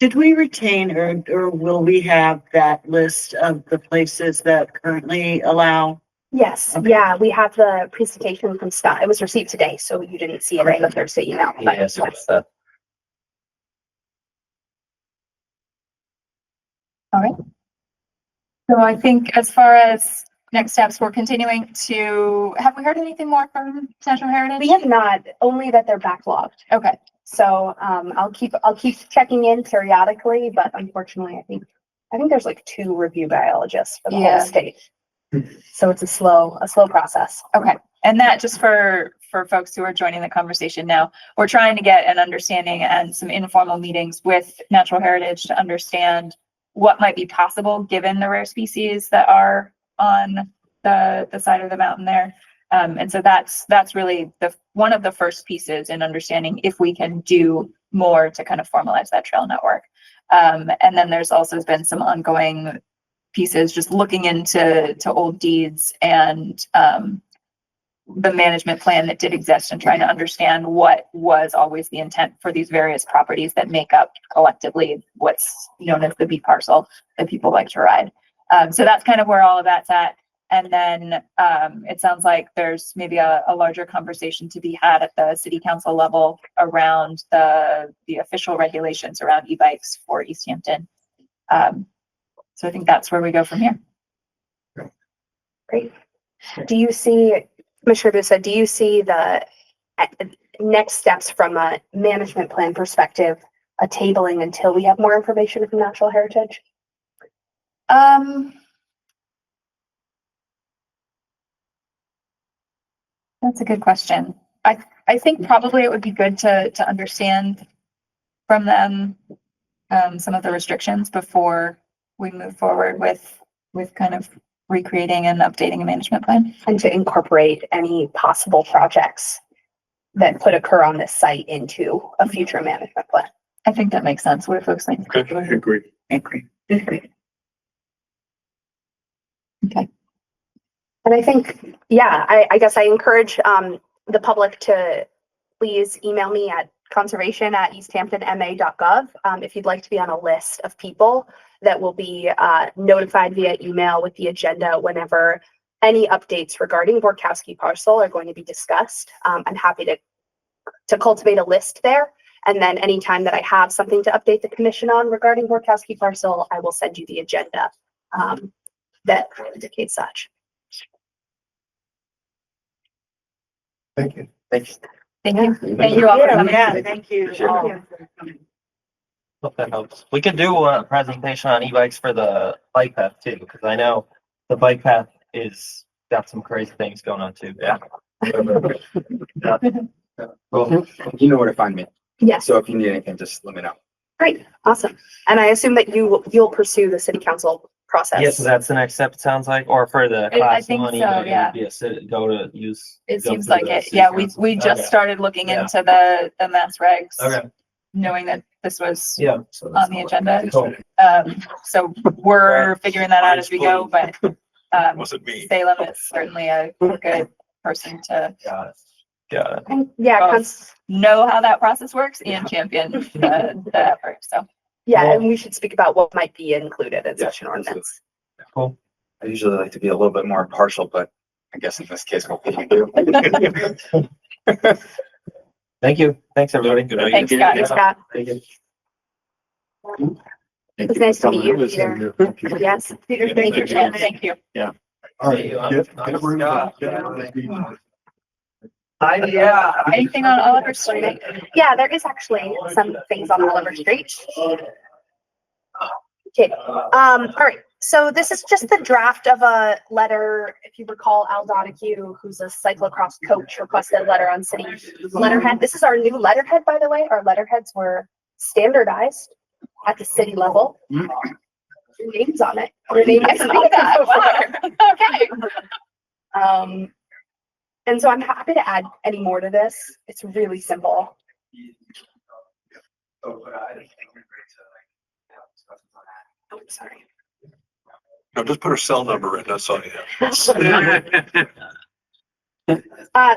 Did we retain or will we have that list of the places that currently allow? Yes, Okay. yeah, we have the presentation from Scott. It was received today, so you didn't see it in the Thursday email. but Yeah, so yes. All right. So I think as far as next steps, we're continuing to, have we heard anything more from Natural Heritage? We have not, only that they're backlogged. Okay. So I'll keep checking in periodically, but unfortunately, I think there's like 2 review biologists for the Yeah. whole state. So it's a slow process. Okay. And that just for folks who are joining the conversation now, we're trying to get an understanding and some informal meetings with Natural Heritage to understand what might be possible given the rare species that are on the side of the mountain there. And so that's really one of the first pieces in understanding if we can do more to kind of formalize that trail network. And then there's also been some ongoing pieces just looking into old deeds and the management plan that did exist and trying to understand what was always the intent for these various properties that make up collectively what's known as the B parcel that people like to ride. So that's kind of where all of that's at. And then it sounds like there's maybe a larger conversation to be had at the city council level around the official regulations around e-bikes for Easthampton. So I think that's where we go from here. Great. Do you see, Commissioner Busa, do you see the next steps from a management plan perspective, a tabling until we have more information from Natural Heritage? That's a good question. I think probably it would be good to understand from them some of the restrictions before we move forward with kind of recreating and updating a management plan. And to incorporate any possible projects that could occur on this site into a future management plan. I think that makes sense. What do folks think? Okay, I agree. Agree. Okay. And I think, yeah, I guess I encourage the public to please email me at conservation@easthamptonma.gov if you'd like to be on a list of people that will be notified via email with the agenda whenever any updates regarding Borkowski parcel are going to be discussed. I'm happy to cultivate a list there. And then anytime that I have something to update the commission on regarding Borkowski parcel, I will send you the agenda that indicates such. Thank you. Thank you. Thank you. Thank you all for coming. Yeah, thank you. Appreciate all. it. Hope that helps. We could do a presentation on e-bikes for the bike path too, because I know the bike path is got some crazy things going on too. Yeah. Well, you know where to find me. Yes. So if you need anything, just let me know. Great, awesome. And I assume that you'll pursue the city council process. Yes, so that's the next step, it sounds like, or for the I class think one, so, even, it yeah. would be a go to use. It go seems through like the it. city Yeah, council. we just Okay. started looking Yeah. into the mass regs. Okay, Knowing that this was yeah. So that's on the all. agenda. Cool. So we're figuring that out as we go, but Wasn't me. Salem is certainly a good person to Got it. Got it. And yeah, both know how that process works and champion the effort. So yeah, and we should speak about what might be included in such an ordinance. Cool. I usually like to be a little bit more impartial, but I guess in this case, hopefully you do. Thank you. Thanks, everybody. Good night. thanks, Scott. Thanks, Scott. Thank you. It was nice to meet you, Peter. Yes, Peter, thank you. Thank you. All right. Anything on Oliver Street? Yeah, there is actually some things on Oliver Street. Okay, all right, so this is just the draft of a letter. If you recall, Al Donahue, who's a cyclocross coach, requested a letter on city letterhead. This is our new letterhead, by the way. Our letterheads were standardized at the city level. Your name's on it. Your name is on that. Okay. And so I'm happy to add any more to this. It's really simple. Oh, sorry. No, just put her cell number in, that's all you have.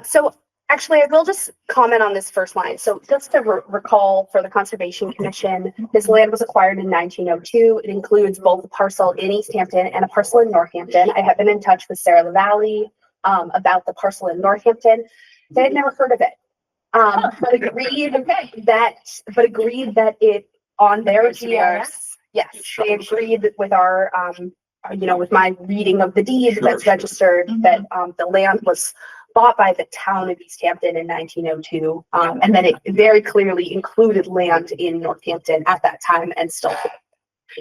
So actually, I will just comment on this first line. So just to recall for the Conservation Commission, this land was acquired in 1902. It includes both a parcel in Easthampton and a parcel in Northampton. I have been in touch with Sarah LaValle about the parcel in Northampton. They had never heard of it. But agreed that it on their GIS. Yes, they agreed with our, with my reading of the deed that's registered that the land was bought by the town of Easthampton in 1902. And then it very clearly included land in Northampton at that time and still.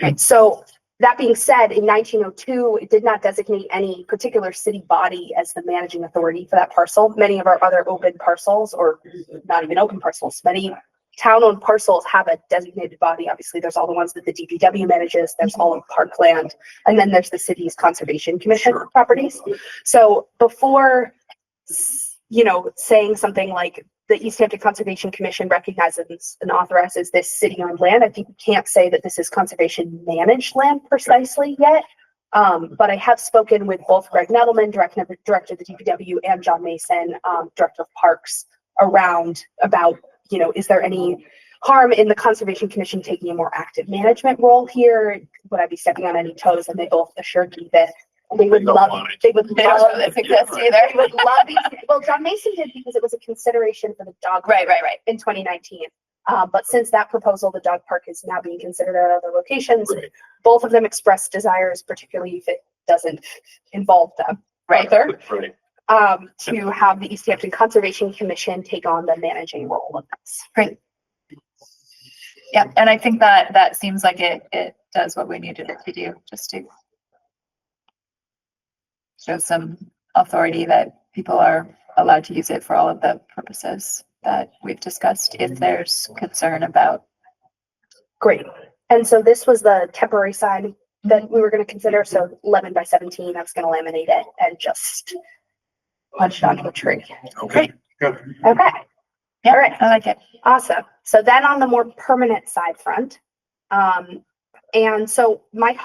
Right. So that being said, in 1902, it did not designate any particular city body as the managing authority for that parcel. Many of our other open parcels, or not even open parcels, many town-owned parcels have a designated body. Obviously, there's all the ones that the DPW manages, there's all of parkland, and then there's the city's Conservation Commission properties. So before, saying something like the Easthampton Conservation Commission recognizes and authorizes this city-owned land, I think we can't say that this is conservation managed land precisely yet. But I have spoken with both Greg Nettleman, director of the DPW, and John Mason, director of parks, about is there any harm in the Conservation Commission taking a more active management role here? Would I be stepping on any toes? And they both assured me that they would love They don't know this exists either. they would love well, John Mason did because it was a consideration for the dog park Right. in 2019. But since that proposal, the dog park is now being considered at other locations. Right. Both of them expressed desires, particularly if it doesn't involve them further, Right. to have the Easthampton Conservation Commission take on the managing role of this. Great. Yeah, and I think that seems like it does what we needed it to do, just to show some authority that people are allowed to use it for all of the purposes that we've discussed if there's concern about. Great. And so this was the temporary sign that we were going to consider. So 11 by 17, I was going to laminate it and just punch it onto a tree. Okay. Good. Okay. Yeah, All right. I like it. Awesome. So then on the more permanent side front, and so my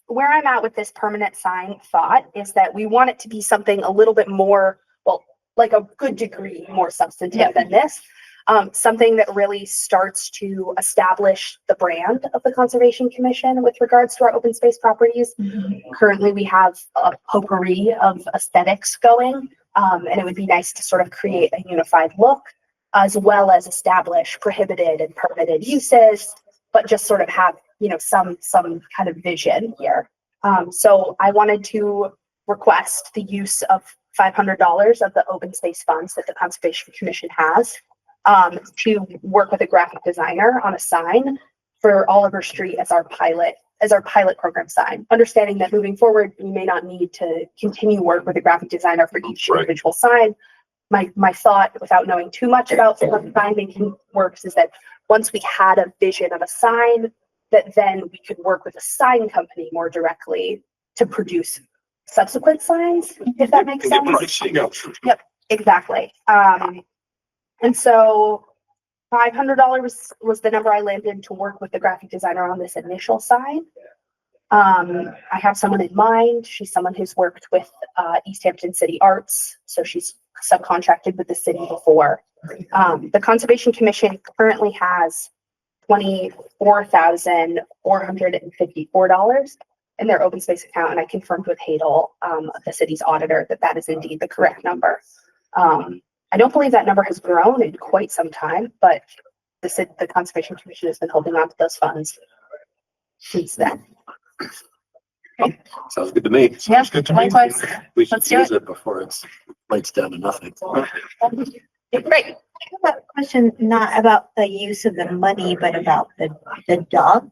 where I'm at with this permanent sign thought is that we want it to be something a little bit more, well, like a good degree more substantive than this. Something that really starts to establish the brand of the Conservation Commission with regards to our open space properties. Currently, we have a potpourri of aesthetics going, and it would be nice to sort of create a unified look, as well as establish prohibited and permitted uses, but just sort of have, some kind of vision here. So I wanted to request the use of $500 of the open space funds that the Conservation Commission has to work with a graphic designer on a sign for Oliver Street as our pilot program sign. Understanding that moving forward, we may not need to continue work with a graphic designer for each individual sign. My thought, without knowing too much about how sign making works, is that once we had a vision of a sign, that then we could work with a sign company more directly to produce subsequent signs, if that makes And get sense. pricing. Yep, exactly. And so $500 was the number I landed to work with the graphic designer on this initial sign. I have someone in mind. She's someone who's worked with Easthampton City Arts, so she's subcontracted with the city before. The Conservation Commission currently has $24,454 in their open space account, and I confirmed with Hadel, the city's auditor, that that is indeed the correct number. I don't believe that number has grown in quite some time, but the Conservation Commission has been holding on to those funds since then. Sounds good to me. Yeah, good to me. likewise. We should Let's do use it before it's lights down to nothing. Great. I have a question, not about the use of the money, but about the dog.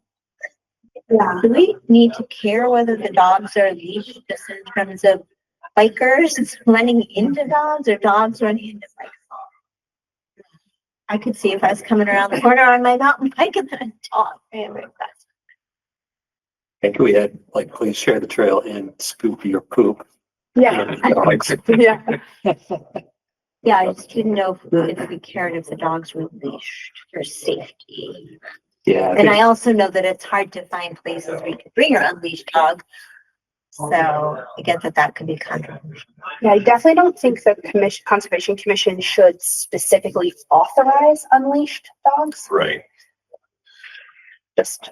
Yeah. Do we need to care whether the dogs are leashed just in terms of bikers running into dogs or dogs running into bikes? I could see if I was coming around the corner on my mountain bike and then a dog. I think we had like, please share the trail and scoop your poop. Yeah. Yeah. Yeah, I just didn't know if we cared if the dogs were leashed for safety. Yeah. And I also know that it's hard to find places where you can bring your unleashed dog. So I get that that could be controversial. Yeah, I definitely don't think the Conservation Commission should specifically authorize unleashed dogs. Right. Just,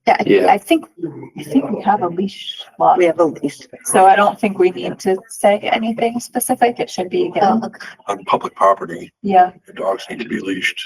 Yeah, I think we have a leash law. We have a leash. So I don't think we need to say anything specific. It should be, again, On public property, yeah. the dogs need to be leashed.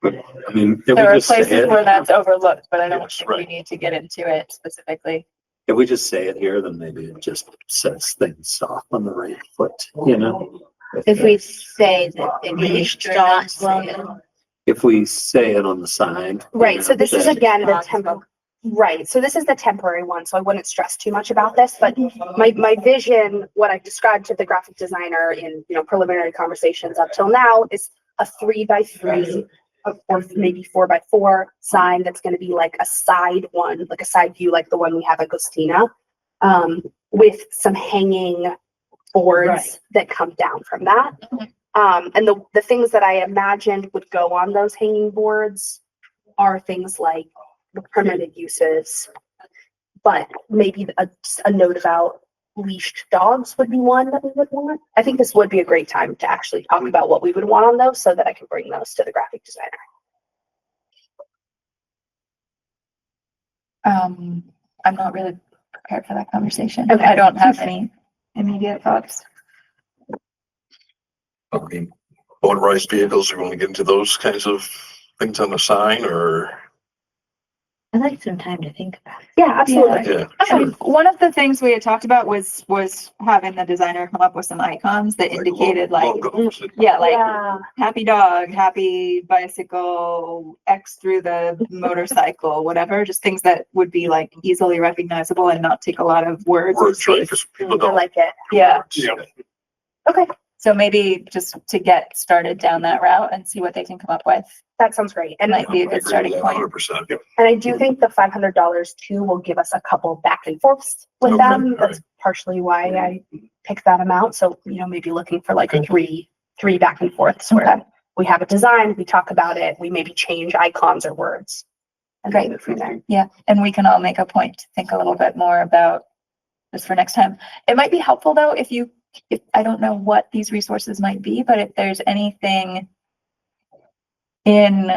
But, I mean, if we There are just say places it, where that's overlooked, but I don't Yes, think we right. need to get into it specifically. if we just say it here, then maybe it just sets things off on the right foot, you know? If we say that the leashed dogs will. If we say it on the sign. right, so this is then- again the right, so this is the temporary one, so I wouldn't stress too much about this, but my vision, what I described to the graphic designer in, preliminary conversations up till now is a 3x3 or maybe 4x4 sign that's going to be like a side one, like a side view, like the one we have at Gostina, with some hanging boards that come down from that. And the things that I imagined would go on those hanging boards are things like the permitted uses, but maybe a note about leashed dogs would be one that we would want. I think this would be a great time to actually talk about what we would want on those so that I can bring those to the graphic designer. I'm not really prepared for that conversation. Okay. I don't have any immediate thoughts. I mean, motorized vehicles, are we want to get into those kinds of things on the sign, or? I'd like some time to think about it. Yeah, absolutely. Yeah, sure. One of the things we had talked about was having the designer come up with some icons that indicated Logos. Yeah. happy dog, happy bicycle, X through the motorcycle, whatever, just things that would be like easily recognizable and not take a lot of words. or Words, right, space. 'cause people I don't. like it. Yeah. Yeah. Okay, So maybe just to get started down that route and see what they can come up with. that sounds great. And Might be a good starting point. 100%. And I do think the $500 too will give us a couple back and forths with Okay, them. That's partially why I picked that amount. So, maybe looking for like three back and forths where we have it designed, we talk about it, we maybe change icons or words. And then move from there. Yeah, and we can all make a point to think a little bit more about this for next time. It might be helpful though, if I don't know what these resources might be, but if there's anything in,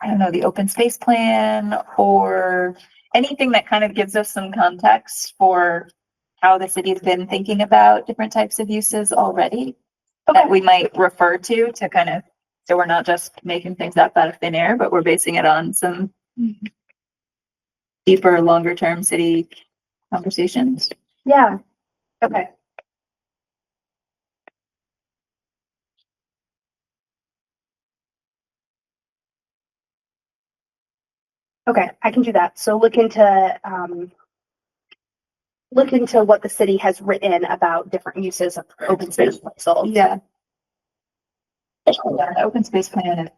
I don't know, the open space plan or anything that kind of gives us some context for how the city's been thinking about different types of uses already that we might refer to kind of, so we're not just making things up out of thin air, but we're basing it on some deeper, longer term city conversations. Yeah, okay. Okay, I can do that. So look into what the city has written about different uses of open space parcels. Yeah. Yeah, the open space plan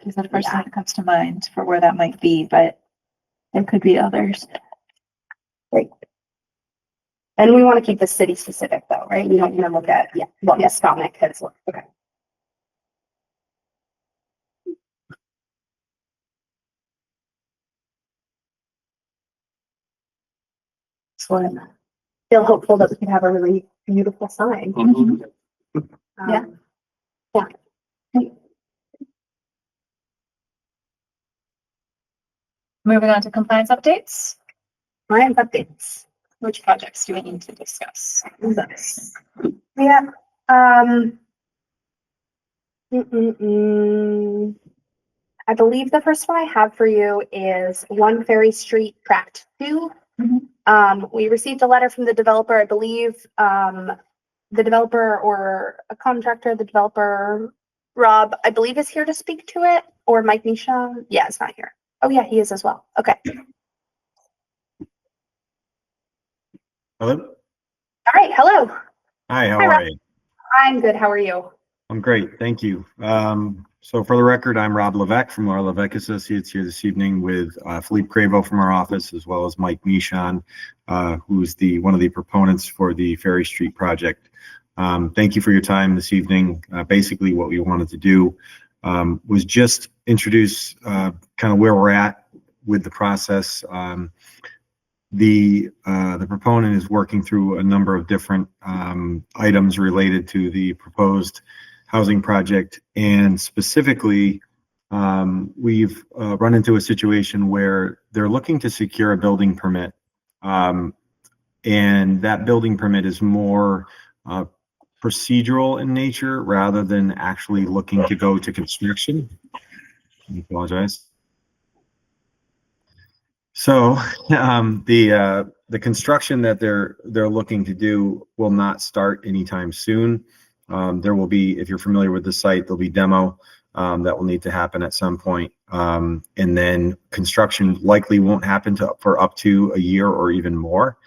is the first thing that comes to mind for where that might be, but there could be others. Great. And we want to keep the city specific though, right? We don't want to look at, yeah, well, yes, Scotland has, okay. Excellent. Feel hopeful that we can have a really beautiful sign. Yeah. Yeah. Moving on to compliance updates. Compliance updates. Which projects do we need to discuss? Yeah. I believe the first one I have for you is 1 Ferry Street, Tract 2. We received a letter from the developer. I believe the developer or a contractor, the developer, Rob, I believe is here to speak to it, or Mike Nisha. Yeah, it's not here. Oh yeah, he is as well. Okay. Hello. All right. Hello. Hi, how Hi, are Rob. you? I'm good. How are you? I'm great, thank you. So for the record, I'm Rob Levesque from our Levesque Associates here this evening with Philippe Cravo from our office, as well as Mike Nishan, who's one of the proponents for the Ferry Street project. Thank you for your time this evening. Basically, what we wanted to do was just introduce kind of where we're at with the process. The proponent is working through a number of different items related to the proposed housing project, and specifically we've run into a situation where they're looking to secure a building permit, and that building permit is more procedural in nature rather than actually looking to go to construction. I apologize. So the construction that they're looking to do will not start anytime soon. There will be, if you're familiar with the site, there'll be demo that will need to happen at some point, and then construction likely won't happen for up to a year or even more.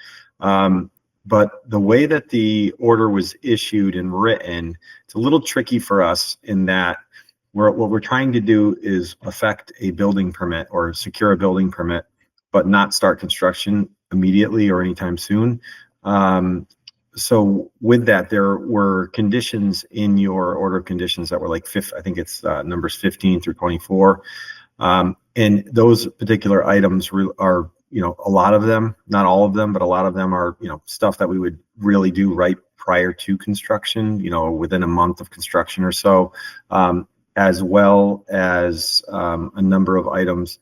But the way that the order was issued and written, it's a little tricky for us in that what we're trying to do is affect a building permit or secure a building permit, but not start construction immediately or anytime soon. So with that, there were conditions in your order of conditions that were like I think it's numbers 15 through 24. And those particular items are, a lot of them, not all of them, but a lot of them are, stuff that we would really do right prior to construction, within a month of construction or so, as well as a number of items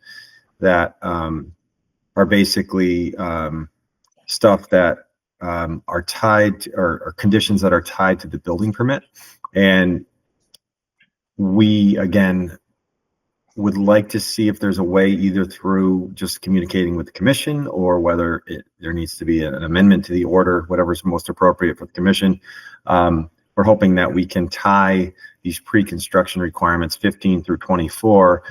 that are basically stuff that are tied to, or conditions that are tied to the building permit. And we, again, would like to see if there's a way, either through just communicating with the commission or whether there needs to be an amendment to the order, whatever's most appropriate for the commission. We're hoping that we can tie these pre-construction requirements 15 through 24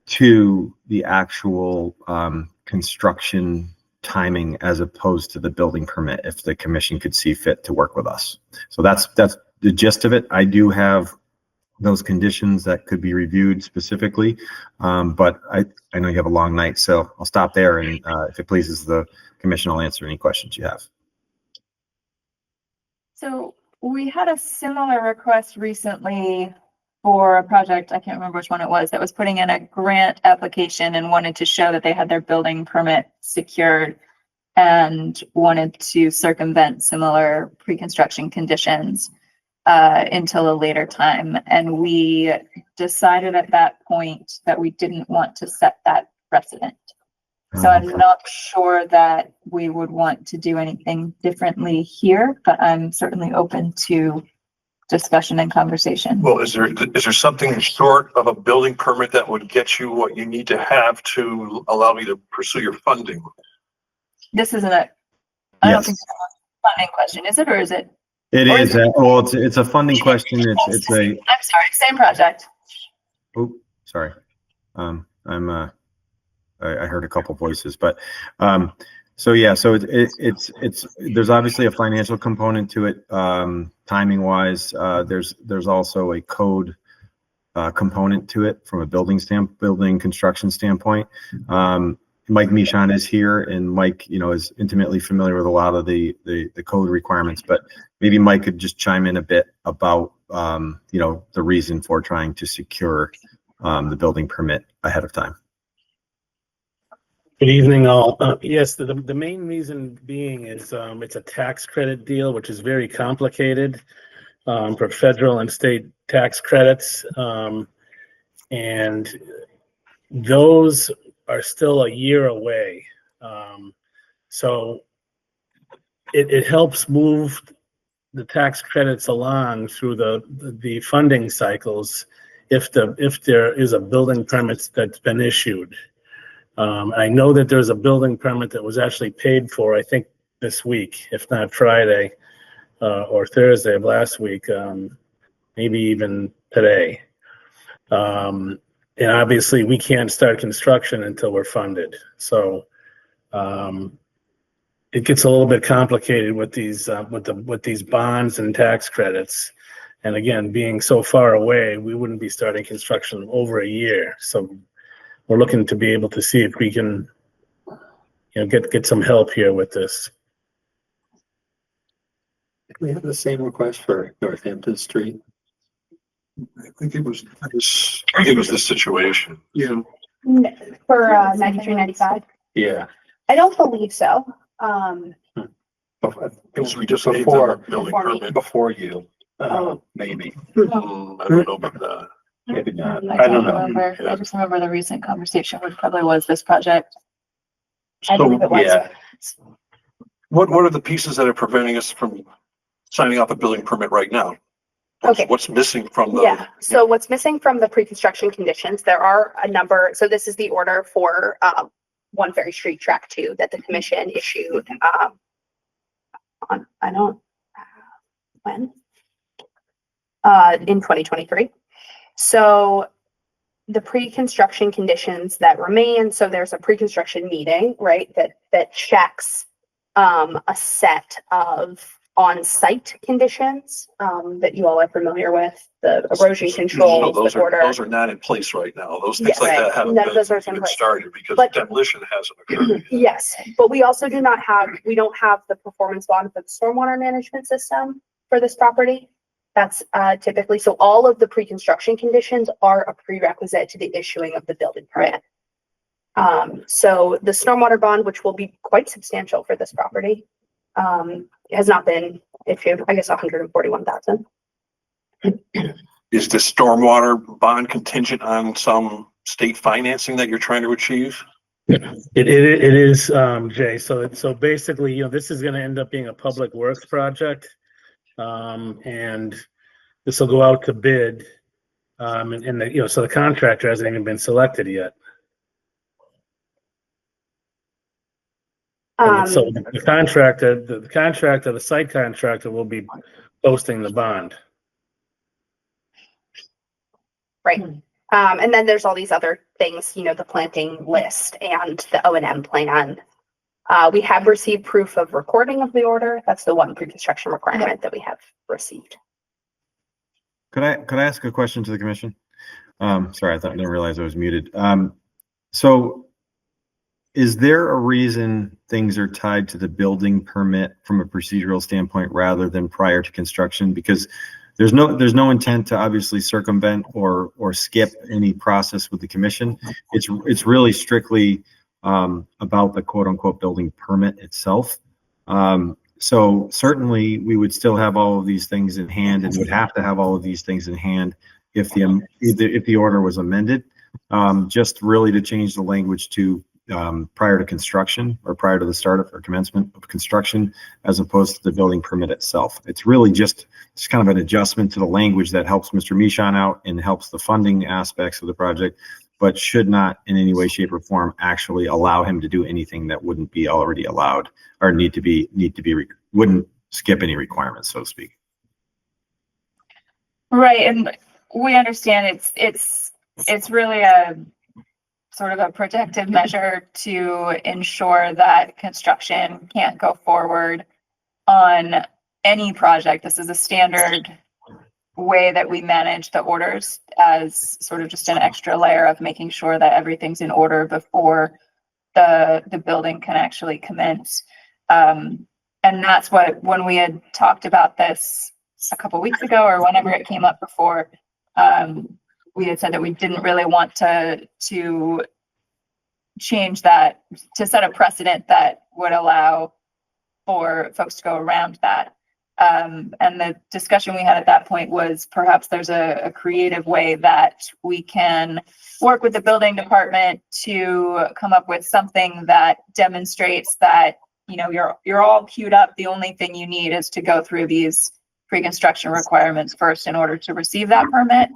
to the actual construction timing as opposed to the building permit, if the commission could see fit to work with us. So that's the gist of it. I do have those conditions that could be reviewed specifically, but I know you have a long night, so I'll stop there, and if it pleases the commission, I'll answer any questions you have. So we had a similar request recently for a project, I can't remember which one it was, that was putting in a grant application and wanted to show that they had their building permit secured and wanted to circumvent similar pre-construction conditions until a later time. And we decided at that point that we didn't want to set that precedent. So I'm not sure that we would want to do anything differently here, but I'm certainly open to discussion and conversation. Well, is there something short of a building permit that would get you what you need to have to allow you to pursue your funding? This isn't I don't think it's a funding question, is it, or is it? It is. Well, it's a funding question. It's a. I'm sorry, same project. Oh, sorry. I heard a couple voices, but so yeah, so it's there's obviously a financial component to it, timing wise. There's also a code component to it from a building construction standpoint. Mike Michon is here, and Mike, is intimately familiar with a lot of the code requirements, but maybe Mike could just chime in a bit about, the reason for trying to secure the building permit ahead of time. Good evening, all. Yes, the main reason being is it's a tax credit deal, which is very complicated for federal and state tax credits. And those are still a year away. So it helps move the tax credits along through the funding cycles if there is a building permit that's been issued. I know that there's a building permit that was actually paid for, I think, this week, if not Friday or Thursday of last week, maybe even today. And obviously, we can't start construction until we're funded. So it gets a little bit complicated with these with these bonds and tax credits. And again, being so far away, we wouldn't be starting construction over a year. So we're looking to be able to see if we can, get some help here with this. We have the same request for Northampton Street. I think it was this situation. For 9395. Yeah. I don't believe so. Because we just made Before- the building permit. Before you, maybe. I don't know about that. Maybe not. I don't don't know. remember. I just remember the recent conversation, which probably was this project. I believe it was. Yeah. What are the pieces that are preventing us from signing up a building permit right now? Okay. What's missing from the? Yeah, so what's missing from the pre-construction conditions, there are a number, so this is the order for One Ferry Street Track 2 that the commission issued on, I don't, when? In 2023. So the pre-construction conditions that remain, so there's a pre-construction meeting, right, that checks a set of on-site conditions that you all are familiar with, the erosion controls, those the order. are not in place right now. Those things Yes, like right. that haven't None of those are in even place. started because But- demolition hasn't occurred. Yes, but we also do not have, we don't have the performance bond for the stormwater management system for this property. That's typically, so all of the pre-construction conditions are a prerequisite to the issuing of the building permit. So the stormwater bond, which will be quite substantial for this property, has not been issued, I guess 141,000. Is the stormwater bond contingent on some state financing that you're trying to achieve? It is, Jay. So basically, this is going to end up being a public works project. And this will go out to bid. And so the contractor hasn't even been selected yet. So the site contractor will be posting the bond. Right. And then there's all these other things, the planting list and the O&M plan. We have received proof of recording of the order. That's the one pre-construction requirement that we have received. Could I ask a question to the commission? Sorry, I didn't realize I was muted. So is there a reason things are tied to the building permit from a procedural standpoint rather than prior to construction? Because there's no intent to obviously circumvent or skip any process with the commission. It's really strictly about the quote unquote building permit itself. So certainly we would still have all of these things in hand and would have to have all of these things in hand if the order was amended, just really to change the language to prior to construction or prior to the start of or commencement of construction, as opposed to the building permit itself. It's really just kind of an adjustment to the language that helps Mr. Michon out and helps the funding aspects of the project, but should not in any way, shape, or form actually allow him to do anything that wouldn't be already allowed or wouldn't skip any requirements, so to speak. Right, and we understand it's really a sort of a protective measure to ensure that construction can't go forward on any project. This is a standard way that we manage the orders as sort of just an extra layer of making sure that everything's in order before the building can actually commence. And that's what, when we had talked about this a couple weeks ago or whenever it came up before, we had said that we didn't really want to change that, to set a precedent that would allow for folks to go around that. And the discussion we had at that point was perhaps there's a creative way that we can work with the building department to come up with something that demonstrates that, you know, you're all queued up. The only thing you need is to go through these pre-construction requirements first in order to receive that permit.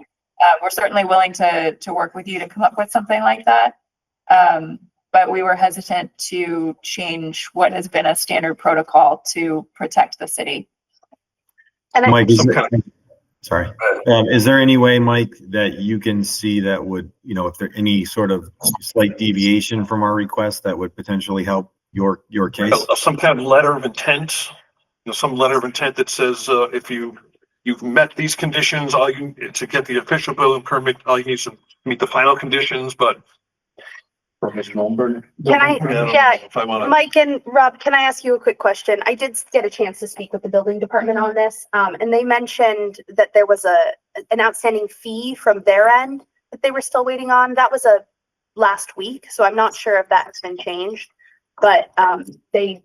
We're certainly willing to work with you to come up with something like that. But we were hesitant to change what has been a standard protocol to protect the city. And Mike, sorry. Is there any way, Mike, that you can see that would, you know, if there any sort of slight deviation from our request that would potentially help your case? Some kind of letter of intent, you know, some letter of intent that says, if you've met these conditions, all you, to get the official building permit, all you need is to meet the final conditions, but. Can I, Mike and Rob, can I ask you a quick question? I did get a chance to speak with the building department on this, and they mentioned that there was an outstanding fee from their end that they were still waiting on. That was last week, so I'm not sure if that has been changed. But the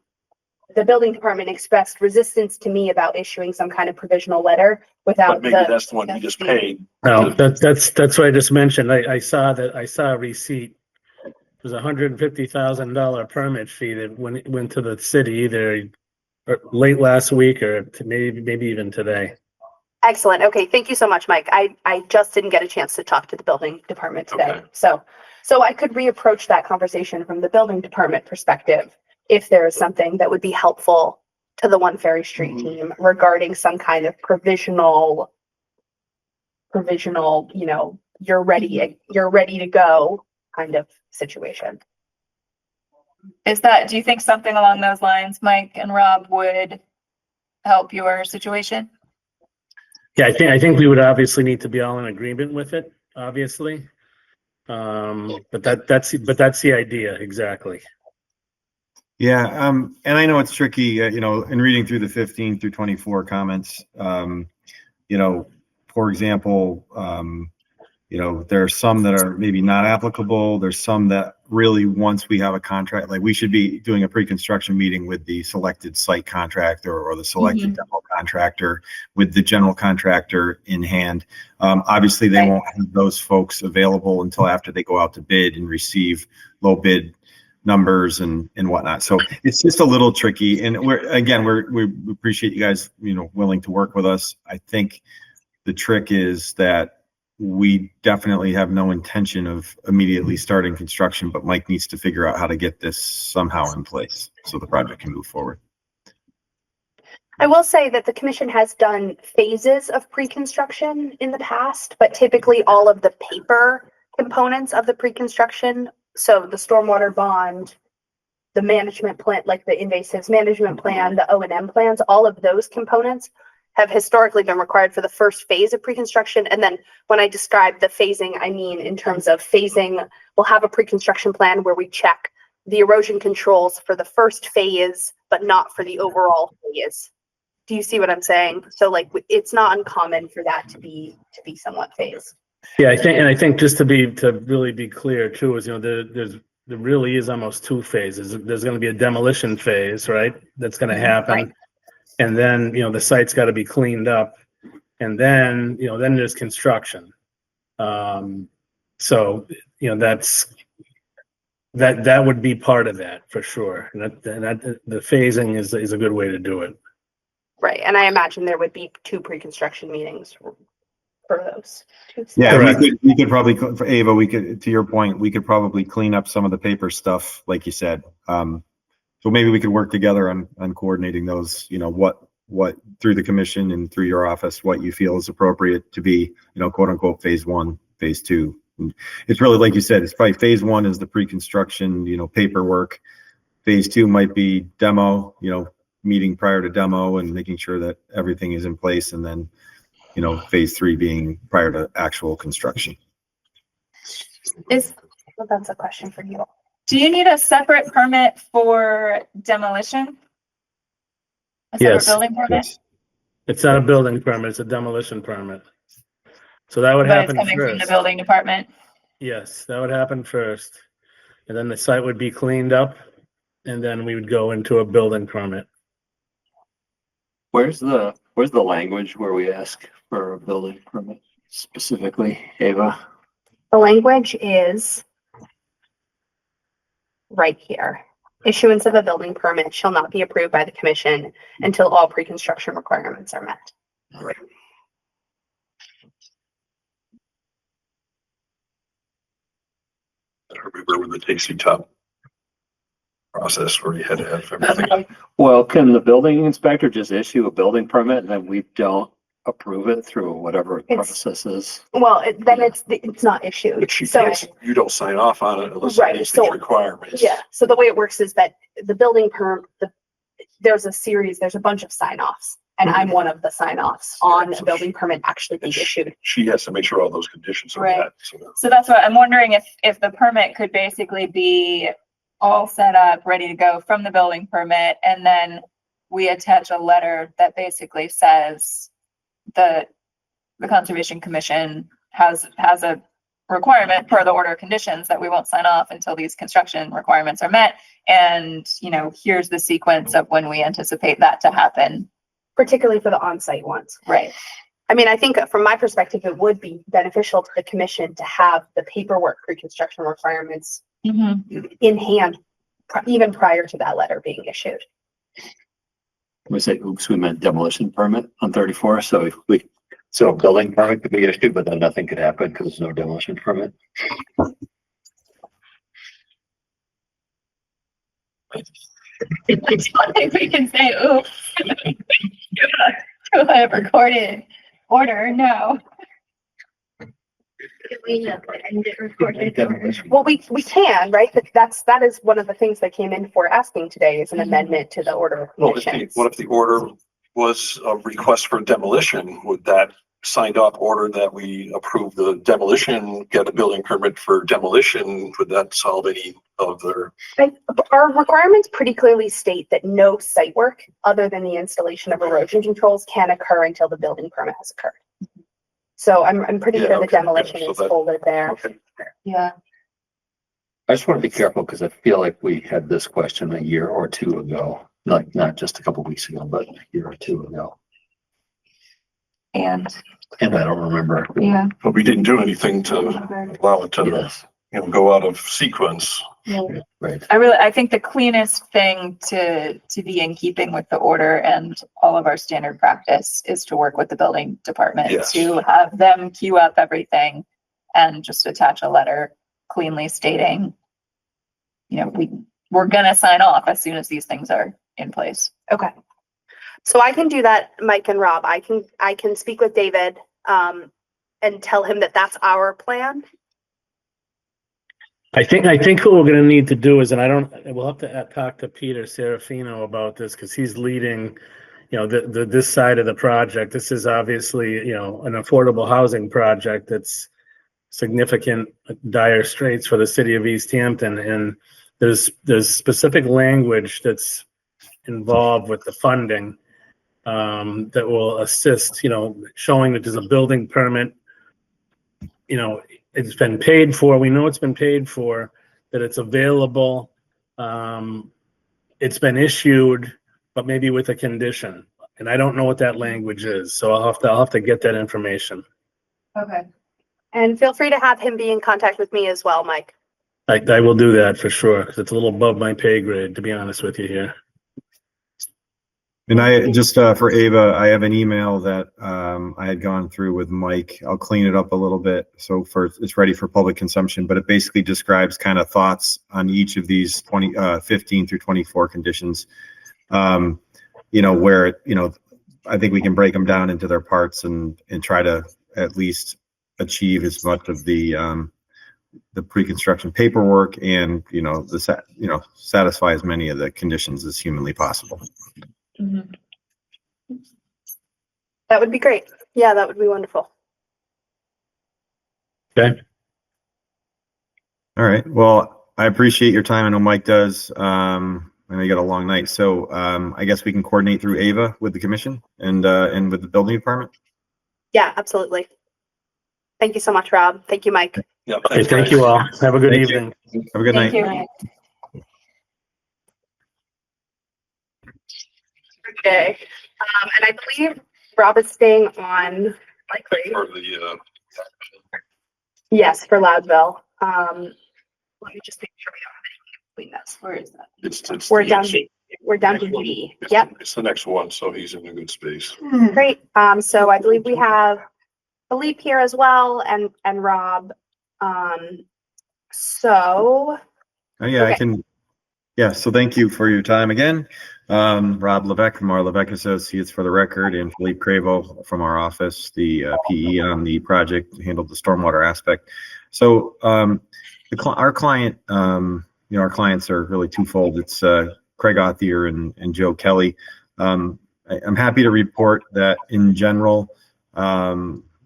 building department expressed resistance to me about issuing some kind of provisional letter without. But maybe that's the one you just paid. No, that's what I just mentioned. I saw a receipt. It was $150,000 permit fee that went to the city either late last week or maybe even today. Excellent. Okay, thank you so much, Mike. I just didn't get a chance to talk to the building department today. Okay. So I could reapproach that conversation from the building department perspective if there is something that would be helpful to the One Ferry Street team regarding some kind of provisional, you know, you're ready to go kind of situation. Do you think something along those lines, Mike and Rob, would help your situation? Yeah, I think we would obviously need to be all in agreement with it, obviously. But that's the idea, exactly. Yeah, and I know it's tricky, you know, in reading through the 15 through 24 comments, you know, for example, you know, there are some that are maybe not applicable. There's some that really, once we have a contract, like we should be doing a pre-construction meeting with the selected site contractor or the selected demo contractor with the general contractor in hand. Obviously, they won't have those folks available until after they go out to bid and receive low bid numbers and whatnot. So it's just a little tricky. And we appreciate you guys, you know, willing to work with us. I think the trick is that we definitely have no intention of immediately starting construction, but Mike needs to figure out how to get this somehow in place so the project can move forward. I will say that the commission has done phases of pre-construction in the past, but typically all of the paper components of the pre-construction, so the stormwater bond, the management plan, like the invasives management plan, the O&M plans, all of those components have historically been required for the first phase of pre-construction. And then when I describe the phasing, I mean in terms of phasing, we'll have a pre-construction plan where we check the erosion controls for the first phase, but not for the overall phase. Do you see what I'm saying? So like, it's not uncommon for that to be somewhat phased. Yeah, I think just to really be clear too, is, you know, there really is almost two phases. There's going to be a demolition phase, right? That's going to happen. Right. And then, you know, the site's got to be cleaned up, and then, you know, then there's construction. So, you know, that would be part of that for sure. And that the phasing is a good way to do it. Right, and I imagine there would be two pre-construction meetings for those. Yeah, we could probably, for Ava, to your point, we could probably clean up some of the paper stuff, like you said. So maybe we could work together on coordinating those, you know, what through the commission and through your office, what you feel is appropriate to be, you know, quote unquote, phase one, phase two. And it's really, like you said, it's probably phase one is the pre-construction, you know, paperwork. Phase two might be demo, you know, meeting prior to demo and making sure that everything is in place. And then, you know, phase three being prior to actual construction. Well, that's a question for you. Do you need a separate permit for demolition? A separate Yes. building permit? It's not a building permit, it's a demolition permit. So that would But it's happen coming from the first. building department. Yes, that would happen first. And then the site would be cleaned up, and then we would go into a building permit. Where's the language where we ask for a building permit specifically, Ava? The language is right here. Issuance of a building permit shall not be approved by the commission until all pre-construction requirements are met. Right. I remember with the Tasty Top process where you had to have everything. Well, can the building inspector just issue a building permit and then we don't approve it through whatever process is? Well, then it's not issued. But she So, can't, you don't sign off on it unless it Right, meets so- these requirements. yeah, so the way it works is that the building there's a bunch of sign-offs, and I'm one of the sign-offs on a building permit actually being issued. She has to make sure all those conditions are Right. met. So that's what I'm wondering, if the permit could basically be all set up, ready to go from the building permit, and then we attach a letter that basically says the Conservation Commission has a requirement per the order of conditions that we won't sign off until these construction requirements are met. And, here's the sequence of when we anticipate that to happen. Particularly for the on-site ones. Right. I mean, I think from my perspective, it would be beneficial to the commission to have the paperwork pre-construction requirements in hand, even prior to that letter being issued. We say, oops, we meant demolition permit on 34. So so a building permit could be issued, but then nothing could happen because there's no demolition permit. It's like we can say, oops, do a recorded order, no. Well, we can, right? That is one of the things that came in for asking today is an amendment to the order of Well, conditions. what if the order was a request for demolition? Would that signed off order that we approve the demolition, get a building permit for demolition? Would that solve any of their? Our requirements pretty clearly state that no site work other than the installation of erosion controls can occur until the building permit has occurred. So I'm pretty sure the demolition is folded there. Okay. Yeah. I just want to be careful because I feel like we had this question a year or two ago, like not just a couple weeks ago, but a year or two ago. And I don't remember. Yeah. But we didn't do anything to allow it to, Yes. Go out of sequence. Right. I think the cleanest thing to be in keeping with the order and all of our standard practice is to work with the building department Yes. to have them queue up everything and just attach a letter cleanly stating, we're gonna sign off as soon as these things are in place. Okay. So I can do that, Mike and Rob. I can speak with David, and tell him that that's our plan. I think what we're gonna need to do is, and we'll have to talk to Peter Serafino about this because he's leading, this side of the project. This is obviously, an affordable housing project that's significant dire straits for the city of Easthampton. And there's specific language that's involved with the funding that will assist, showing that there's a building permit, it's been paid for. We know it's been paid for, that it's available. It's been issued, but maybe with a condition. And I don't know what that language is. So I'll have to get that information. Okay. And feel free to have him be in contact with me as well, Mike. I will do that for sure, because it's a little above my pay grade, to be honest with you here. And I just for Ava, I have an email that I had gone through with Mike. I'll clean it up a little bit so it's ready for public consumption, but it basically describes kind of thoughts on each of these 15 through 24 conditions. Where I think we can break them down into their parts and try to at least achieve as much of the pre-construction paperwork and satisfy as many of the conditions as humanly possible. That would be great. Yeah, that would be wonderful. Okay. All right. Well, I appreciate your time. I know Mike does. I know you got a long night, so I guess we can coordinate through Ava with the commission and with the building department. Yeah, absolutely. Thank you so much, Rob. Thank you, Mike. Yeah, Okay, thank you all. Have a good evening. Have a good night. Thank you. Okay. And I believe Rob is staying on likely. For the, Yes, for Loudville. Let me just make sure we don't have anything between this. Where is that? it's We're the down, next- we're down to G. Yep. It's the next one, so he's in a good space. Great. So I believe we have Philippe here as well and Rob. So. Oh, yeah, I Okay. can. Yeah, so thank you for your time again. Rob Levesque from our Levesque Associates for the record, and Philippe Cravo from our office, the PE on the project, handled the stormwater aspect. So our client, our clients are really twofold. It's Craig Othier and Joe Kelly. I'm happy to report that in general,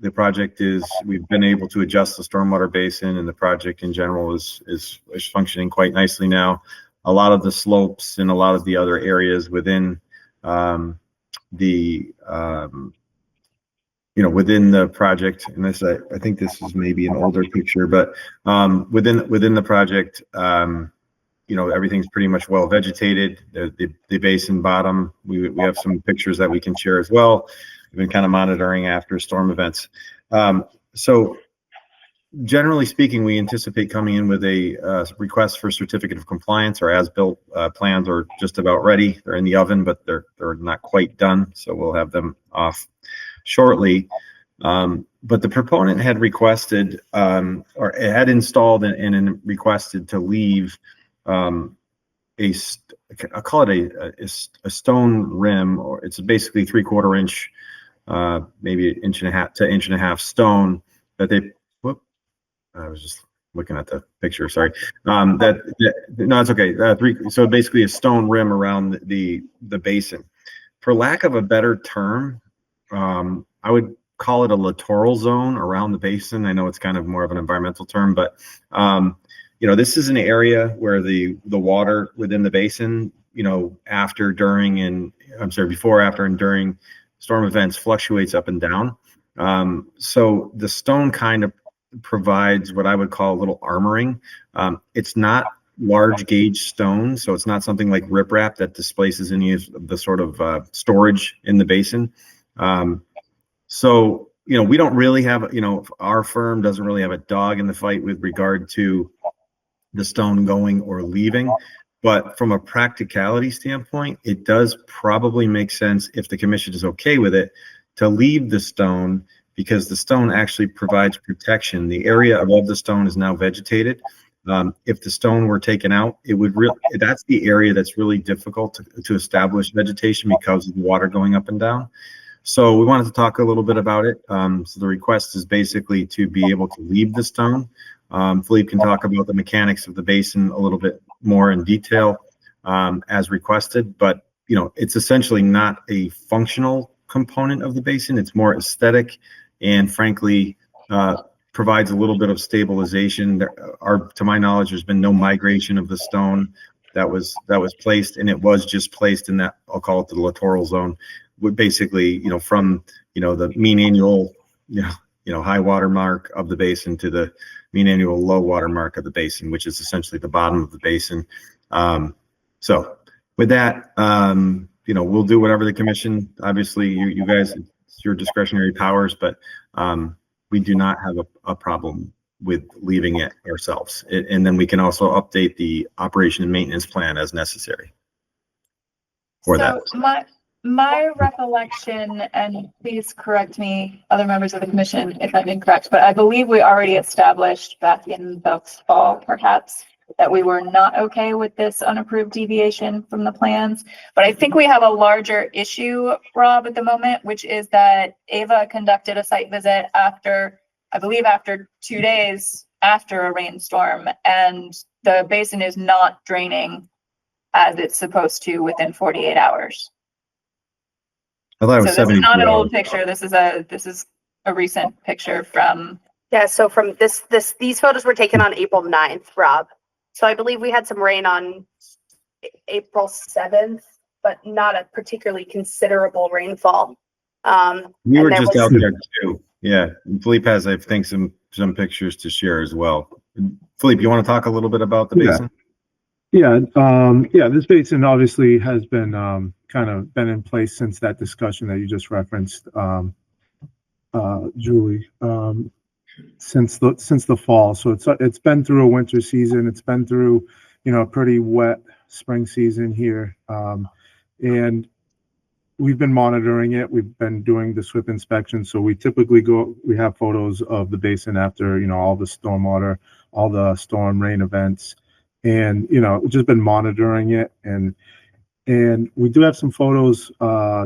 the project we've been able to adjust the stormwater basin, and the project in general is functioning quite nicely now. A lot of the slopes and a lot of the other areas within within the project, and this I think this is maybe an older picture, but within the project, everything's pretty much well vegetated. The basin bottom, we have some pictures that we can share as well. We've been kind of monitoring after storm events. So generally speaking, we anticipate coming in with a request for certificate of compliance. Or as-built plans are just about ready. They're in the oven, but they're not quite done. So we'll have them off shortly. But the proponent had requested or had installed and requested to leave I'll call it a stone rim, or it's basically 3/4 inch, maybe 1.5 to 1.5 inch stone that they. I was just looking at the picture. Sorry. No, it's okay. So basically a stone rim around the basin. For lack of a better term, I would call it a littoral zone around the basin. I know it's kind of more of an environmental term, but this is an area where the water within the basin, before, after, and during storm events fluctuates up and down. So the stone kind of provides what I would call a little armoring. It's not large gauge stone, so it's not something like riprap that displaces any of the sort of storage in the basin. So we don't really have, our firm doesn't really have a dog in the fight with regard to the stone going or leaving. But from a practicality standpoint, it does probably make sense, if the commission is okay with it, to leave the stone, because the stone actually provides protection. The area above the stone is now vegetated. If the stone were taken out, that's the area that's really difficult to establish vegetation because of the water going up and down. So we wanted to talk a little bit about it. So the request is basically to be able to leave the stone. Philippe can talk about the mechanics of the basin a little bit more in detail as requested, but it's essentially not a functional component of the basin. It's more aesthetic, and frankly, provides a little bit of stabilization. To my knowledge, there's been no migration of the stone that was placed, and it was just placed in that, I'll call it the littoral zone, would basically, from the mean annual high water mark of the basin to the mean annual low water mark of the basin, which is essentially the bottom of the basin. So with that, we'll do whatever the commission, obviously you guys, it's your discretionary powers, but we do not have a problem with leaving it ourselves. And then we can also update the operation and maintenance plan as necessary for that. My recollection, and please correct me, other members of the commission, if I'm incorrect, but I believe we already established back in the fall, perhaps, that we were not okay with this unapproved deviation from the plans. But I think we have a larger issue, Rob, at the moment, which is that Ava conducted a site visit after 2 days after a rainstorm, and the basin is not draining as it's supposed to within 48 hours. I thought it was So this is not an 72 old hours. picture. This is a recent picture from. Yeah, so from these photos were taken on April 9th, Rob. So I believe we had some rain on April 7th, but not a particularly considerable rainfall. We and were there just was- out there too. Yeah, Philippe has, I think, some pictures to share as well. Philippe, you want to talk a little bit about the basin? Yeah, this basin obviously has been kind of been in place since that discussion that you just referenced, Julie, since the fall. So it's been through a winter season. It's been through, a pretty wet spring season here, and we've been monitoring it. We've been doing the SWIP inspection. So we typically we have photos of the basin after, all the stormwater, all the storm rain events. And, we've just been monitoring it. And we do have some photos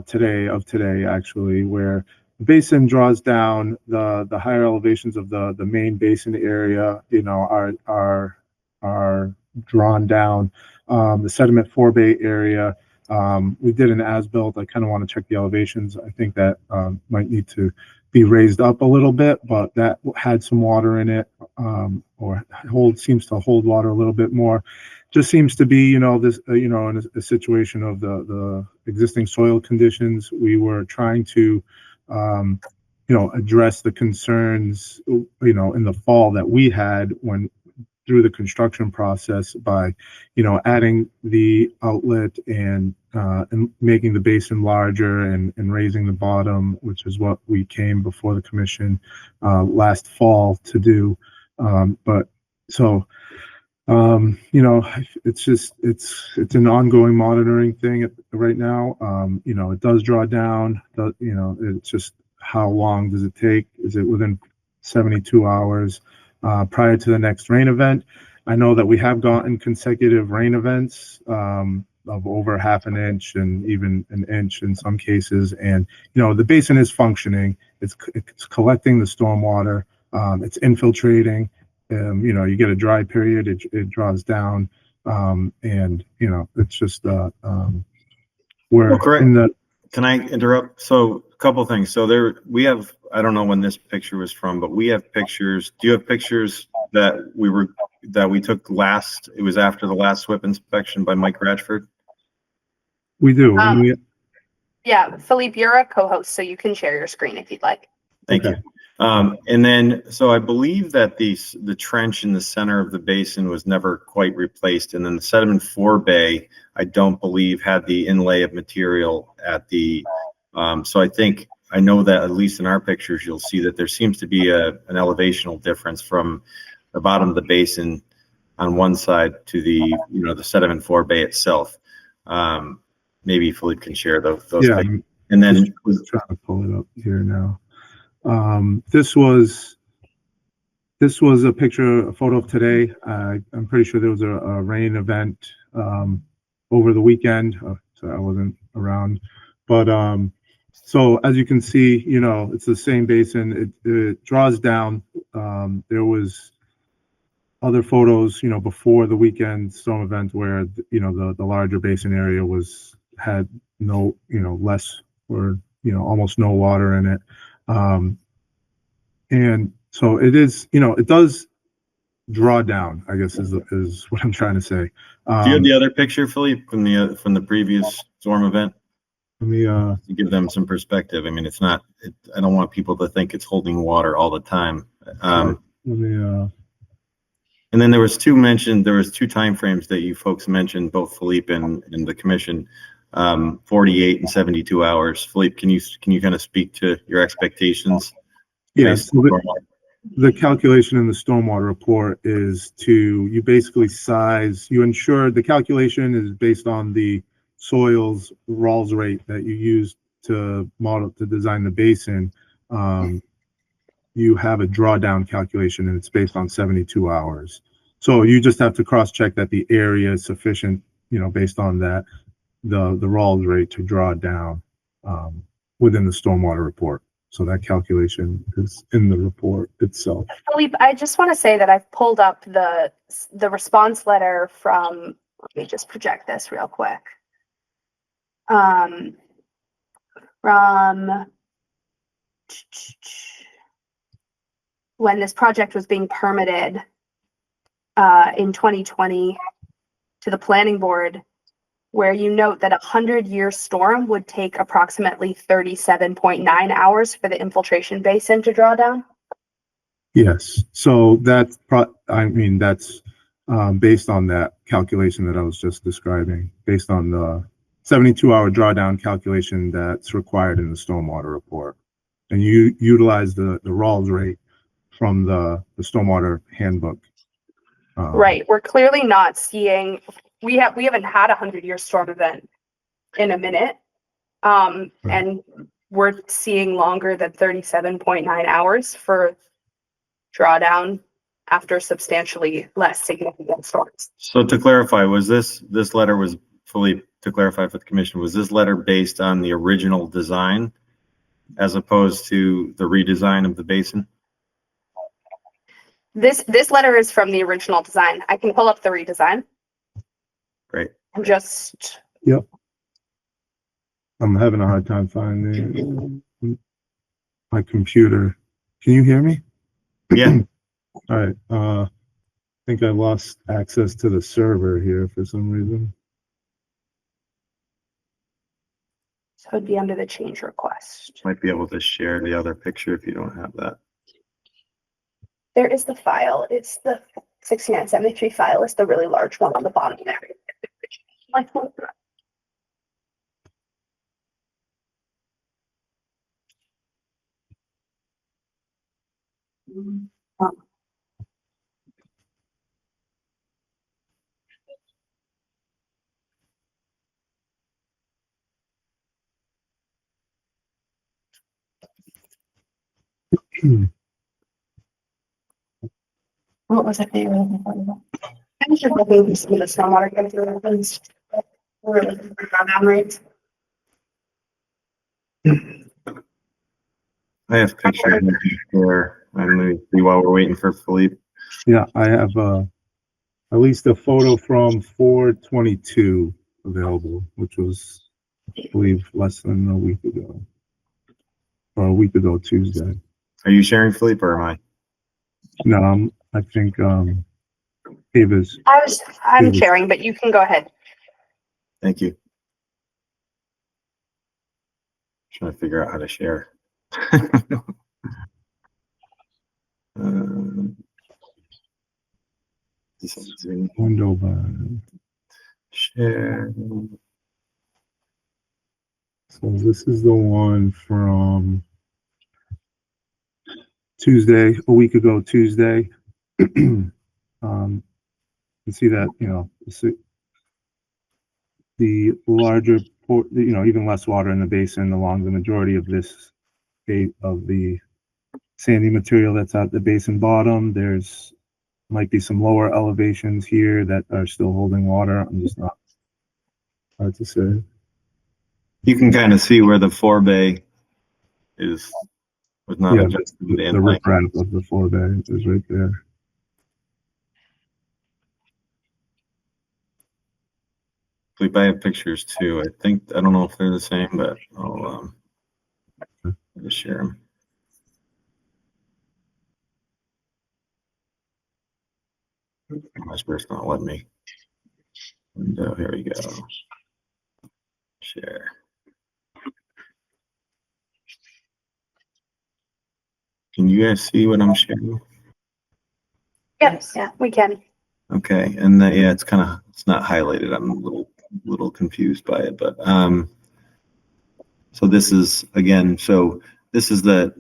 today, actually, where the basin draws down, the higher elevations of the main basin area, are drawn down. The sediment forebay area, we did an as-built. I kind of want to check the elevations. I think that might need to be raised up a little bit, but that had some water in it, or seems to hold water a little bit more. Just seems to be, in a situation of the existing soil conditions. We were trying to, address the concerns, in the fall that we had through the construction process by, adding the outlet and making the basin larger and raising the bottom, which is what we came before the commission last fall to do. It's an ongoing monitoring thing right now. It does draw down. It's just how long does it take? Is it within 72 hours? Prior to the next rain event? I know that we have gotten consecutive rain events of over half an inch and even an inch in some cases. And, the basin is functioning. It's collecting the stormwater. It's infiltrating. You get a dry period, it draws down. It's just, we're in the. Can I interrupt? So a couple things. So we have, I don't know when this picture was from, but we have pictures. Do you have pictures that we took last? It was after the last SWIP inspection by Mike Ratchford. We do. Yeah, Philippe, you're a co-host, so you can share your screen if you'd like. Thank you. And then, so I believe that the trench in the center of the basin was never quite replaced. And then the sediment forebay, I don't believe had the inlay of material at the, so I know that at least in our pictures, you'll see that there seems to be an elevational difference from the bottom of the basin on one side to the, the sediment forebay itself. Maybe Philippe can share those Yeah, pictures. And then trying to pull it up here now. This was a photo of today. I'm pretty sure there was a rain event over the weekend, so I wasn't around. But so as you can see, it's the same basin. It draws down. There was other photos, before the weekend storm event where the larger basin area had no, less or almost no water in it. And so it is, it does draw down, I guess is what I'm trying to say. Do you have the other picture, Philippe, from the previous storm event? Let me to give them some perspective. I mean, I don't want people to think it's holding water all the time. Let me And then there was two time frames that you folks mentioned, both Philippe and the commission, 48 and 72 hours. Philippe, can you kind of speak to your expectations? Yes. The calculation in the stormwater report is you basically ensure the calculation is based on the soil's Rawls rate that you use to design the basin. You have a drawdown calculation and it's based on 72 hours. So you just have to cross-check that the area is sufficient, based on that, the Rawls rate to draw down within the stormwater report. So that calculation is in the report itself. Philippe, I just want to say that I've pulled up the response letter from, let me just project this real quick. From when this project was being permitted in 2020 to the planning board, where you note that 100-year storm would take approximately 37.9 hours for the infiltration basin to draw down? Yes, so that's that's based on that calculation that I was just describing, based on the 72-hour drawdown calculation that's required in the stormwater report. And you utilize the Rawls rate from the stormwater handbook. Right, we're clearly not seeing, we haven't had a 100-year storm event in a minute. And we're seeing longer than 37.9 hours for drawdown after substantially less significant storms. So to clarify, was this letter was fully, to clarify for the commission, was this letter based on the original design as opposed to the redesign of the basin? This letter is from the original design. I can pull up the redesign. Great. I'm just. Yep. I'm having a hard time finding my computer. Can you hear me? Yeah. All right. I think I lost access to the server here for some reason. So it'd be under the change request. Might be able to share the other picture if you don't have that. There is the file. It's the 6973 file. It's the really large one on the bottom there. What was it that you were looking for? I was just looking to see the stormwater calculations. We're looking for drawdown rates. I have pictures there. I'm going to see while we're waiting for Philippe. Yeah, I have at least a photo from 4/22 available, which was, I believe, less than a week ago. Or a week ago Tuesday. Are you sharing, Philippe, or am I? No, I think Ava's. I'm sharing, but you can go ahead. Thank you. Trying to figure out how to share. Window by share. So this is the one from Tuesday, a week ago Tuesday. You see that, the larger, even less water in the basin along the majority of this of the sandy material that's at the basin bottom. There's might be some lower elevations here that are still holding water. I'm just not hard to say. You can kind of see where the forebay was not adjusted. The riprap of the forebay is right there. I have pictures too. I don't know if they're the same, but I'll just share them. My spirit's not letting me. And here we go. Share. Can you guys see what I'm sharing? Yes, yeah, we can. Okay, and yeah, it's not highlighted. I'm a little confused by it, but so this is again. So this is the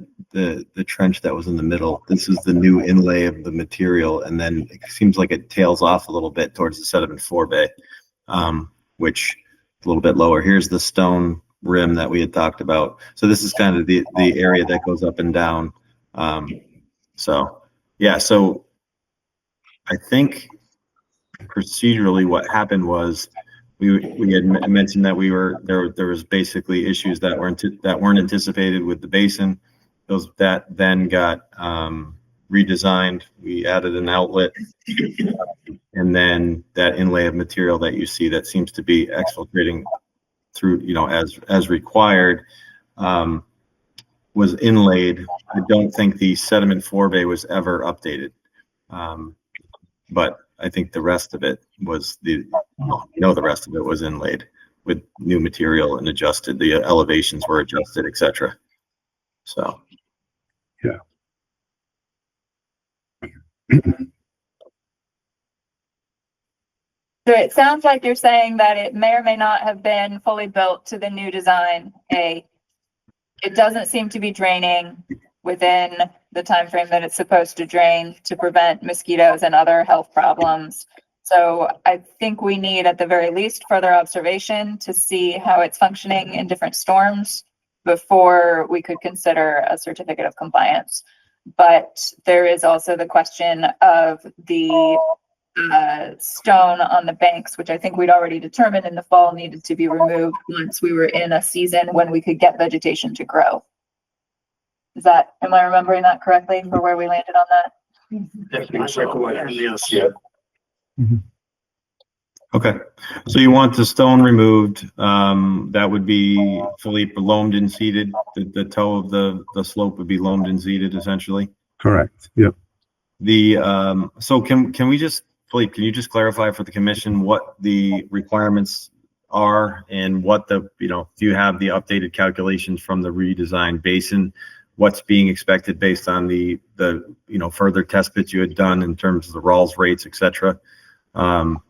trench that was in the middle. This is the new inlay of the material, and then it seems like it tails off a little bit towards the sediment forebay, which is a little bit lower. Here's the stone rim that we had talked about. So this is kind of the area that goes up and down. So yeah, so I think procedurally what happened was we had mentioned that there was basically issues that weren't anticipated with the basin. That then got redesigned. We added an outlet, and then that inlay of material that you see that seems to be exfiltrating through, as required, was inlaid. I don't think the sediment forebay was ever updated. but I think the rest of it was the rest of it was inlaid with new material and adjusted. The elevations were adjusted, etc. So. Yeah. So it sounds like you're saying that it may or may not have been fully built to the new design. It doesn't seem to be draining within the time frame that it's supposed to drain to prevent mosquitoes and other health problems. So I think we need, at the very least, further observation to see how it's functioning in different storms before we could consider a certificate of compliance. But there is also the question of the stone on the banks, which I think we'd already determined in the fall needed to be removed once we were in a season when we could get vegetation to grow. Am I remembering that correctly for where we landed on that? Yes. Yeah. Okay, so you want the stone removed. That would be, Philippe, loamed and seeded. The toe of the slope would be loamed and seeded, essentially. Correct. Yep. So can we just, Philippe, can you just clarify for the commission what the requirements are and what do you have the updated calculations from the redesigned basin? What's being expected based on the further test bits you had done in terms of the Rawls rates, etc. I'm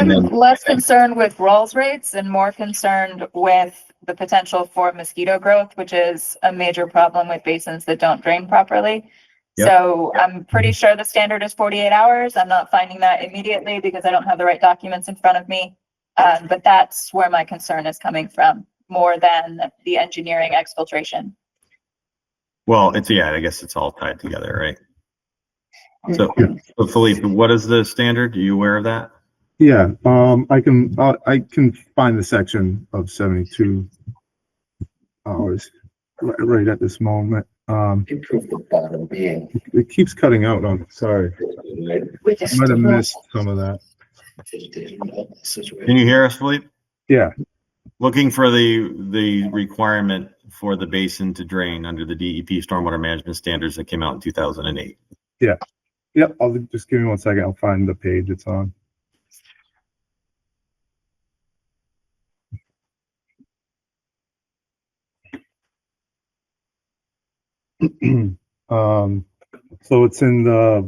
less concerned with Rawls rates and more concerned with the potential for mosquito growth, which is a major problem with basins that don't drain properly. Yep. So I'm pretty sure the standard is 48 hours. I'm not finding that immediately because I don't have the right documents in front of me. But that's where my concern is coming from, more than the engineering exfiltration. Well, I guess it's all tied together, right? So Philippe, what is the standard? Are you aware of that? Yeah. I can find the section of 72 hours right at this moment. Improve the bottom being. It keeps cutting out on. Sorry. I might have missed some of that. Can you hear us, Philippe? Yeah. Looking for the requirement for the basin to drain under the DEP stormwater management standards that came out in 2008. Yeah. Yep. I'll just give me 1 second. I'll find the page it's on. So it's in the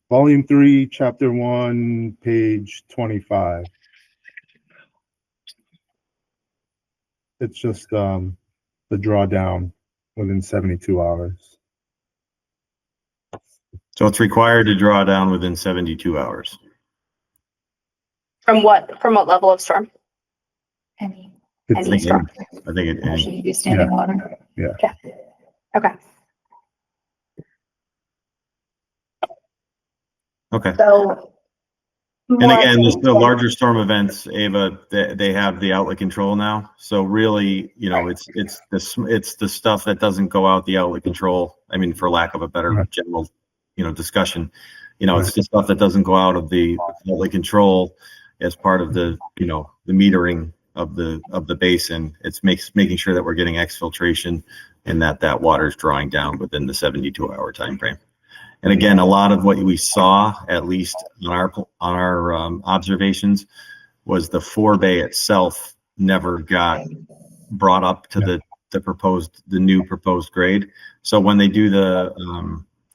volume 3, chapter 1, page 25. It's just the drawdown within 72 hours. So it's required to draw down within 72 hours. From what level of storm? Any storm. I think it should be standing water. Yeah. Okay. Okay. So. And again, the larger storm events, Ava, they have the outlet control now. So really, it's the stuff that doesn't go out the outlet control. I mean, for lack of a better general, discussion, it's the stuff that doesn't go out of the outlet control as part of the, the metering of the basin. It's making sure that we're getting exfiltration and that water is drawing down within the 72-hour time frame. And again, a lot of what we saw, at least on our observations, was the forebay itself never got brought up to the new proposed grade. So when they do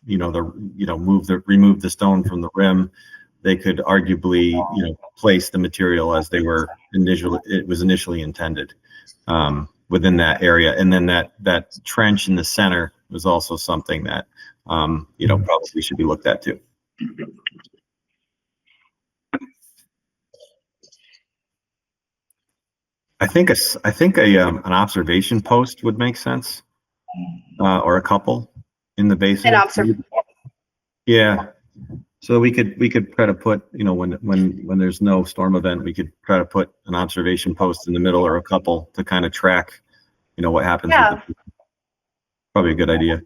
remove the stone from the rim, they could arguably place the material as they were initially intended within that area. And then that trench in the center was also something that probably should be looked at too. I think an observation post would make sense, or a couple in the basin. Yeah. So we could try to put, when there's no storm event, we could try to put an observation post in the middle or a couple to kind of track, what happens. Yeah. Probably a good idea.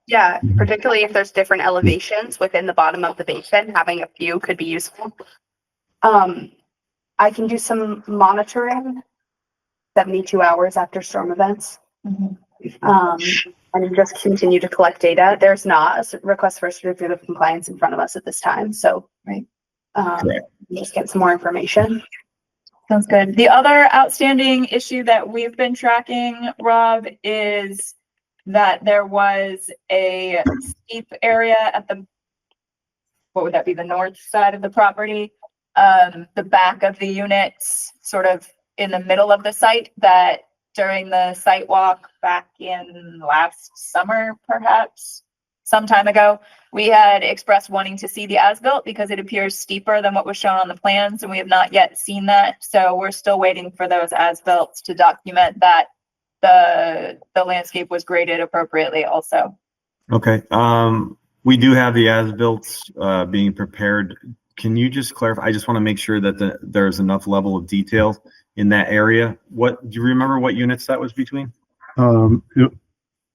Yeah, particularly if there's different elevations within the bottom of the basin, having a few could be useful. I can do some monitoring 72 hours after storm events. and just continue to collect data. There's not a request for a certificate of compliance in front of us at this time, so. Right. Just get some more information. Sounds good. The other outstanding issue that we've been tracking, Rob, is that there was a steep area at the, what would that be, the north side of the property? The back of the units, sort of in the middle of the site, that during the site walk back in last summer, perhaps, some time ago, we had expressed wanting to see the as-built because it appears steeper than what was shown on the plans, and we have not yet seen that. So we're still waiting for those as-built to document that the landscape was graded appropriately also. Okay. We do have the as-built being prepared. Can you just clarify? I just want to make sure that there's enough level of detail in that area. Do you remember what units that was between?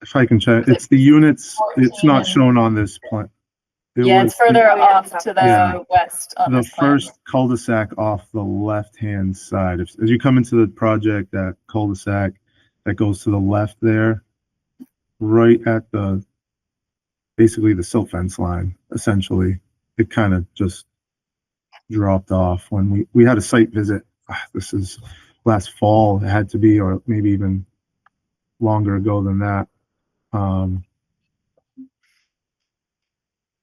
If I can check, it's the units, it's not shown on this plan. It's further off to the west on the this plan. first cul-de-sac off the left-hand side. As you come into the project, that cul-de-sac that goes to the left there, right at basically the silt fence line, essentially, it kind of just dropped off when we had a site visit. This is last fall, it had to be, or maybe even longer ago than that.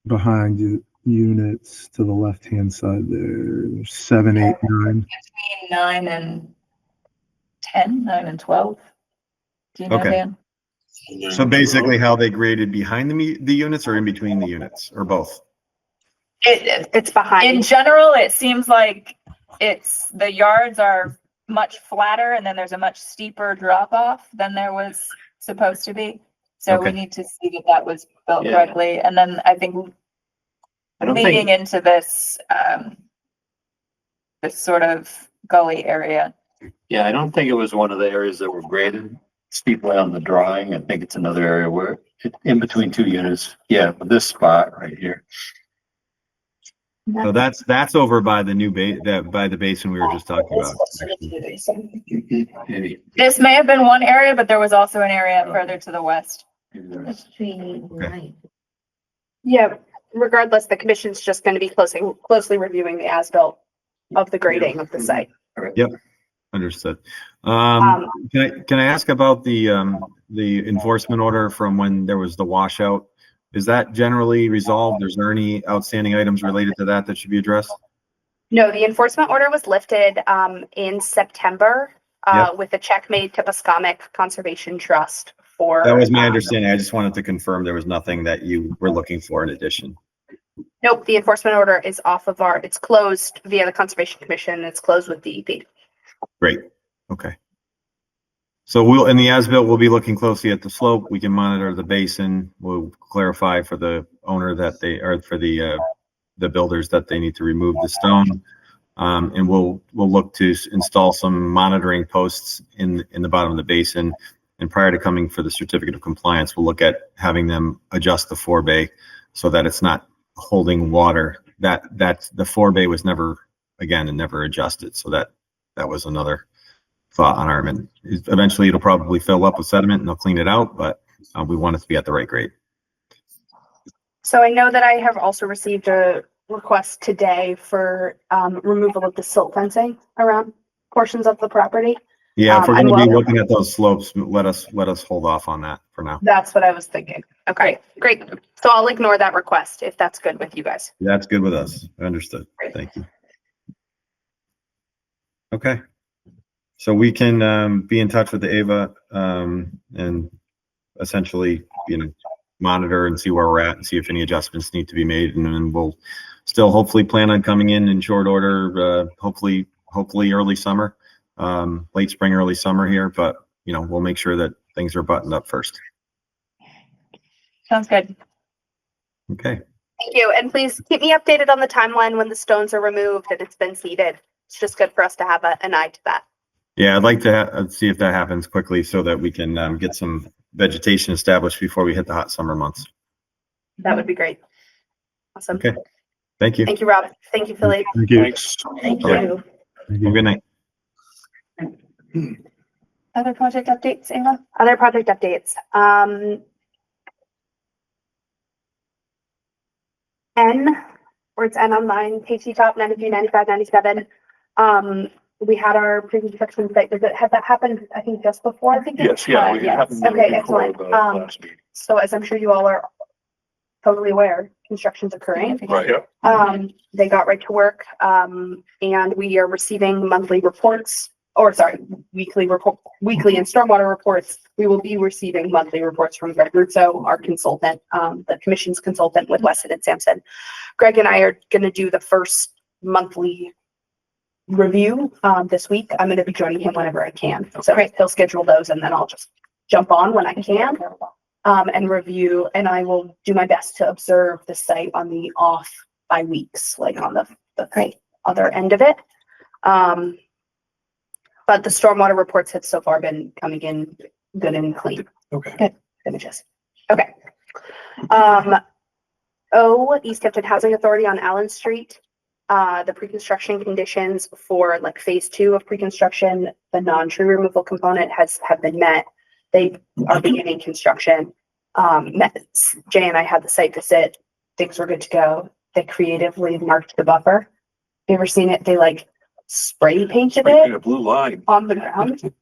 Behind you, units to the left-hand side there, 7, 8, 9. Between 9 and 10, 9 and 12. Do you know, Okay. Dan? So basically how they graded behind the units or in between the units or both? It's behind. In general, it seems like the yards are much flatter and then there's a much steeper drop off than there was supposed to be. So we need to see that that was built correctly. And then I think leading into this, this sort of gully area. Yeah, I don't think it was one of the areas that were graded steeply on the drawing. I think it's another area where in between two units. Yeah, this spot right here. So that's over by the new by the basin we were just talking about. This may have been one area, but there was also an area further to the west. Okay. Yeah, regardless, the commission's just going to be closely reviewing the as-built of the grading of the site. Yep, understood. Can I ask about the enforcement order from when there was the washout? Is that generally resolved? Is there any outstanding items related to that should be addressed? No, the enforcement order was lifted in September with a check made to Pascomic Conservation Trust for. That was my understanding. I just wanted to confirm there was nothing that you were looking for in addition. Nope, the enforcement order is off of it's closed via the Conservation Commission. It's closed with DEP. Great. Okay. So in the as-built, we'll be looking closely at the slope. We can monitor the basin. We'll clarify for the owner for the builders that they need to remove the stone. And we'll look to install some monitoring posts in the bottom of the basin. And prior to coming for the certificate of compliance, we'll look at having them adjust the forebay so that it's not holding water. That the forebay was never adjusted. So that was another thought on our end. Eventually it'll probably fill up with sediment and they'll clean it out, but we want it to be at the right grade. So I know that I have also received a request today for removal of the silt fencing around portions of the property. Yeah, if we're going to be looking at those slopes, let us hold off on that for now. That's what I was thinking. Okay, great. So I'll ignore that request if that's good with you guys. That's good with us. Understood. Great. Thank you. Okay. So we can be in touch with the AVA and essentially, monitor and see where we're at and see if any adjustments need to be made. And then we'll still hopefully plan on coming in short order, hopefully early summer, late spring, early summer here. But, we'll make sure that things are buttoned up first. Sounds good. Okay. Thank you. And please keep me updated on the timeline when the stones are removed and it's been seeded. It's just good for us to have an eye to that. Yeah, I'd like to see if that happens quickly so that we can get some vegetation established before we hit the hot summer months. That would be great. Awesome. Okay. Thank you. Thank you, Rob. Thank you, Philly. Thank you. Thank Yeah. you. Well, good night. Other project updates, Ava? Other project updates. N, where it's N on mine, page top 93, 95, 97. We had our pre-construction site visit. Had that happened, I think, just before? I think Yes, yeah, we have. Okay, excellent. So as I'm sure you all are totally aware, construction's occurring. Right, yeah. They got right to work, and we are receiving monthly reports, or sorry, weekly and stormwater reports. We will be receiving monthly reports from Greg Russo, our consultant, the commission's consultant with Weston and Sampson. Greg and I are gonna do the first monthly review, this week. I'm gonna be joining him whenever I can. So he'll schedule those and then I'll just jump on when I can. And review, and I will do my best to observe the site on the off by weeks, like on the other end of it. But the stormwater reports have so far been coming in good and clean. Okay. Good images. Okay. Easthampton Housing Authority on Allen Street. The pre-construction conditions for like phase 2 of pre-construction, the non-tree removal component have been met. They are beginning construction. Jay and I had the site visit. Things were good to go. They creatively marked the buffer. You ever seen it? They like spray painted it A blue line. on the ground.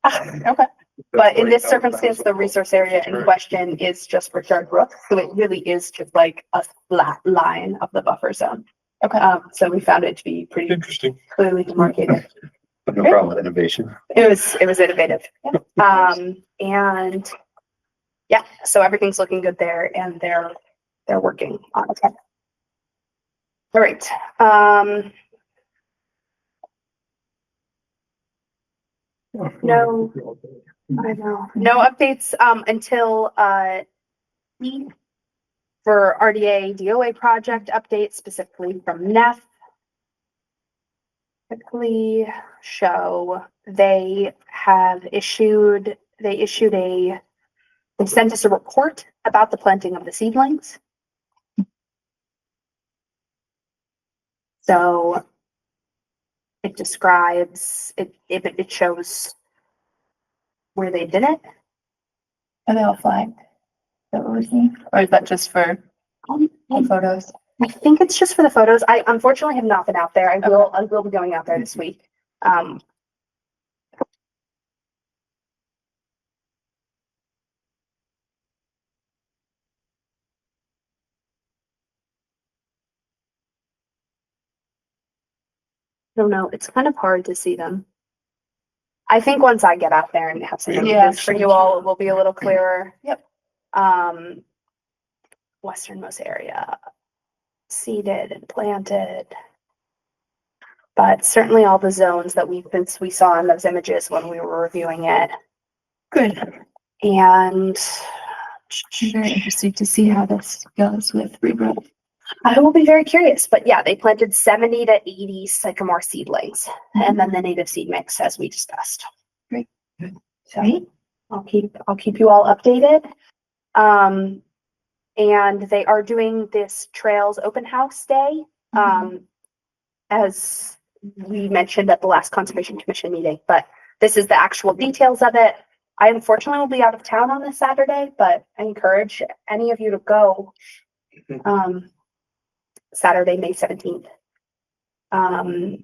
Okay. But in this circumstance, the resource area in question is just Richard Brook. So it really is just like a flat line of the buffer zone. Okay. So we found it to be pretty interesting, clearly demarcated. No problem with innovation. It was innovative. And yeah, so everything's looking good there and they're working on it. All right. No, I know. No updates until for RDA DOA project updates specifically from NEF. Quickly show they sent us a report about the planting of the seedlings. So it describes it shows where they did it. Are they all flagged? Is that what we're seeing? Or is that just for the photos? I think it's just for the photos. I unfortunately have not been out there. I will be going out there this week. I don't know. It's kind of hard to see them. I think once I get out there and have some images for you all, it will be a little clearer. Yep. Westernmost area, seeded and planted. But certainly all the zones that we saw in those images when we were reviewing it. Good. And I'm very interested to see how this goes with regrowth. I will be very curious, but yeah, they planted 70 to 80 sycamore seedlings and then the native seed mix as we discussed. Great. So I'll keep you all updated. And they are doing this Trails Open House Day. As we mentioned at the last Conservation Commission meeting, but this is the actual details of it. I unfortunately will be out of town on this Saturday, but I encourage any of you to go. Saturday, May 17th. And,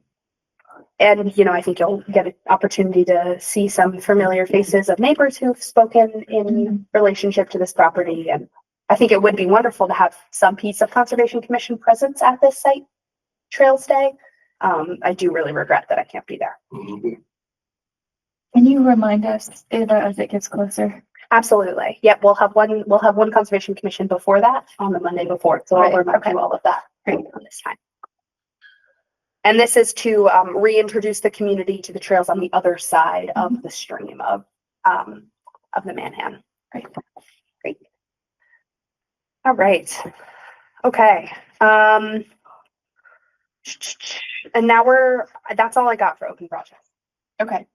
I think you'll get an opportunity to see some familiar faces of neighbors who've spoken in relationship to this property. And I think it would be wonderful to have some piece of Conservation Commission presence at this site Trails Day. I do really regret that I can't be there. Can you remind us, Ava, as it gets closer? Absolutely. Yep. We'll have one Conservation Commission before that on the Monday before. So I'll remind you all of that on this time. And this is to reintroduce the community to the trails on the other side of the stream of the Manhan. Great. All right. Okay. And now that's all I got for open projects. Okay.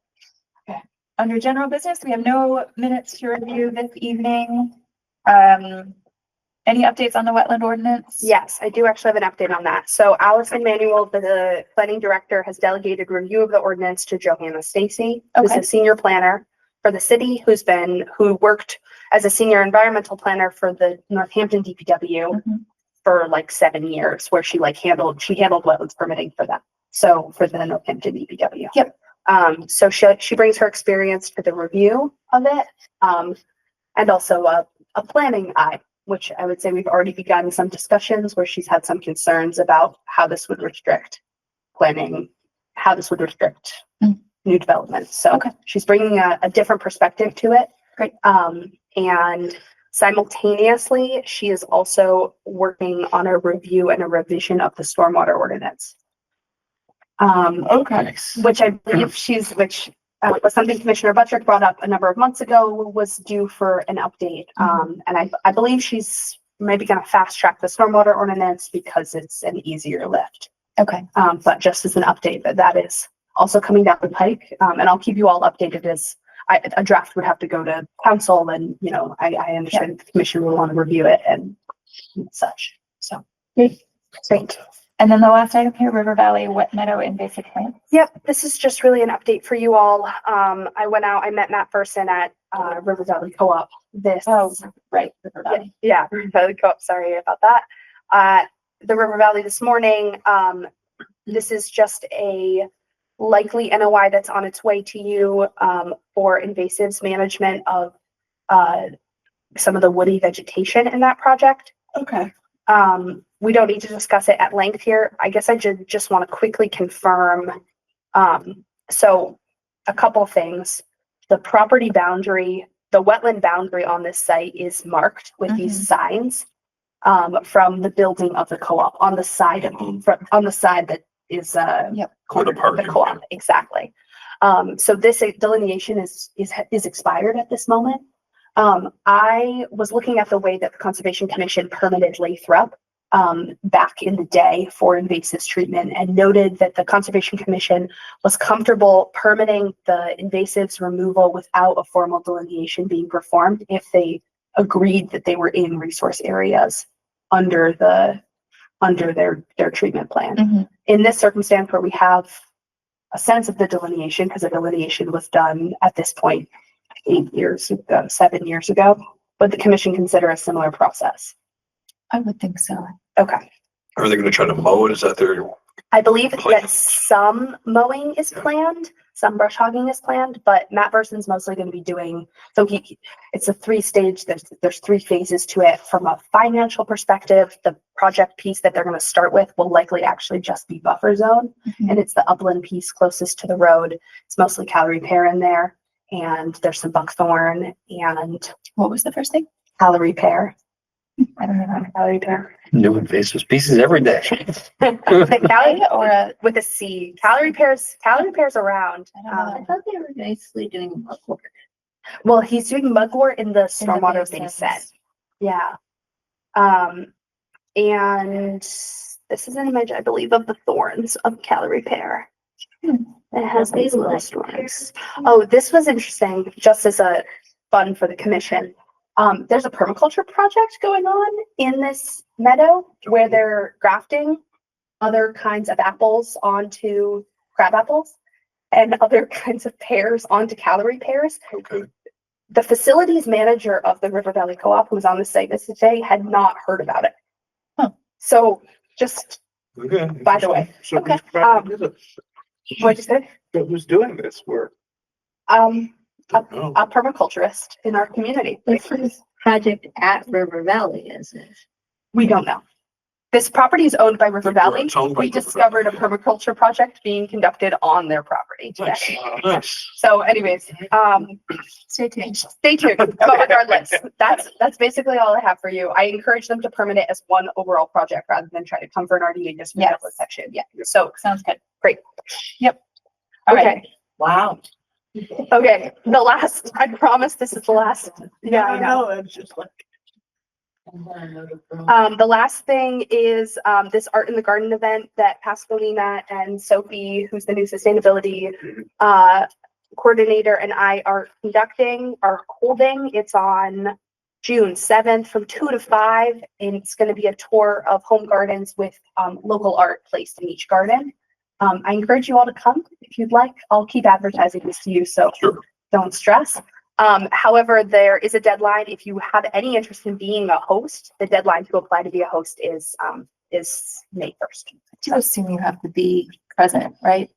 Under general business, we have no minutes to review this evening. Any updates on the wetland ordinance? Yes, I do actually have an update on that. So Allison Manuel, the planning director, has delegated review of the ordinance to Johanna Stacy, who's a senior planner. for the city, who worked as a senior environmental planner for the Northampton DPW for like 7 years, where she handled wetlands permitting for them. So for the Northampton DPW. Yep. So she brings her experience for the review of it, and also a planning eye, which I would say we've already begun some discussions where she's had some concerns about how this would restrict planning, how this would restrict new development. So she's bringing a different perspective to it. Great. And simultaneously, she is also working on a review and a revision of the stormwater ordinance. Which I believe was something Commissioner Buttrick brought up a number of months ago, was due for an update. And I believe she's maybe going to fast track the stormwater ordinance because it's an easier lift. Okay. But just as an update, that is also coming down the pike. And I'll keep you all updated as a draft would have to go to council, and I understand the commission will want to review it and such. So great. And then the last item here, River Valley Wet Meadow Invasive Plants. Yep, this is just really an update for you all. I went out, I met Matt Burson at River Valley Co-op. River Valley. Yeah, River Valley Co-op, sorry about that. The River Valley this morning. This is just a likely NOI that's on its way to you for invasives management of some of the woody vegetation in that project. Okay. We don't need to discuss it at length here. I guess I just want to quickly confirm. So a couple things. The property boundary, the wetland boundary on this site is marked with these signs from the building of the co-op on the side that is the co-op. Exactly. So this delineation is expired at this moment. I was looking at the way that the Conservation Commission permitted Lathrop back in the day for invasives treatment, and noted that the Conservation Commission was comfortable permitting the invasives removal without a formal delineation being performed if they agreed that they were in resource areas under their treatment plan. In this circumstance where we have a sense of the delineation, because the delineation was done at this point 7 years ago, would the commission consider a similar process? I would think so. Okay. Are they going to try to mow it? Is that their? I believe that some mowing is planned, some brush hogging is planned, but Matt Burson's mostly going to be doing, so it's a 3-stage, there's 3 phases to it. From a financial perspective, the project piece that they're going to start with will likely actually just be buffer zone. And it's the upland piece closest to the road. It's mostly calorie pear in there, and there's some buckthorn. And what was the first thing? Calorie pear. I don't know how to calorie pear. New invasive species every day. The calorie or with a C. Calorie pears around. I thought they were nicely doing mugwort. Well, he's doing mugwort in the stormwater thing set. Yeah. And this is an image, I believe, of the thorns of calorie pear. It has these little storms. Oh, this was interesting, just as a fun for the commission. There's a permaculture project going on in this meadow where they're grafting other kinds of apples onto crab apples and other kinds of pears onto calorie pears. The facilities manager of the River Valley Co-op, who was on the site this day, had not heard about it. So just by the way. Okay. What'd you say? Who's doing this work? A permaculturist in our community. This is project at River Valley, is it? We don't know. This property is owned by River Valley. It's owned by We River discovered a permaculture project being conducted on their property today. So anyways, stay tuned. Stay tuned. But regardless, that's basically all I have for you. I encourage them to permit it as one overall project rather than try to come for an RDA just for the section. Yeah. So sounds good. Great. Yep. Okay. Wow. Okay. The last, I promise this is the last. Yeah, I know. It's just like. The last thing is this Art in the Garden event that Pascalina and Sophie, who's the new sustainability coordinator, and I are holding. It's on June 7th from 2 to 5, and it's going to be a tour of home gardens with local art placed in each garden. I encourage you all to come if you'd like. I'll keep advertising this to you, so don't stress. However, there is a deadline. If you have any interest in being a host, the deadline to apply to be a host is May 1st. I do assume you have to be present, right?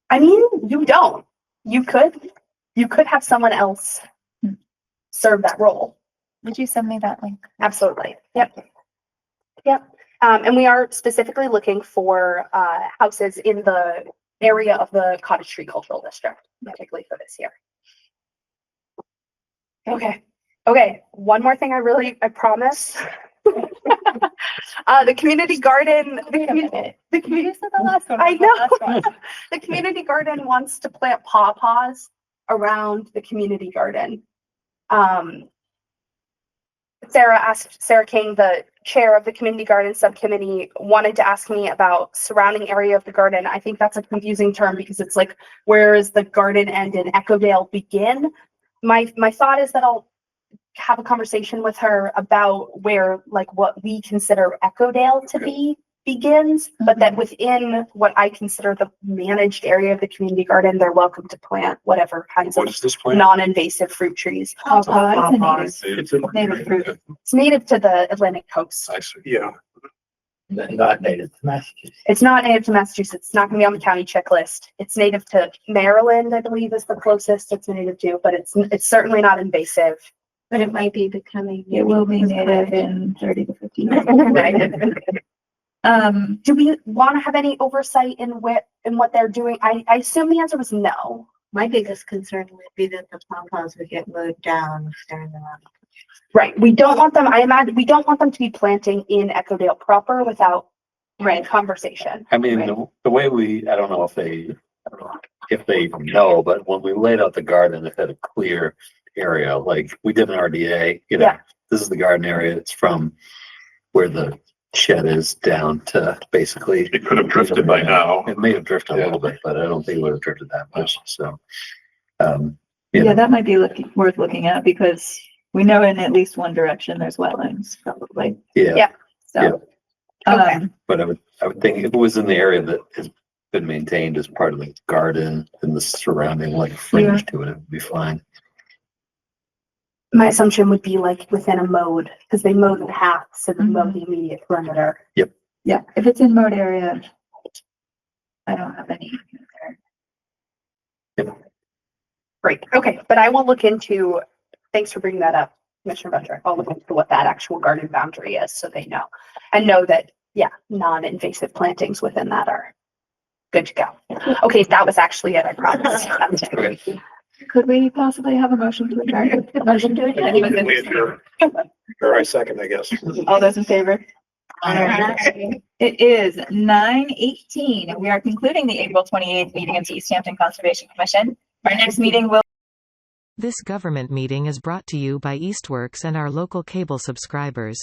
I mean, you don't. You could have someone else serve that role. Would you send me that link? Absolutely. Yep. Yep. And we are specifically looking for houses in the area of the Cottage Tree Cultural District, particularly for this year. Okay. Okay. One more thing I promise. The community garden, the community, I know. The community garden wants to plant pawpaws around the community garden. Sarah King, the chair of the community garden subcommittee, wanted to ask me about surrounding area of the garden. I think that's a confusing term because it's like, where is the garden end and Echodale begin? My thought is that I'll have a conversation with her about where, like, what we consider Echodale to be begins, but that within what I consider the managed area of the community garden, they're welcome to plant whatever kinds What of is this plant? non-invasive fruit trees. Native fruit. It's native to the Atlantic coast. I see. Yeah. Not native to Massachusetts. It's not native to Massachusetts. It's not going to be on the county checklist. It's native to Maryland, I believe, is the closest it's native to, but it's certainly not invasive. But it might be becoming. It will be native in 30 to 50 years. Do we want to have any oversight in what they're doing? I assume the answer was no. My biggest concern would be that the pawpaws would get mowed down during the run. Right. We don't want them, I imagine, we don't want them to be planting in Echodale proper without conversation. I mean, the way I don't know if they know, but when we laid out the garden, it had a clear area, like we did an RDA, this is the garden area. It's from where the shed is down to basically. It could have drifted by now. It may have drifted a little bit, but I don't think it would have drifted that much. So, Yeah, that might be worth looking at because we know in at least one direction there's wetlands, probably. Yeah. So, But I would think if it was in the area that has been maintained as part of the garden and the surrounding like fringe to it, it would be fine. My assumption would be like within a mode, because they mowed the path, so they mowed the immediate perimeter. Yep. Yeah, if it's in mode area, I don't have any there. Great. Okay, but I will look into, thanks for bringing that up, Commissioner Butcher. I'll look into what that actual garden boundary is so they know. And know that, non-invasive plantings within that are good to go. Okay, that was actually it, I promise. Could we possibly have a motion to adjourn? Motion to adjourn. Or I second, I guess. All those in favor? It is 9:18. We are concluding the April 28th meeting of the Easthampton Conservation Commission. Our next meeting will. This government meeting is brought to you by Eastworks and our local cable subscribers.